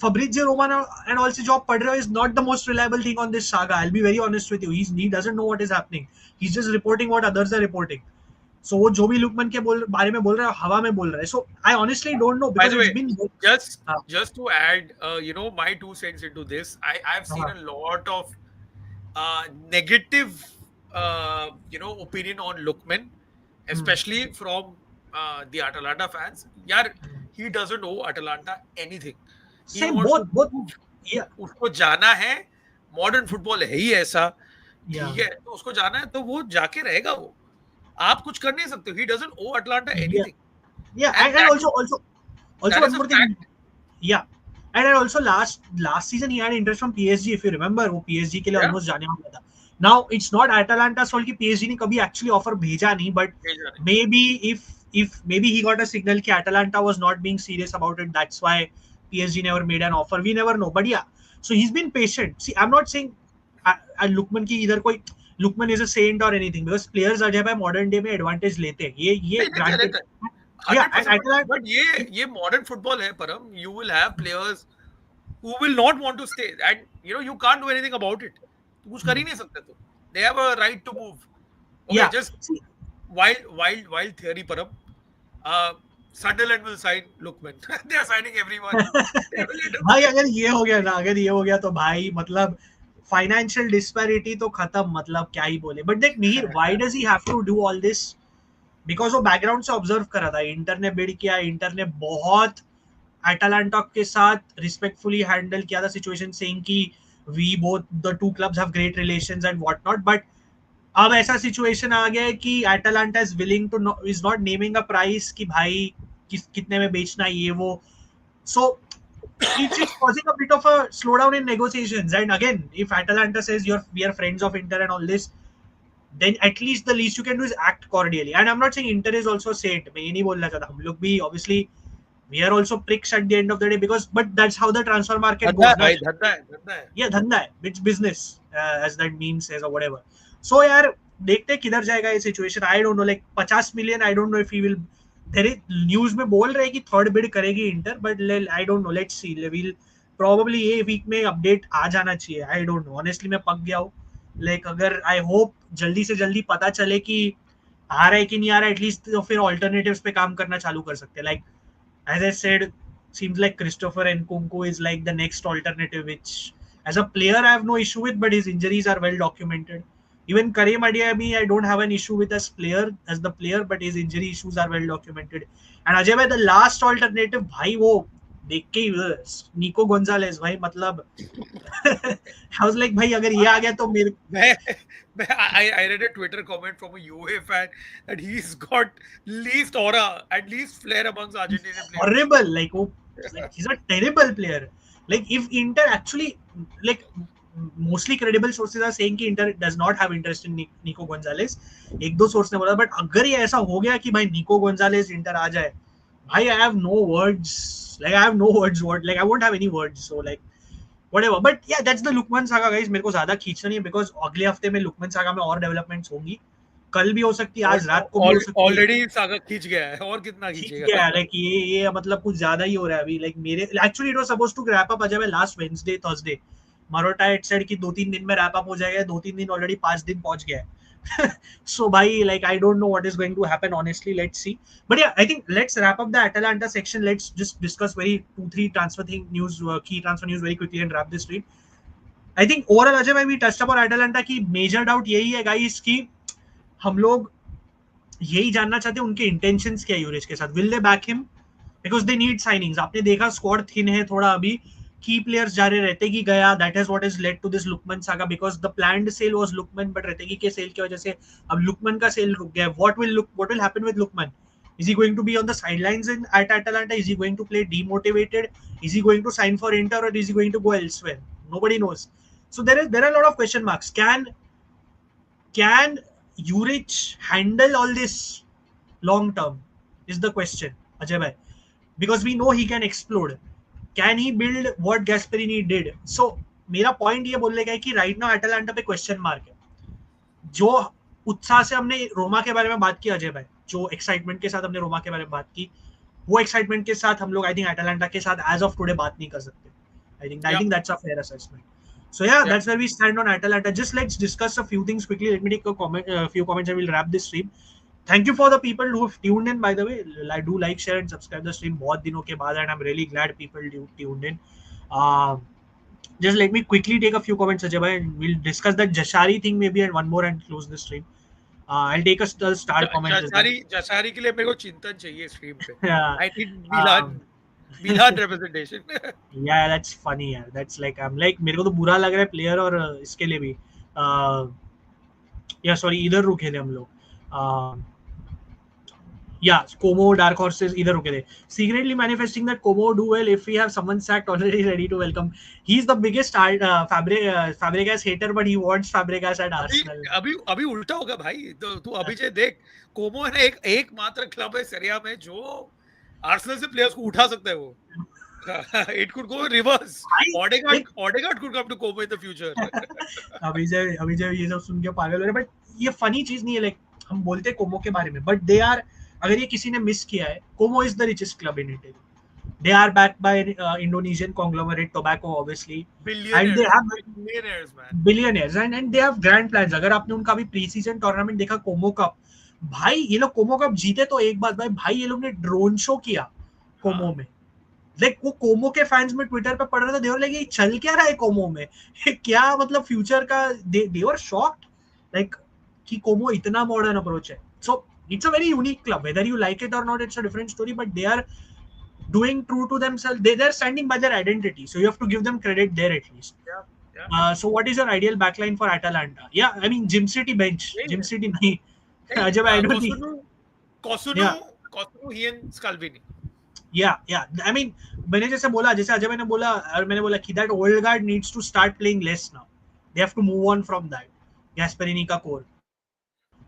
Fabrizio Romano and also job पढ़ रहे हो is not the most reliable thing on this saga. I'll be very honest with you. He doesn't know what is happening. He's just reporting what others are reporting. So वो जो भी लुकमन के बारे में बोल रहा है हवा में बोल रहा है. So I honestly don't know By because the it's way, been. just हाँ, just to add, my 2 cents into this, I've seen हाँ, a lot of negative, opinion on Lookman, hmm, especially from the Atalanta fans. Yeah, he doesn't owe Atalanta anything. He same wants to both. prove कि Yeah, उसको जाना है. Modern football है ही ऐसा. yeah, ठीक है, तो उसको जाना है तो वो जाके रहेगा. वो आप कुछ कर नहीं सकते. He doesn't owe Atalanta yeah, anything, yeah, and and also that one is a more thing. fact. Yeah, and then also last season he had interest from PSG if you remember. वो PSG के लिए Yeah, almost जाने वाला था. Now it's not Atalanta's fault कि PSG ने कभी actually offer भेजा नहीं, but भेजा नहीं. maybe if maybe he got a signal कि Atalanta was not being serious about it, that's why PSG never made an offer. We never know, but yeah. So he's been patient. See, I'm not saying लुकमन की इधर कोई लुकमन is a saint और anything because players Ajay भाई modern day में advantage लेते हैं ये नहीं लेते ग्रांटेड. लेते. या एंड 100%. Atalanta. बट ये मॉडर्न फुटबॉल है परम. You will have players who will not want to stay, and you can't do anything about it. तो कुछ कर ही नहीं सकते. तो they have a right to move. Okay, या just wild theory परम. uh, Sunderland will sign Lookman. They are signing everyone. They will let him भाई stay. अगर ये हो गया ना अगर ये हो गया तो भाई मतलब फाइनेंशियल डिस्पैरिटी तो खत्म मतलब क्या ही बोले बट देख मीर why does he have to do all this because वो बैकग्राउंड से ऑब्जर्व करा था इंटर ने बिड किया इंटर ने बहुत एटालांटा के साथ रिस्पेक्टफुली हैंडल किया था सिचुएशन सेइंग कि we both the two clubs have great relations and what not but अब ऐसा सिचुएशन आ गया है कि Atalanta is willing to is not naming a price कि भाई कितने में बेचना है ये वो सो it's causing a bit of a slowdown in negotiations. And again, if Atalanta says we are friends of Inter and all this, then at least the least you can do is act cordially. And I'm not saying Inter is also saint. मैं ये नहीं बोलना चाहता. हम लोग भी obviously we are also pricks at the end of the day because but that's how the transfer market धंधा है goes. Na? भाई. धंधा है. धंधा है. Yeah, धंधा है. It's business as that meme says or whatever. So यार देखते हैं किधर जाएगा ये situation. I don't know like 50 million. I don't know if he will. तेरे न्यूज में बोल रहे हैं कि थर्ड बिड करेगी inter but I don't know let's see will probably ये वीक में अपडेट आ जाना चाहिए. आई डोंट नो ऑनेस्टली मैं पक गया हूँ लाइक अगर आई होप जल्दी से जल्दी पता चले कि आ रहा है कि नहीं आ रहा है एटलीस्ट तो फिर ऑल्टरनेटिव्स पे काम करना चालू कर सकते हैं like as I said, seems like Christopher Nkunku is like the next alternative, which as a player I have no issue with, but his injuries are well documented. Even Kareem Adeyemi, I don't have an issue with as the player, but his injury issues are well documented. And Ajay bhai, the last alternative, भाई वो देख के निको Gonzales भाई मतलब I was like भाई अगर ये आ गया तो मेरे I read a Twitter comment from a UA fan that he's got least aura and least flair amongst Argentinian players. horrible like he's a terrible player like if Inter actually like mostly credible sources are saying कि Inter does not have interest in Nico Gonzalez एक दो source ने बोला but अगर ये ऐसा हो गया कि भाई निको गोंजालेस इंटर आ जाए भाई I have no words like I have no words what like I won't have any words so like whatever but yeah that's the Lukman saga guys मेरे को ज्यादा खींचना नहीं है because अगले हफ्ते में Lukman saga में और डेवलपमेंट्स होंगी कल भी हो सकती है आज रात को भी हो सकती है ऑलरेडी सागा खींच गया है और कितना खींच खींचेगा. गया लाइक ये मतलब कुछ ज्यादा ही हो रहा है अभी लाइक मेरे actually it was supposed to wrap up Ajay last Wednesday Thursday Marotta it said कि 2-3 दिन में रैप अप हो जाएगा 2-3 दिन ऑलरेडी 5 दिन पहुंच गया है so bhai like I don't know what is going to happen honestly let's see but yeah I think let's wrap up the Atalanta section let's just discuss very 2-3 transfer thing news key transfer news very quickly and wrap this stream I think overall Ajay bhai we touched upon Atalanta की major doubt यही है guys कि हम लोग यही जानना चाहते हैं उनके इंटेंशंस क्या है यूरिच के साथ will they back him because they need signings आपने देखा स्क्वाड थिन है थोड़ा अभी की प्लेयर्स जा रहे रहते कि गया that is what is led to this Lookman saga because the planned sale was Lookman but Retegui के सेल की वजह से अब लुकमन का सेल रुक गया what will happen with Lookman is he going to be on the sidelines at Atalanta is he going to play demotivated is he going to sign for Inter or is he going to go elsewhere nobody knows so there are a lot of question marks can Juric handle all this long term is the question Ajay bhai because we know he can explode can he build what Gasperini did so मेरा point ये बोलने का है कि right now एटालांटा पे question mark है जो उत्साह से हमने रोमा के बारे में बात की अजय भाई जो एक्साइटमेंट के साथ हमने रोमा के बारे में बात की वो एक्साइटमेंट के साथ हम लोग आई थिंक एटालांटा के साथ एज ऑफ टुडे बात नहीं कर सकते I think that's a fair assessment so yeah that's where we stand on Atalanta just let's discuss a few things quickly let me take a few comments and we'll wrap this stream Thank you for the people who have tuned in, by the way. I do like, share and subscribe the stream बहुत दिनों के बाद, and I'm really glad people tuned in. Um, just let me quickly take a few comments, Ajay bhai, and we'll discuss that Jashari thing maybe and one more and close the stream. I'll take a star comments as well. जसारी के लिए मेरे को चिंतन चाहिए stream पे. Yeah. I need Milan representation. Yeah, that's funny यार. That's like I'm like मेरे को तो बुरा लग रहा है प्लेयर और इसके लिए भी. या सॉरी इधर रुके थे हम लोग. Yeah, Como Dark Horses either रुके थे. Secretly manifesting that Como do well if we have someone sacked already ready to welcome. He's the biggest Fabregas hater, but he wants Fabregas at Arsenal. अभी उल्टा होगा भाई. तो तू अभी जे देख, कोमो है ना एक मात्र क्लब है सीरिया में जो आर्सेनल से प्लेयर्स को उठा सकता है वो. It could go reverse. Odegaard could come to Como in the future. अभी जब ये सब सुन के पागल हो रहे, बट ये फनी चीज नहीं है. लाइक हम बोलते हैं कोमो के बारे में, बट दे आर, अगर ये किसी ने मिस किया है, Como is the richest club in Italy. They are backed by Indonesian conglomerate Tobacco, obviously. And they have billionaires, man. Billionaires, and they have grand plans. अगर आपने उनका भी प्री सीजन टूर्नामेंट देखा कोमो कप, भाई ये लोग कोमो कप जीते तो एक बात, भाई ये लोग ने ड्रोन शो किया कोमो में. लाइक वो कोमो के फैंस में ट्विटर पे पढ़ रहे थे, देवर लाइक चल क्या रहा है कोमो में, क्या मतलब फ्यूचर का. देवर शॉक्ड लाइक कि कोमो इतना मॉडर्न अप्रोच है. सो it's a very unique club. Whether you like it or not, it's a different story. But they are doing true to themselves. They're standing by their identity. So you have to give them credit there at least. Yeah. So what is your ideal backline for Atalanta? Yeah, I mean Gym City bench. Gym City nahi. Ajay, I don't think. Kosunu, he and Scalvini. Yeah. I mean, मैंने जैसे बोला, जैसे अजय मैंने बोला, और मैंने बोला कि that old guard needs to start playing less now. They have to move on from that. Gasperini का core.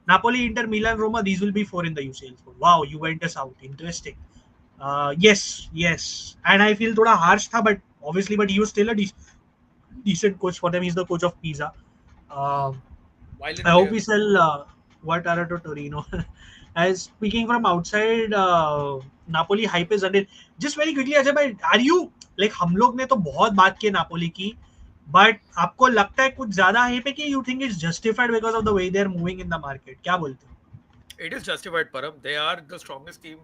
Napoli, Inter, Milan, Roma, these will be 4 in the UCL. Wow, Juventus out. Interesting. Yes. And I feel thoda harsh tha, but he was still a decent coach for them. He's the coach of Pisa. I hope we sell Guattaro Torino. As speaking from outside, Napoli hype is unreal. Just very quickly, Ajay bhai, are you like, हम लोग ने तो बहुत बात की Napoli की, but आपको लगता है कुछ ज्यादा हाइप है कि you think it's justified because of the way they are moving in the market? क्या बोलते हो? It is justified, Param. They are the strongest team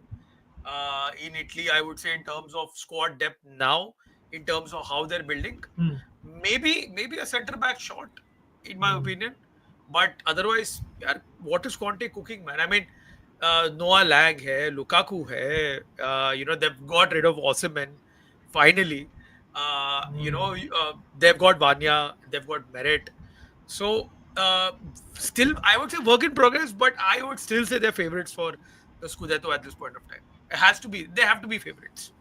in Italy, I would say, in terms of squad depth now, in terms of how they're building. Maybe a centre back short, in my opinion. But otherwise, yaar, what is Conte cooking, man? I mean, Noah Lang hai, Lukaku hai, they've got rid of Osimhen, finally. They've got Vanya, they've got Merit. So, still, I would say work in progress, but I would still say they're favorites for the Scudetto at this point of time. They have to be favorites.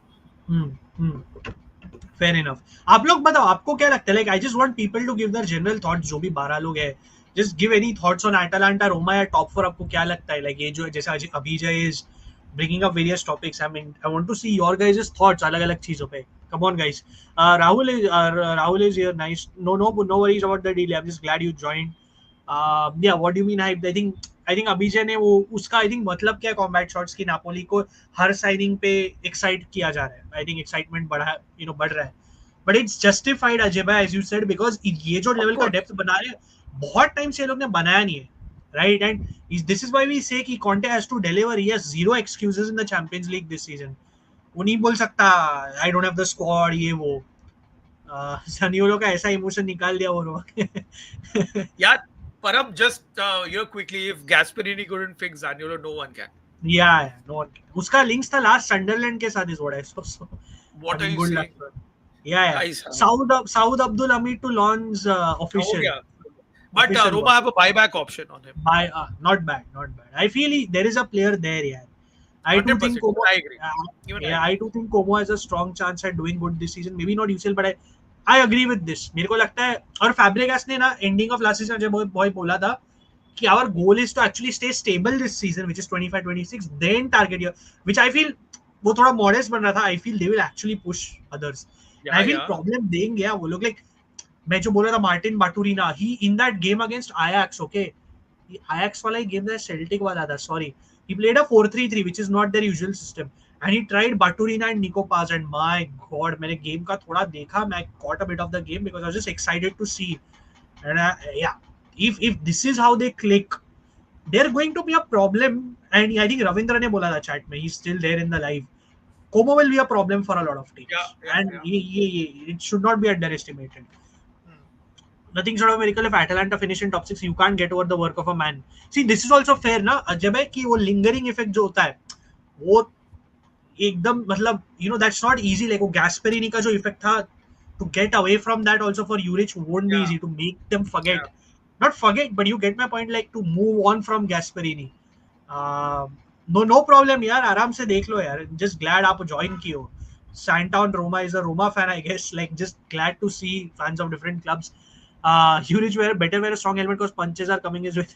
Fair enough. आप लोग बताओ, आपको क्या लगता है? Like, I just want people to give their general thoughts. जो भी 12 लोग हैं, just give any thoughts on Atalanta, Roma या top 4. आपको क्या लगता है? Like, ये जो जैसे Abhijay is bringing up various topics. I mean, I want to see your guys' thoughts अलग-अलग चीजों पे. Come on, guys. Rahul is here. Nice. No worries about the deal. I'm just glad you joined. Yeah, what do you mean hype? I think Abhijay ने वो उसका I think मतलब क्या है combat shots की नापोली को हर साइनिंग पे excite किया जा रहा है. I think एक्साइटमेंट बढ़ रहा है. But it's justified, Ajay bhai, as you said, because ये जो लेवल का डेप्थ बना रहे हैं बहुत टाइम से ये लोग ने बनाया नहीं है, right? And this is why we say कि Conte has to deliver. He has zero excuses in the Champions League this season. वो नहीं बोल सकता I don't have the squad, ये वो. Zaniolo का ऐसा इमोशन निकाल दिया वो लोग. Yeah, Param, just quickly, if Gasperini couldn't fix Zaniolo, no one can. Yeah, no one can. उसका लिंक्स था लास्ट संडरलैंड के साथ, is what I saw. What are you saying? Yeah. Nice, Saud Abdul Hamid to Lons official. But Roma have a buyback option on him. Not bad. I feel there is a player there, yeah. I do think Como, I agree. I do think Como has a strong chance at doing good this season. Maybe not UCL, but I agree with this. मेरे को लगता है, और Fabregas ने ना ending of last season जब बहुत बोला था कि our goal is to actually stay stable this season, which is 25-26, then target year, which I feel वो थोड़ा modest बन रहा था. I feel they will actually push others. I feel problem देंगे वो लोग. Like मैं जो बोल रहा था Martin बाटुरिना, he in that game against Ajax, okay, Ajax वाला ही game था, Celtic वाला था, sorry, he played a 4-3-3 which is not their usual system, and he tried Baturina and Nico Paz, and my god, मैंने game का थोड़ा देखा, मैं caught a bit of the game because I was just excited to see, and if this is how they click, they're going to be a problem. And I think Ravindra ne bola tha chat mein, he's still there in the live. Como will be a problem for a lot of Yeah, teams, yeah, and yeah. it should not be underestimated. Hmm. Nothing short of a miracle if Atalanta finish in top 6. You can't get over the work of a man. See, this is also fair ना, जब है कि वो lingering effect जो होता है वो एकदम मतलब that's not easy. Like वो Gasperini का जो effect था, to get away from that also for Juric won't be Yeah, easy to make them yeah. forget. Not forget, but you get my point. Like to move on from Gasperini. Uh, no problem यार, आराम से देख लो यार. Just glad आप join किए हो. Santown Roma is a Roma fan, I guess. Like just glad to see fans of different clubs. Juric wear a strong helmet because punches are coming his way.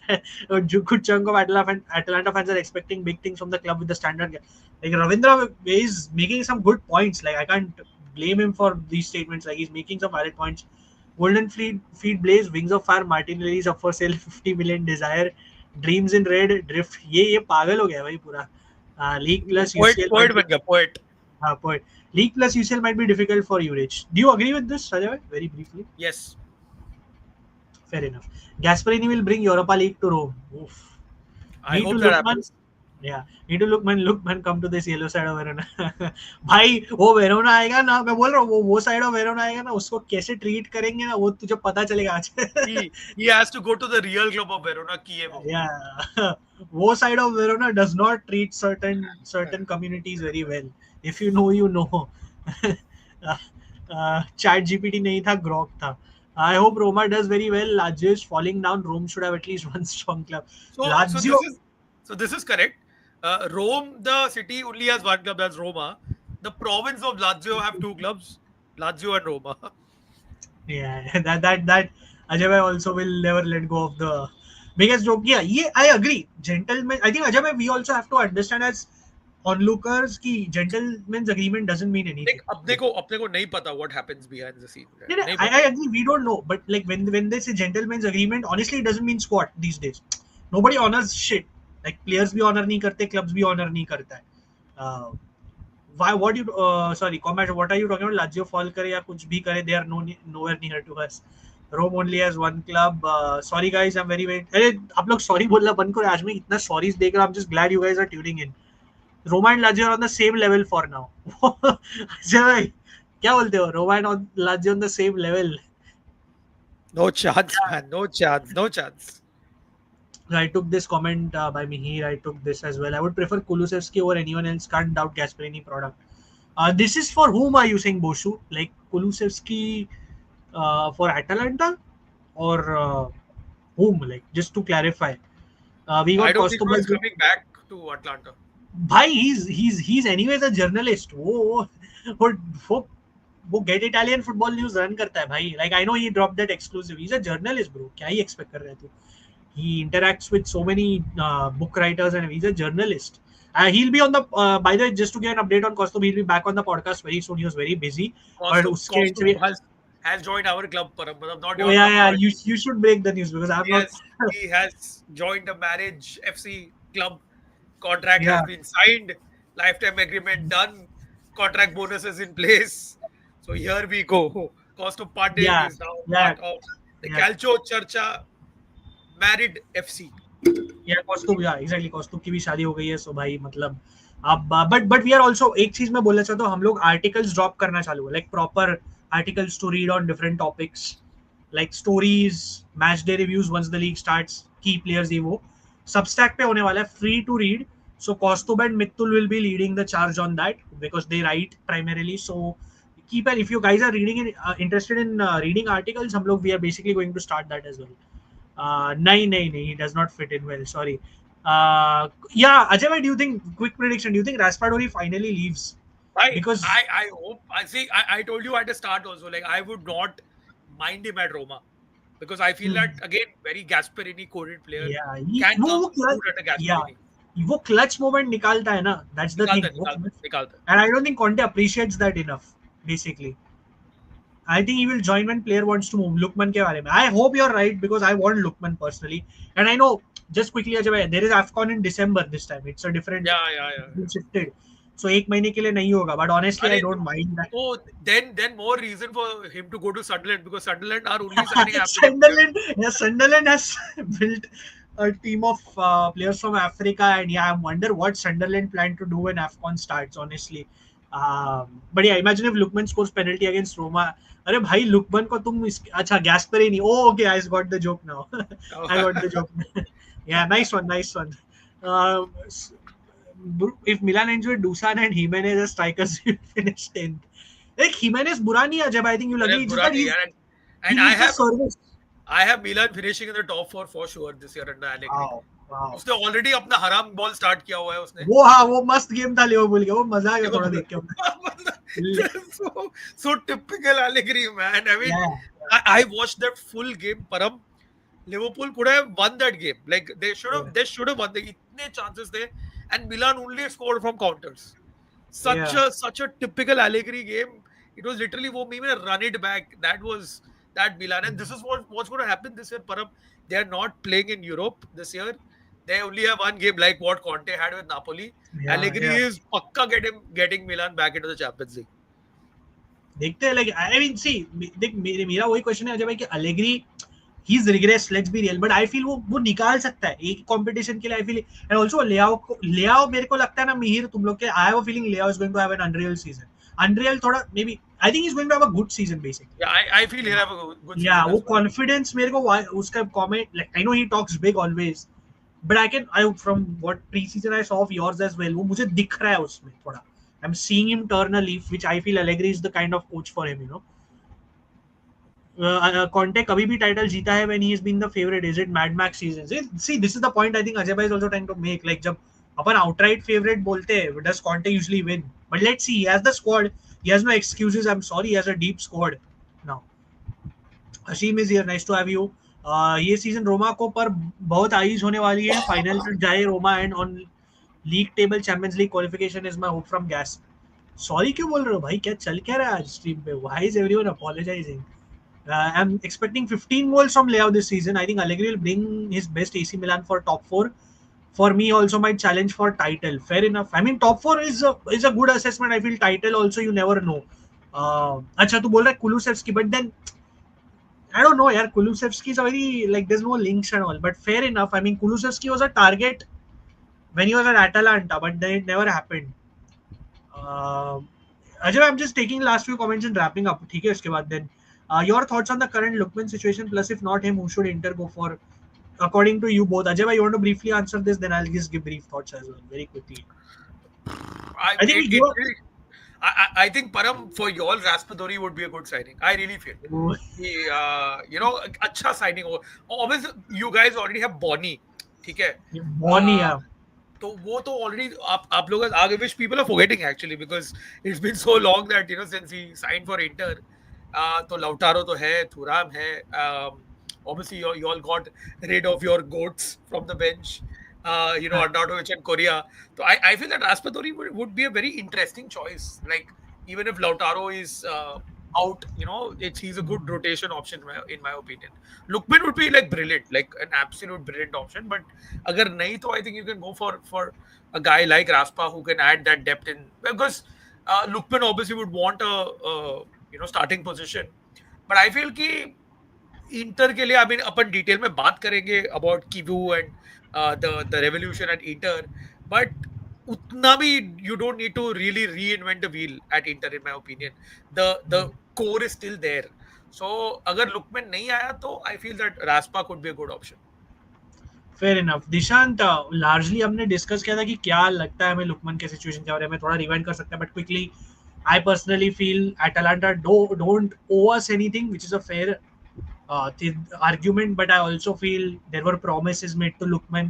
A good chunk of Atalanta fans are expecting big things from the club with the standard. Like Ravindra is making some good points. Like I can't blame him for these statements. Like he's making some valid points. Golden Feet Blaze, Wings of Fire, Martinelli is up for sale, 50 million desire, Dreams in Red, Drift. ये पागल हो गया भाई पूरा. League plus Poet, UCL poet might be बन गया, poet. point. League plus UCL might be difficult for Juric. Do you agree with this, Sajay? Very briefly. Yes. Fair enough. Gasperini will bring Europa League to Rome. Oof. I Need to hope that look man. happens. Yeah. Need to look man. Come to this yellow side of Verona. भाई वो Verona आएगा ना, मैं बोल रहा हूँ वो side of Verona आएगा ना, उसको कैसे ट्रीट करेंगे ना वो तुझे पता चलेगा आज. He has to go to the real club of Verona, Kievo. Yeah. वो side of Verona does not treat certain communities very well. If you know, you know. Chat GPT नहीं था, Grok था. I hope Roma does very well. Lazio is falling down. Rome should have at least one strong club. So Lazio. this is correct. Rome, the city, only has one club, that's Roma. The province of Lazio have two clubs, Lazio and Roma. Yeah, that Ajay bhai also will never let go of the biggest joke. Yeah, I agree. Gentlemen, I think Ajay bhai, we also have to understand as onlookers ki gentleman's agreement doesn't mean anything. अपने को नहीं पता what happens behind the scenes. No, no, नहीं I पता. agree. We don't know, but like when they say gentleman's agreement, honestly, it doesn't mean squat these days. Nobody honors shit. Like players भी honor नहीं करते, clubs भी honor नहीं करता है. Uh, why? What you? Sorry, comment. What are you talking about? Lazio fall करे या कुछ भी करे, they are nowhere near to us. Rome only has one club. Sorry guys, I'm very. अरे आप लोग sorry बोलना बंद करो. आज मैं इतना stories देख रहा हूँ. I'm just glad you guys are tuning in. Roma and Lazio are on the same level for now. Ajay, क्या बोलते हो? Roma and Lazio on the same level. No chance, man. No chance. No chance. I took this comment by Mihir. I took this as well. I would prefer Kulusevski over anyone else. Can't doubt Gasperini product. This is for whom are you saying, Boshu? Like Kulusevski for Atalanta or whom? Like just to clarify, we I got don't think so. Kostobal. He's coming back to Atlanta. भाई he's anyways a journalist. वो वो वो get Italian football news run करता है भाई. Like I know he drop that exclusive. He is a journalist bro. क्या ही expect कर रहे थे? He interacts with so many book writers and he's a journalist. He'll be on the by the way, just to get an update on Costo, he'll be back on the podcast very soon. He was very busy. But uske Costo has joined our club, Param. Not your yeah, club. you should break the news because I'm not. He has joined a Marriage FC club. Contract Yeah. has been signed. Lifetime agreement done. Contract bonuses in place. So here we go. Costo Pandey is now part of the Calcio Charcha Married FC. Yeah, Kaustubh, yeah, exactly. कौस्तुभ की भी शादी हो गई है, सो भाई मतलब अब but we are also एक चीज मैं बोलना चाहता हूँ, हम लोग आर्टिकल्स ड्रॉप करना चालू है, like proper articles to read on different topics, like stories, match day reviews once the league starts, key players, ये वो सबस्टैक पे होने वाला है, free to read. So Kostub and Mittul will be leading the charge on that because they write primarily. So keep an, if you guys are reading interested in reading articles, हम लोग we are basically going to start that as well. नहीं, he does not fit in well. Sorry. Yeah, Ajay, do you think, quick prediction, do you think Raspadori finally leaves? Because I hope. I see. I told you at the start also. Like I would not mind him at Roma because I feel that again very Gasperini coded player. Yeah, can come good at a Gasperini. वो clutch moment निकालता है ना, that's the thing. And I don't think Conte appreciates that enough basically. I think he will join when player wants to move. Lukman के बारे में, I hope you're right because I want Lukman personally, and I know just quickly Ajay, there is AFCON in December this time. It's a different shifted, so एक महीने के लिए नहीं होगा, but honestly I don't mind that. Oh, then more reason for him to go to Sunderland because Sunderland are only signing Sunderland has built a team of players from Africa, and yeah, I wonder what Sunderland plan to do when AFCON starts. Honestly, but yeah, imagine if Lukman scores penalty against Roma. अरे भाई लुकमन को तुम अच्छा Gasperini okay I got the joke now Oh. I got the joke yeah nice one uh, if Milan ends with Dusan and Jimenez as strikers will finish 10th like Jimenez बुरा नहीं है जब I think you'll अरे agree it's just बुरा that नहीं यार. he And needs the service I have Milan finishing in the top 4 for sure this year under Allegri. wow wow उसने already अपना हराम बॉल स्टार्ट किया हुआ है उसने. वो हाँ वो मस्त गेम था लिवरपूल का वो मजा आ गया थोड़ा देख के so typical Allegri, man. I mean, yeah I watched that full game. Param, Liverpool could have won that game. Like they should have. yeah They should have won. The itne chances there, and Milan only scored from counters. yeah Such a typical Allegri game. It was literally वो maybe run it back. That was that Milan, and this is what's going to happen this year. Param, they are not playing in Europe this year. They only have one game, like what Conte had with Napoli. yeah Allegri yeah is pakka getting Milan back into the Champions League. देखते हैं like I mean सी देख मेरा वही question है अजय भाई कि Allegri he is regress let's be real but I feel वो निकाल सकता है एक कंपटीशन के लिए I feel and also Leao मेरे को लगता है ना मिहिर तुम लोग के I have a feeling Leao is going to have an unreal season unreal थोड़ा maybe I think he is going to have a good season basically Yeah, I feel he'll have a good या season वो as well. Confidence मेरे को उसका comment like I know he talks big always but I from what pre season I saw of yours as well वो मुझे दिख रहा है उसमें थोड़ा I'm seeing him turn a leaf, which I feel Allegri is the kind of coach for him, you know. Conte कभी भी title जीता है when he has been the favorite. Is it Mad Max seasons? See, this is the point I think Ajay bhai is also trying to make. Like जब अपन outright favorite बोलते हैं, does Conte usually win? But let's see. He has the squad. He has no excuses. I'm sorry. He has a deep squad now. Hashim is here. Nice to have you. ये season Roma को पर बहुत eyes होने वाली है final तक जाए Roma and on league table champions league qualification is my hope from gas sorry क्यों बोल रहे हो भाई क्या चल क्या रहा है आज स्ट्रीम पे why is everyone apologising I am expecting 15 goals from Leo this season I think Allegri will bring his best AC Milan for top 4 for me also might challenge for title fair enough I mean top 4 is a good assessment I feel title also you never know अच्छा तू बोल रहा है Kulusevski but then I don't know yaar Kulusevski is a very like there's no links and all but fair enough I mean Kulusevski was a target when he was at Atalanta but then it never happened Ajay I'm just taking last few comments and wrapping up ठीक है उसके बाद then your thoughts on the current Lookman situation plus if not him who should Inter go for according to you both Ajay you want to briefly answer this then I'll just give brief thoughts as well very quickly I think we give I think Param for y'all Raspadori would be a good signing. I really feel. He, you know, अच्छा signing हो. Obviously, you guys already have Bonnie, ठीक है? Bonnie तो वो तो already आप लोग आगे which people are forgetting actually because it's been so long that you know since he signed for Inter. तो Lautaro तो है, Thuram है. Obviously, you all got rid of your goats from the bench. You know, Arnautovic and Korea. So I feel that Raspadori would be a very interesting choice. Like, even if Lautaro is out, you know, he's a good rotation option in my opinion. Lookman would be like brilliant, like an absolute brilliant option. But agar nahi, to I think you can go for a guy like Raspa who can add that depth in because Lookman obviously would want a you know starting position. But I feel कि Inter के लिए I mean अपन detail में बात करेंगे about Chivu and the revolution at Inter but उतना भी you don't need to really reinvent the wheel at Inter in my opinion the core is still there so अगर Lookman नहीं आया तो I feel that Raspa could be a good option fair enough Dishant largely हमने discuss किया था कि क्या लगता है हमें लुकमन के सिचुएशन के बारे में थोड़ा रिवाइंड कर सकते हैं but quickly I personally feel Atalanta don't owe us anything which is a fair argument but I also feel there were promises made to Lookman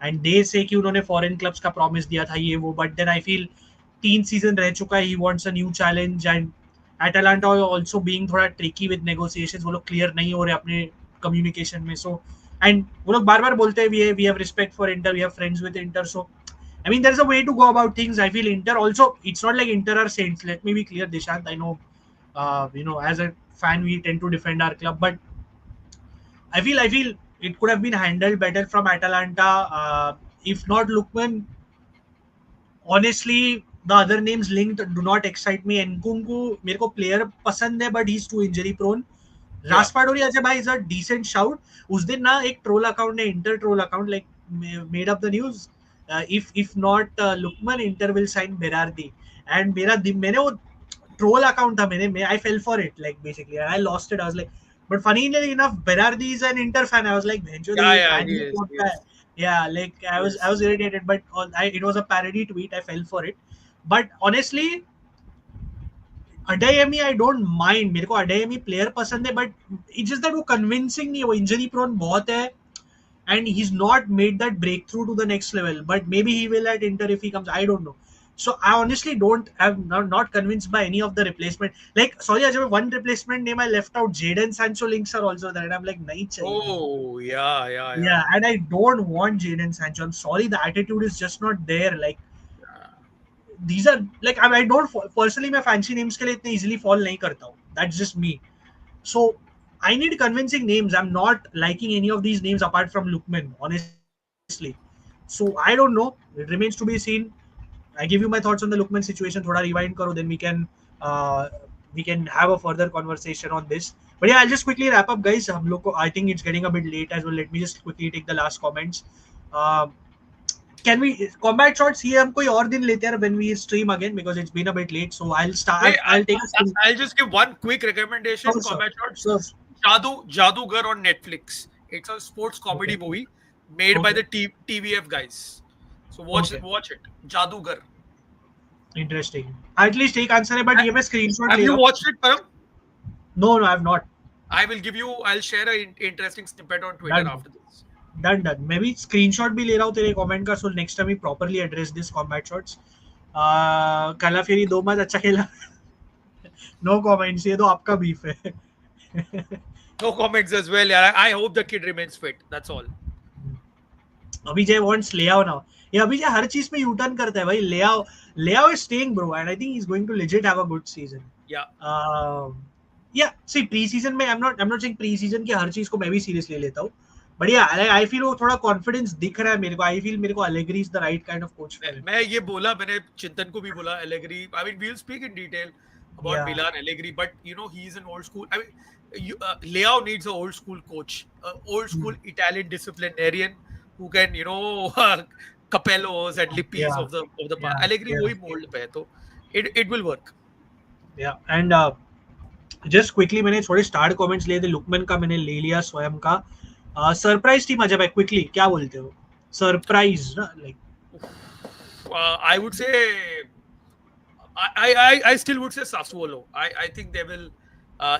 and they say कि उन्होंने foreign clubs का promise दिया था ये वो but then I feel 3 season रह चुका है he wants a new challenge and Atalanta also being थोड़ा tricky with negotiations वो लोग clear नहीं हो रहे अपने communication में so and वो लोग बार बार बोलते हैं we have respect for Inter we have friends with Inter so I mean there's a way to go about things I feel Inter also it's not like Inter are saints let me be clear Dishant I know you know as a fan we tend to defend our club but I feel it could have been handled better from Atalanta if not Lookman honestly the other names linked do not excite me Nkunku मेरे को player पसंद है but he's too injury prone Yeah. रास्पाडोरी Ajay भाई is a decent shout. उस दिन ना एक troll account है, inter troll account, like made up the news, if not Lukman, Inter will sign Berardi. And मैंने वो troll account था, मैंने I fell for it, like basically, and I lost it. I was like, but funnily enough, Berardi is an Inter fan. I was like, "Bhencho, Yeah, ये yeah, he random is. quote He का है." is. Yeah, like He I is. was irritated, but it was a parody tweet. I fell for it. But honestly, Adeyemi I don't mind, मेरे को Adeyemi player पसंद है, but it's just that वो convincing नहीं है, वो injury prone बहुत है, and he's not made that breakthrough to the next level. But maybe he will at Inter if he comes. I don't know. So I honestly don't have not convinced by any of the replacement. Like sorry, Ajay, one replacement name I left out. Jadon Sancho links are also there, and I'm like, nahi chahiye mere ko. Oh, yeah, yeah, yeah. Yeah, and I don't want Jadon Sancho. I'm sorry, the attitude is just not there. Like these are like I don't personally मैं fancy names के लिए इतने easily fall नहीं करता हूँ. That's just me. So I need convincing names. I'm not liking any of these names apart from Lukman, honestly. So I don't know. It remains to be seen. I give you my thoughts on the Lukman situation. थोड़ा rewind करो, then uh, we can have a further conversation on this. But yeah, I'll just quickly wrap up, guys. हम लोग को I think it's getting a bit late as well. Let me just quickly take the last comments. Uh, can we combat shots ये हम कोई और दिन लेते हैं when we stream again, because it's been a bit late. So I'll Wait, start. I'll take a screen. I'll just give one quick recommendation. Sure, sure, Combat Shots. sure. Jadugar on Netflix. It's a sports comedy Okay. movie made by Okay. the TVF guys. So watch Okay. watch it. Jadugar. Interesting. At least एक answer है, but ये मैं screenshot Have ले you रहा हूँ. watched it, Param? No, no, I have not. I will give you. I'll share an interesting snippet on Twitter Done. after this. Done, done. मैं भी screenshot भी ले रहा हूँ तेरे कमेंट का, so next time we properly address this combat shots. कालाफियरी 2 match अच्छा खेला. No comments. ये तो आपका बीफ है. No comments as well. Yeah, I hope the kid remains fit. That's all. Abhijay wants Leao now. ये अभिजय हर चीज में यू टर्न करता है भाई. Leao is staying, bro, and I think he's going to legit have a good season. Yeah. Yeah. See, pre-season में I'm not saying pre-season की हर चीज को मैं भी सीरियसली लेता हूँ. But yeah, I feel वो थोड़ा कॉन्फिडेंस दिख रहा है मेरे को. I feel मेरे को Allegri is the right kind of coach for him. मैं ये बोला, मैंने चिंतन को भी बोला, Allegri. I mean, we'll speak in detail about Yeah. Milan Allegri, but you know he's an old school. I mean, Leao needs an old school coach, old school Italian disciplinarian who can, you know, Capellos and Lippis Yeah. of the Yeah. Allegri Yeah. वही mold पे है, तो it will work. Yeah. And just quickly मैंने थोड़े start comments लिए थे. Luckmann का मैंने ले लिया, स्वयं का. सरप्राइज टीम अजय भाई, क्विकली क्या बोलते हो? सरप्राइज ना, like I would say I still would say Sassuolo. I think they will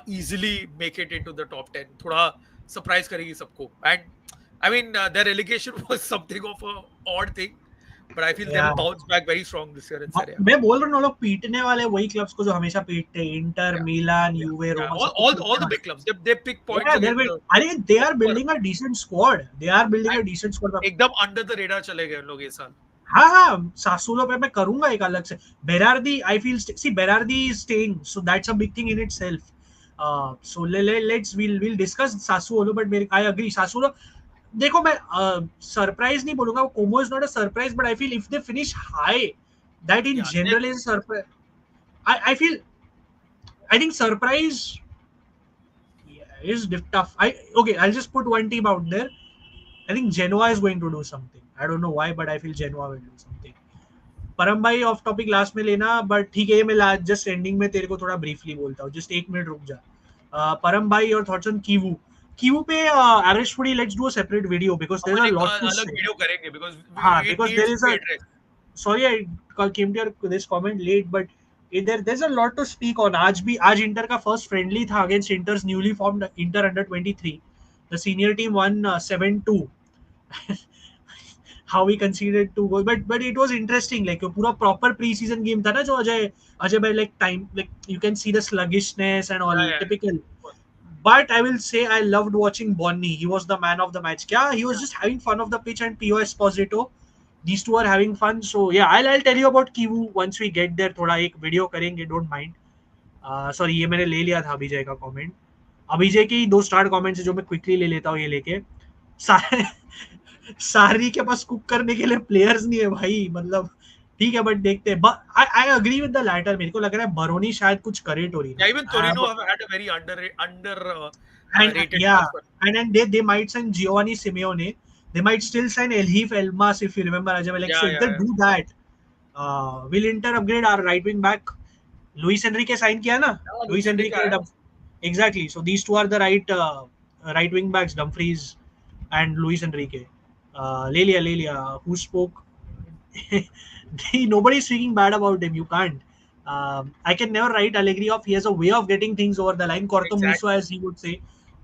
easily make it into the top 10. थोड़ा surprise करेगी सबको. And I mean their relegation was something of a odd thing, but I feel they will bounce back very strong this year in Serie A. मैं बोल रहा हूँ ना, लोग पीटने वाले वही क्लब्स को जो हमेशा पीटते हैं. Inter, Milan, यूवे, Roma, all the big clubs. They pick points against the, अरे they are building a decent squad. They are building a decent squad. एकदम under the radar चले गए लोग ये साल. हाँ, सासुलो पे मैं करूंगा एक अलग से. बेरार्दी, I feel, see, Berardi is staying, so that's a big thing in itself. So we'll discuss Sassuolo, but I agree, Sassuolo. देखो मैं सरप्राइज नहीं बोलूंगा. Como is not a surprise, but I feel if they finish high, that in general is a surprise. I think surprise is tough. Okay, I'll just put one team out there. I think Genoa is going to do something. I don't know why, but I feel Genoa will do something. परम भाई of topic last में लेना, but ठीक है, मैं just ending में तेरे को थोड़ा ब्रीफली बोलता हूँ. जस्ट 1 मिनट रुक जा. परम भाई, और थॉट्स ऑन कीवू पे average foodie, let's do a separate video because there is a lot to say. अलग वीडियो करेंगे because because there is a, sorry I came to this comment late, but there's a lot to speak on. आज inter का first friendly था against इंटर्स newly formed inter under 23. The senior team won 7-2. How we conceded 2 goals, but it was interesting. Like पूरा proper pre-season game था ना, जो अजय भाई, like time, like you can see the sluggishness and all. Typical. But I will say I loved watching Bonni. He was the man of the match. Yeah, he was just having fun off the pitch, and Pio Esposito. These two are having fun. So yeah, I'll tell you about Kivu once we get there. थोड़ा एक video करेंगे, don't mind. Sorry, ये मैंने ले लिया था अभिजय का comment. Abhijay की 2 स्टार्ट कमेंट्स है जो मैं क्विकली ले लेता हूँ ये लेके. सारी के पास कुक करने के लिए प्लेयर्स नहीं है भाई. मतलब ठीक है, बट देखते हैं. I agree with the latter. मेरे को लग रहा है बरोनी शायद कुछ करे Torino. Yeah, even Torino have had a very And rated yeah, transfer. and they might sign Giovanni Simeone. They might still sign Elhif Elmas, if you remember, Ajay. Like, so Yeah, if yeah, they yeah. do that, will Inter upgrade our right wing back? Luis Enrique sign किया ना? Yeah, Luis Luis Enrique Enrique. आया. Exactly. So these two are the right wing backs, Dumfries and Luis Enrique. ले लिया. Who spoke? Nobody's speaking bad about him. You can't. I can never write Allegri off. He has a way of getting things over the line. Corto Musso, Exactly. as he would say.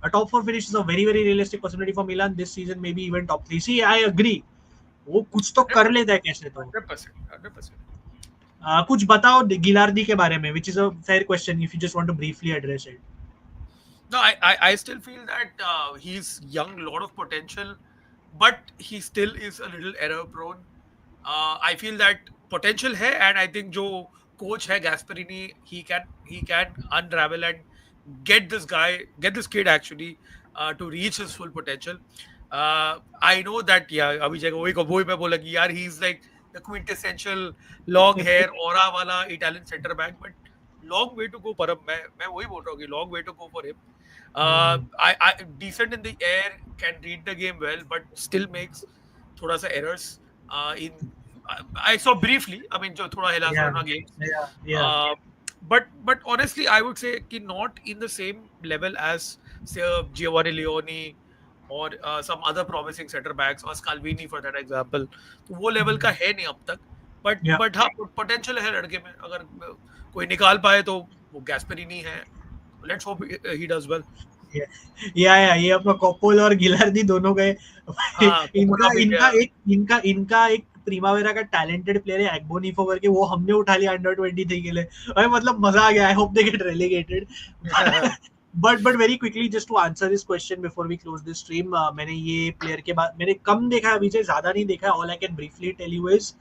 A top four finish is a very, very realistic possibility for Milan this season, maybe even top three. See, I agree. वो कुछ तो कर लेता है कैसे तो. 100%. 100%. कुछ बताओ गिलार्डी के बारे में, which is a fair question if you just want to briefly address it. No, I still feel that he's young, lot of potential, but he still is a little error prone. I feel that potential hai, and I think jo coach hai Gasperini, he can unravel and get this kid actually to reach his full potential. I know that yeah, अभी जगह वही मैं बोला कि यार he's like the quintessential long hair aura wala Italian center back, but long way to go. परम मैं वही बोल रहा हूँ कि long way to go for him. I decent in the air, can read the game well, but still makes thoda sa errors. In I saw briefly. I mean, jo thoda hila Yeah, Verona games. yeah. Uh, but honestly, I would say कि not in the same level as say Giovanni Leone or some other promising center backs or Scalvini for that example. तो वो level का है नहीं अब तक. Yeah. But हाँ potential है लड़के में. अगर कोई निकाल पाए तो वो Gasperini है. Let's hope he does well. या ये अपना कॉपोल और गिलार्डी दोनों गए. हाँ इनका कोपोला भी इनका गया. एक इनका इनका एक प्रीमावेरा का टैलेंटेड प्लेयर है एग्बोनिफो करके, वो हमने उठा लिया अंडर 23 के लिए. भाई मतलब मजा आ गया. I hope they get relegated. But very quickly just to answer this question before we close this stream, मैंने ये प्लेयर के बाद मैंने कम देखा है विजय, ज्यादा नहीं देखा. All I can briefly tell you is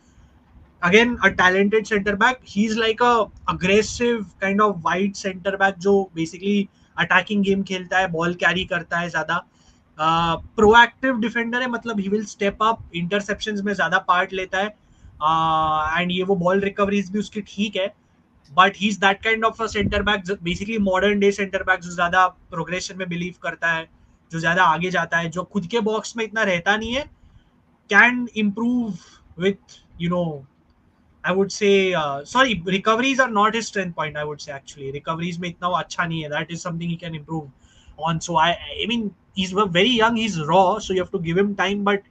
again a talented center back. He's like a aggressive kind of wide center back जो basically attacking game खेलता है, ball carry करता है ज्यादा. प्रोएक्टिव डिफेंडर है, मतलब he will step up, interceptions में ज्यादा पार्ट लेता है. एंड ये वो बॉल रिकवरीज भी उसकी ठीक है. But he is that kind of a centre back, basically modern day centre back, जो ज्यादा प्रोग्रेशन में बिलीव करता है, जो ज्यादा आगे जाता है, जो खुद के बॉक्स में इतना रहता नहीं है. Can improve with I would say, sorry, recoveries are not his strength point. I would say actually, recoveries में इतना वो अच्छा नहीं है. That is something he can improve on. So I mean, he's very young. He's raw, so you have to give him time. But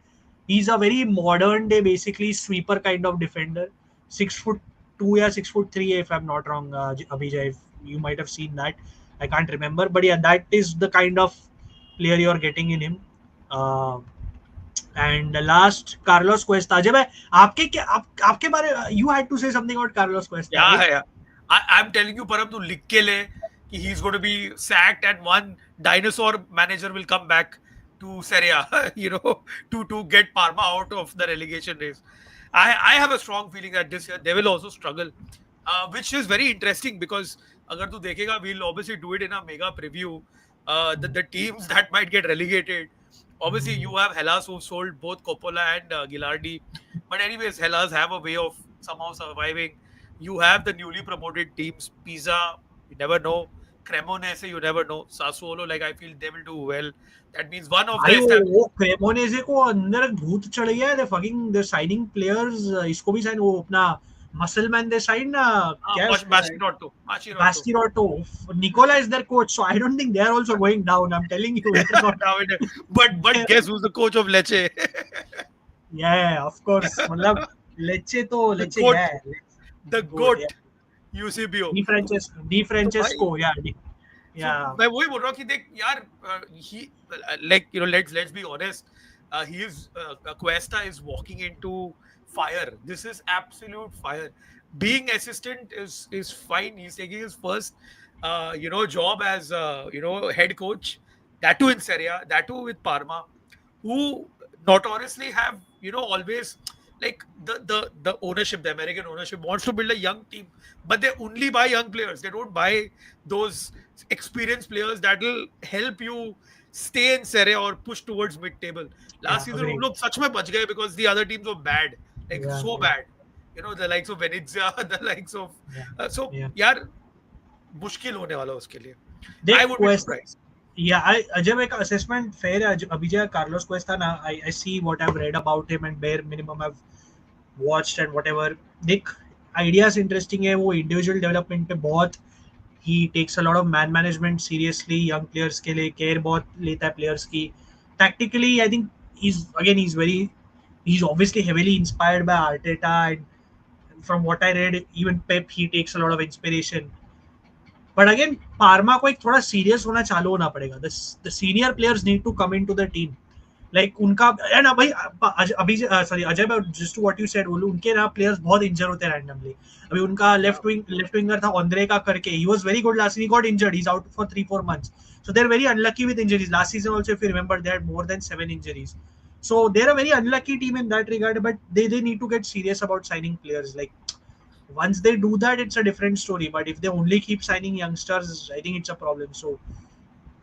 he's a very modern day, basically sweeper kind of defender. 6'2" या 6'3", if I'm not wrong. Abhijay, if you might have seen that. I can't remember, but yeah, that is the kind of player you're getting in him. Uh, and last Carlos Cuesta. Ajay भाई आपके बारे you had to say something about Carlos Cuesta. Yeah. I'm telling you, Param, to लिख के ले कि he's going to be sacked and one dinosaur manager will come back to Serie A, to get Parma out of the relegation race. I have a strong feeling that this year they will also struggle, which is very interesting because अगर तू देखेगा, we'll obviously do it in a mega preview. The teams that might get relegated. Obviously, you have Hellas who sold both Coppola and Gilardi. But anyways, Hellas have a way of somehow surviving. You have the newly promoted teams. Pisa, you never know. Cremonese, you never know. Sassuolo, like I feel they will do well. That means one of भाई the वो क्रेमोनेजे को अंदर भूत चढ़ गया है. दे signing players. इसको भी साइन, वो अपना मसल मैन दे साइन ना, क्या है Mascherotto. Bastiroto. Nicola is their coach, so I don't think they are also going down. I'm telling you. But guess who's the coach of Lecce? Yeah, of course. मतलब Lecce तो Lecce goat. है. The goat. Eusebio. Di Francesco. Yeah. मैं वही बोल रहा हूँ कि देख यार, he like let's be honest, he is Cuesta is walking into fire. This is absolute fire. Being assistant is fine. He's taking his first job as head coach, that too in Serie A, that too with Parma, who notoriously have always like the ownership, the American ownership wants to build a young team, but they only buy young players. They don't buy those experienced players that will help you stay in Serie A or push towards mid-table. Last season, agreed. उन लोग सच में बच गए because the other teams were bad, so bad. the likes of Venezia, the likes of Yeah, so yeah. यार मुश्किल होने वाला उसके लिए. देख I would be quest surprised. या आई अजय एक असेसमेंट फेयर है अभी जो कार्लोस क्वेस्टा ना I see what I have read about him and bare minimum I have watched and whatever देख आइडियाज इंटरेस्टिंग है वो इंडिविजुअल डेवलपमेंट पे बहुत ही takes a lot of man management seriously young players के लिए care बहुत लेता है प्लेयर्स की tactically I think he's very he's obviously heavily inspired by Arteta and from what I read even Pep he takes a lot of inspiration but again Parma को एक थोड़ा serious होना चालू होना पड़ेगा the senior players need to come in to the team like उनका and भाई अभी sorry Ajay just to what you said बोलूं उनके ना प्लेयर्स बहुत इंजर होते हैं रैंडमली अभी उनका Yeah. लेफ्ट विंगर था ऑन्द्रे का करके he was very good last season he got injured he is out for 3-4 months so they're very unlucky with injuries last season also if you remember they had more than 7 injuries so they're a very unlucky team in that regard but they need to get serious about signing players like once they do that it's a different story but if they only keep signing youngsters I think it's a problem so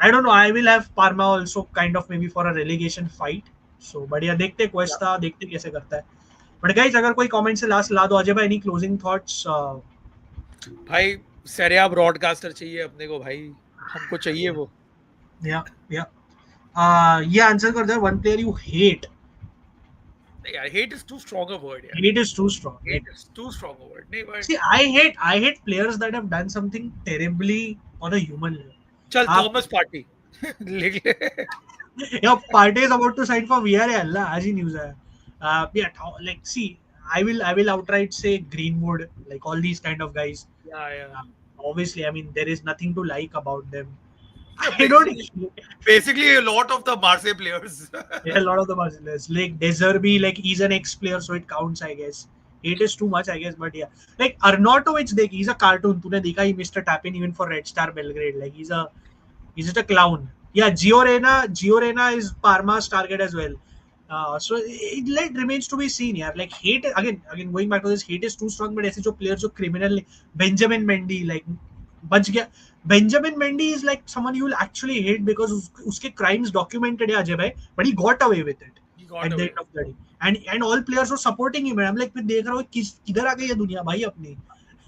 I don't know I will have Parma also kind of maybe for a relegation fight so but yeah देखते Yeah. Cuesta देखते कैसे करता है but guys अगर कोई comment से last ला दो अजय भाई any closing thoughts भाई सेरिया ब्रॉडकास्टर चाहिए अपने को भाई. हमको चाहिए वो. yeah yeah ये आंसर कर दो one player you hate यार hate is too strong a word यार. hate is too strong like Hate is too strong a word. नहीं but see I hate players that have done something terribly on a human level चल आप Thomas party लिख ले. yeah, Partey is about to sign for Villarreal. आज ही news है. Yeah, like see, I will outright say Greenwood, like all these kind of guys. Yeah, yeah. Uh, Obviously, I mean there is nothing to like about them. I don't. Basically a lot of the Marseille players. Yeah, a lot of the Brazilians like Deserbi, like he's an ex-player, so it counts, I guess. It is too much, I guess, but yeah. Like Arnautovic, he's a cartoon. तूने देखा he missed a tap in even for Red Star Belgrade. Like he's just a clown. Yeah, Giorena is Parma's target as well. So it like remains to be seen. Yeah, like hate again going back to this hate is too strong. But ऐसे जो players जो criminal Benjamin Mendy like बच गया. Benjamin Mendy is like someone you will actually hate because उसके crimes documented है अजय भाई, but he got away with it He got at the away. end of the day. And all players were supporting him. And I'm like मैं देख रहा हूँ किधर आ गई है दुनिया भाई अपनी.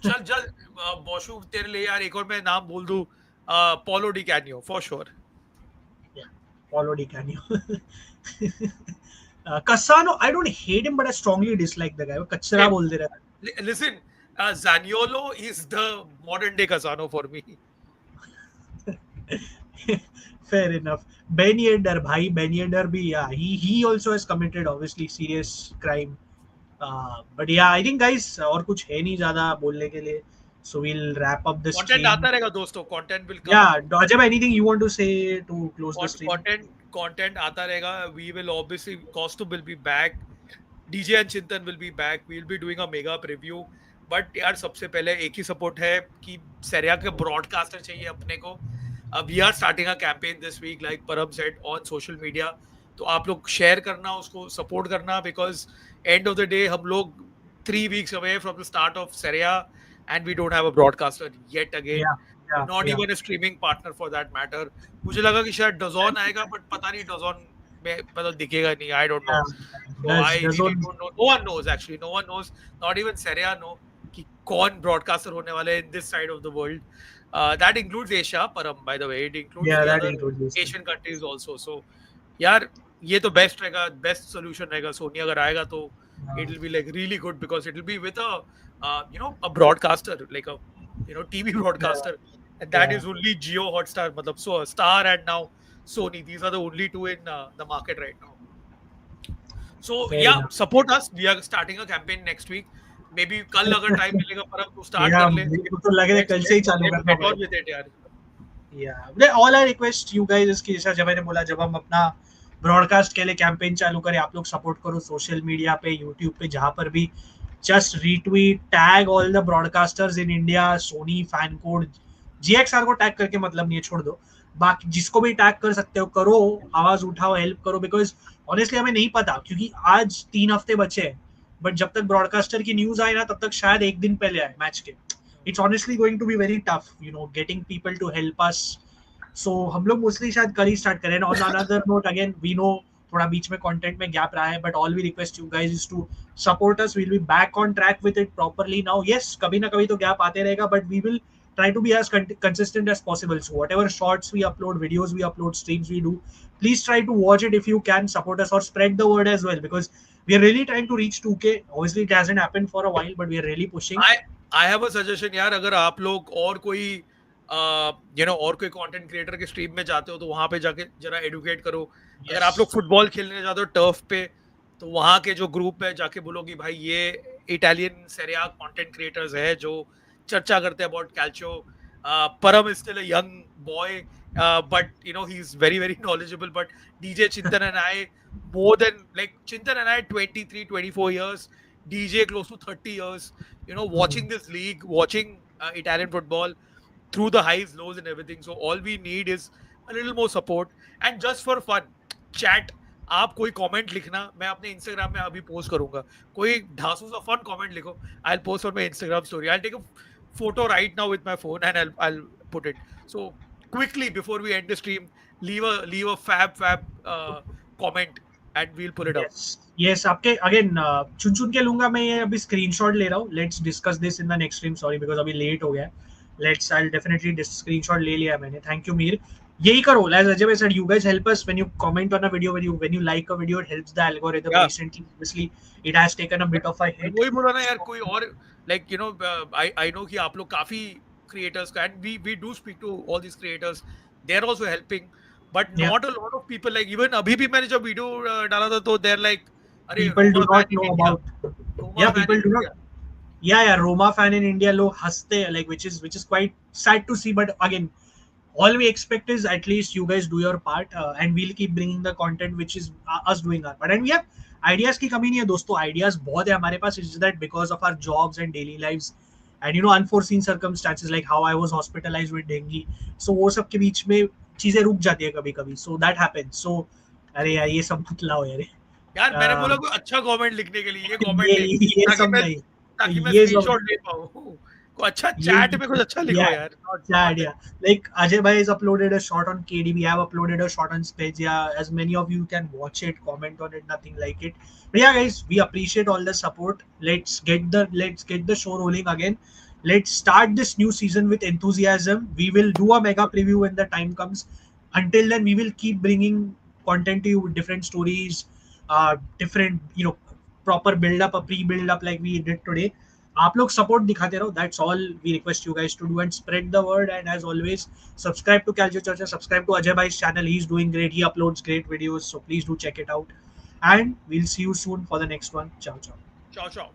चल बॉशू तेरे लिए यार एक और मैं नाम बोल दूं. Paulo Di Canio for sure. Yeah, Paulo Di Canio. Cassano, I don't hate him, but I strongly dislike the guy. वो कचरा बोल दे रहा है. Listen, Zaniolo is the modern day Casano for me. Fair enough. Ben Yedder, bhai, Ben Yedder bhi, yeah, he also has committed obviously serious crime. But yeah, I think guys और कुछ है नहीं ज़्यादा बोलने के लिए. So we'll wrap up this Content stream. आता रहेगा दोस्तों. Content will come. Yeah, Ajay, anything you want to say to close the stream? Content आता रहेगा. We will obviously Costume will be back. DJ and Chintan will be back. We'll be doing a mega preview. But यार सबसे पहले एक ही support है कि सेरिया के broadcaster चाहिए अपने को. We are starting a campaign this week like Param said on social media. तो आप लोग शेयर करना उसको सपोर्ट करना because end of the day हम लोग 3 weeks away from the start of Serie A and we don't have a broadcaster yet again. Not even a streaming partner for that matter. मुझे लगा कि शायद DAZN आएगा but पता नहीं DAZN में मतलब दिखेगा नहीं. I don't know. So I really don't know. No one knows actually. No one knows. Not even Serie A know कि कौन broadcaster होने वाले in this side of the world. That includes Asia, Param, by the way. It includes the other Asian countries also. So यार ये तो best रहेगा, best solution रहेगा. सोनी अगर आएगा तो it will be like really good because it will be with a a broadcaster like a TV broadcaster and that is only Jio Hotstar matlab so Star and now Sony, these are the only two in the market right now. So support us. We are starting a campaign next week. Maybe कल अगर time मिलेगा परम तो start कर ले. मेरे को तो लग रहा है कल से ही चालू करना पड़ेगा. with it यार. Yeah, all I request you guys is कि जैसा जब मैंने बोला जब हम अपना ब्रॉडकास्ट के लिए कैंपेन चालू करें आप लोग सपोर्ट करो सोशल मीडिया पे यूट्यूब पे जहां पर भी just retweet tag all the broadcasters in India Sony FanCode GXR को टैग करके मतलब नहीं छोड़ दो बाकी जिसको भी टैग कर सकते हो करो आवाज उठाओ हेल्प करो बिकॉज ऑनेस्टली हमें नहीं पता क्योंकि आज 3 हफ्ते बचे हैं बट जब तक ब्रॉडकास्टर की न्यूज आए ना तब तक शायद एक दिन पहले आए मैच के it's honestly going to be very tough getting people to help us. So हम लोग मोस्टली शायद कल ही स्टार्ट करें. On another note again we know थोड़ा बीच में कंटेंट में गैप रहा है, but all we request you guys is to support us. Will be back on track with it properly now. Yes, कभी ना कभी तो गैप आते रहेगा, but we will try to be as consistent as possible. So whatever shorts we upload, videos we upload, streams we do, please try to watch it if you can. Support us or spread the word as well, because we are really trying to reach 2K. Obviously it hasn't happened for a while, but we are really pushing. I have a suggestion यार, अगर आप लोग और कोई और कोई content creator के stream में जाते हो तो वहां पे जाके जरा एडुकेट करो. अगर आप लोग Yes. फुटबॉल खेलने जाते हो टर्फ पे, तो वहां के जो ग्रुप है जाके बोलो कि भाई ये इटालियन सेरिया कंटेंट क्रिएटर्स है जो चर्चा करते हैं अबाउट कैल्चियो. परम is still a young boy, but he's very very knowledgeable. But DJ Chintan and I, more than like Chintan and I 23 24 years, DJ close to 30 years, watching this league, watching Italian football through the highs, lows and everything. So all we need is a little more support. And just for fun, chat, आप कोई comment लिखना, मैं अपने Instagram में अभी post करूंगा. कोई ढासू सा फन कमेंट लिखो, I will post on my Instagram story. I take a photo right now with my phone and I'll put it. So quickly before we end the stream, leave a fab comment and we'll pull it up. Yes, आपके again चुन चुन के लूंगा मैं. ये अभी screenshot ले रहा हूँ. Let's discuss this in the next stream. Sorry because अभी लेट हो गया. लेट्स आई डेफिनेटली स्क्रीनशॉट ले लिया मैंने. Thank you Mir. यही करो, as Ajay said, you guys help us when you comment on a video, when you like a video, it helps the algorithm. Yeah. Recently obviously it has taken a bit of a hit. वही बोला ना यार, कोई और like I know कि आप लोग काफी creators का, and we do speak to all these creators, they're also helping, but not a lot of people. Like even अभी भी मैंने जब वीडियो डाला था तो they're like, अरे people do Roma not fan in know India. about. Roma Yeah, fan people in do India. not. Yeah, Roma fan in India लोग हंसते हैं, like which is quite sad to see. But again, all we expect is at least you guys do your part, and we'll keep bringing the content which is us doing our part. And we have ideas की कमी नहीं है दोस्तों. Ideas बहुत है हमारे पास. It's just that because of our jobs and daily lives and unforeseen circumstances like how I was hospitalized with dengue, so वो सब के बीच में चीजें रुक जाती है कभी कभी. So that happens. So अरे यार ये सब मत लाओ यार. यार मैंने बोला कोई अच्छा कमेंट लिखने के लिए ये कमेंट ये ले, ये ताकि सब मैं नहीं. ताकि मैं ये सब स्क्रीनशॉट ले पाऊँ. कोई अच्छा चैट में कुछ अच्छा लिखो yeah, यार. chat, yeah. Like Ajay bhai has uploaded a shot on KD. We have uploaded a shot on Spezia. As many of you can watch it, comment on it, nothing like it. But yeah, guys, we appreciate all the support. Let's get the show rolling again. Let's start this new season with enthusiasm. We will do a mega preview when the time comes. Until then, we will keep bringing content to you with different stories, different proper build up, a pre build up like we did today. आप लोग support दिखाते रहो. That's all we request you guys to do, and spread the word. And as always subscribe to Calcio Charcha, subscribe to Ajay भाई's channel. He is doing great. He uploads great videos, so please do check it out. And we'll see you soon for the next one. Ciao ciao. Ciao ciao.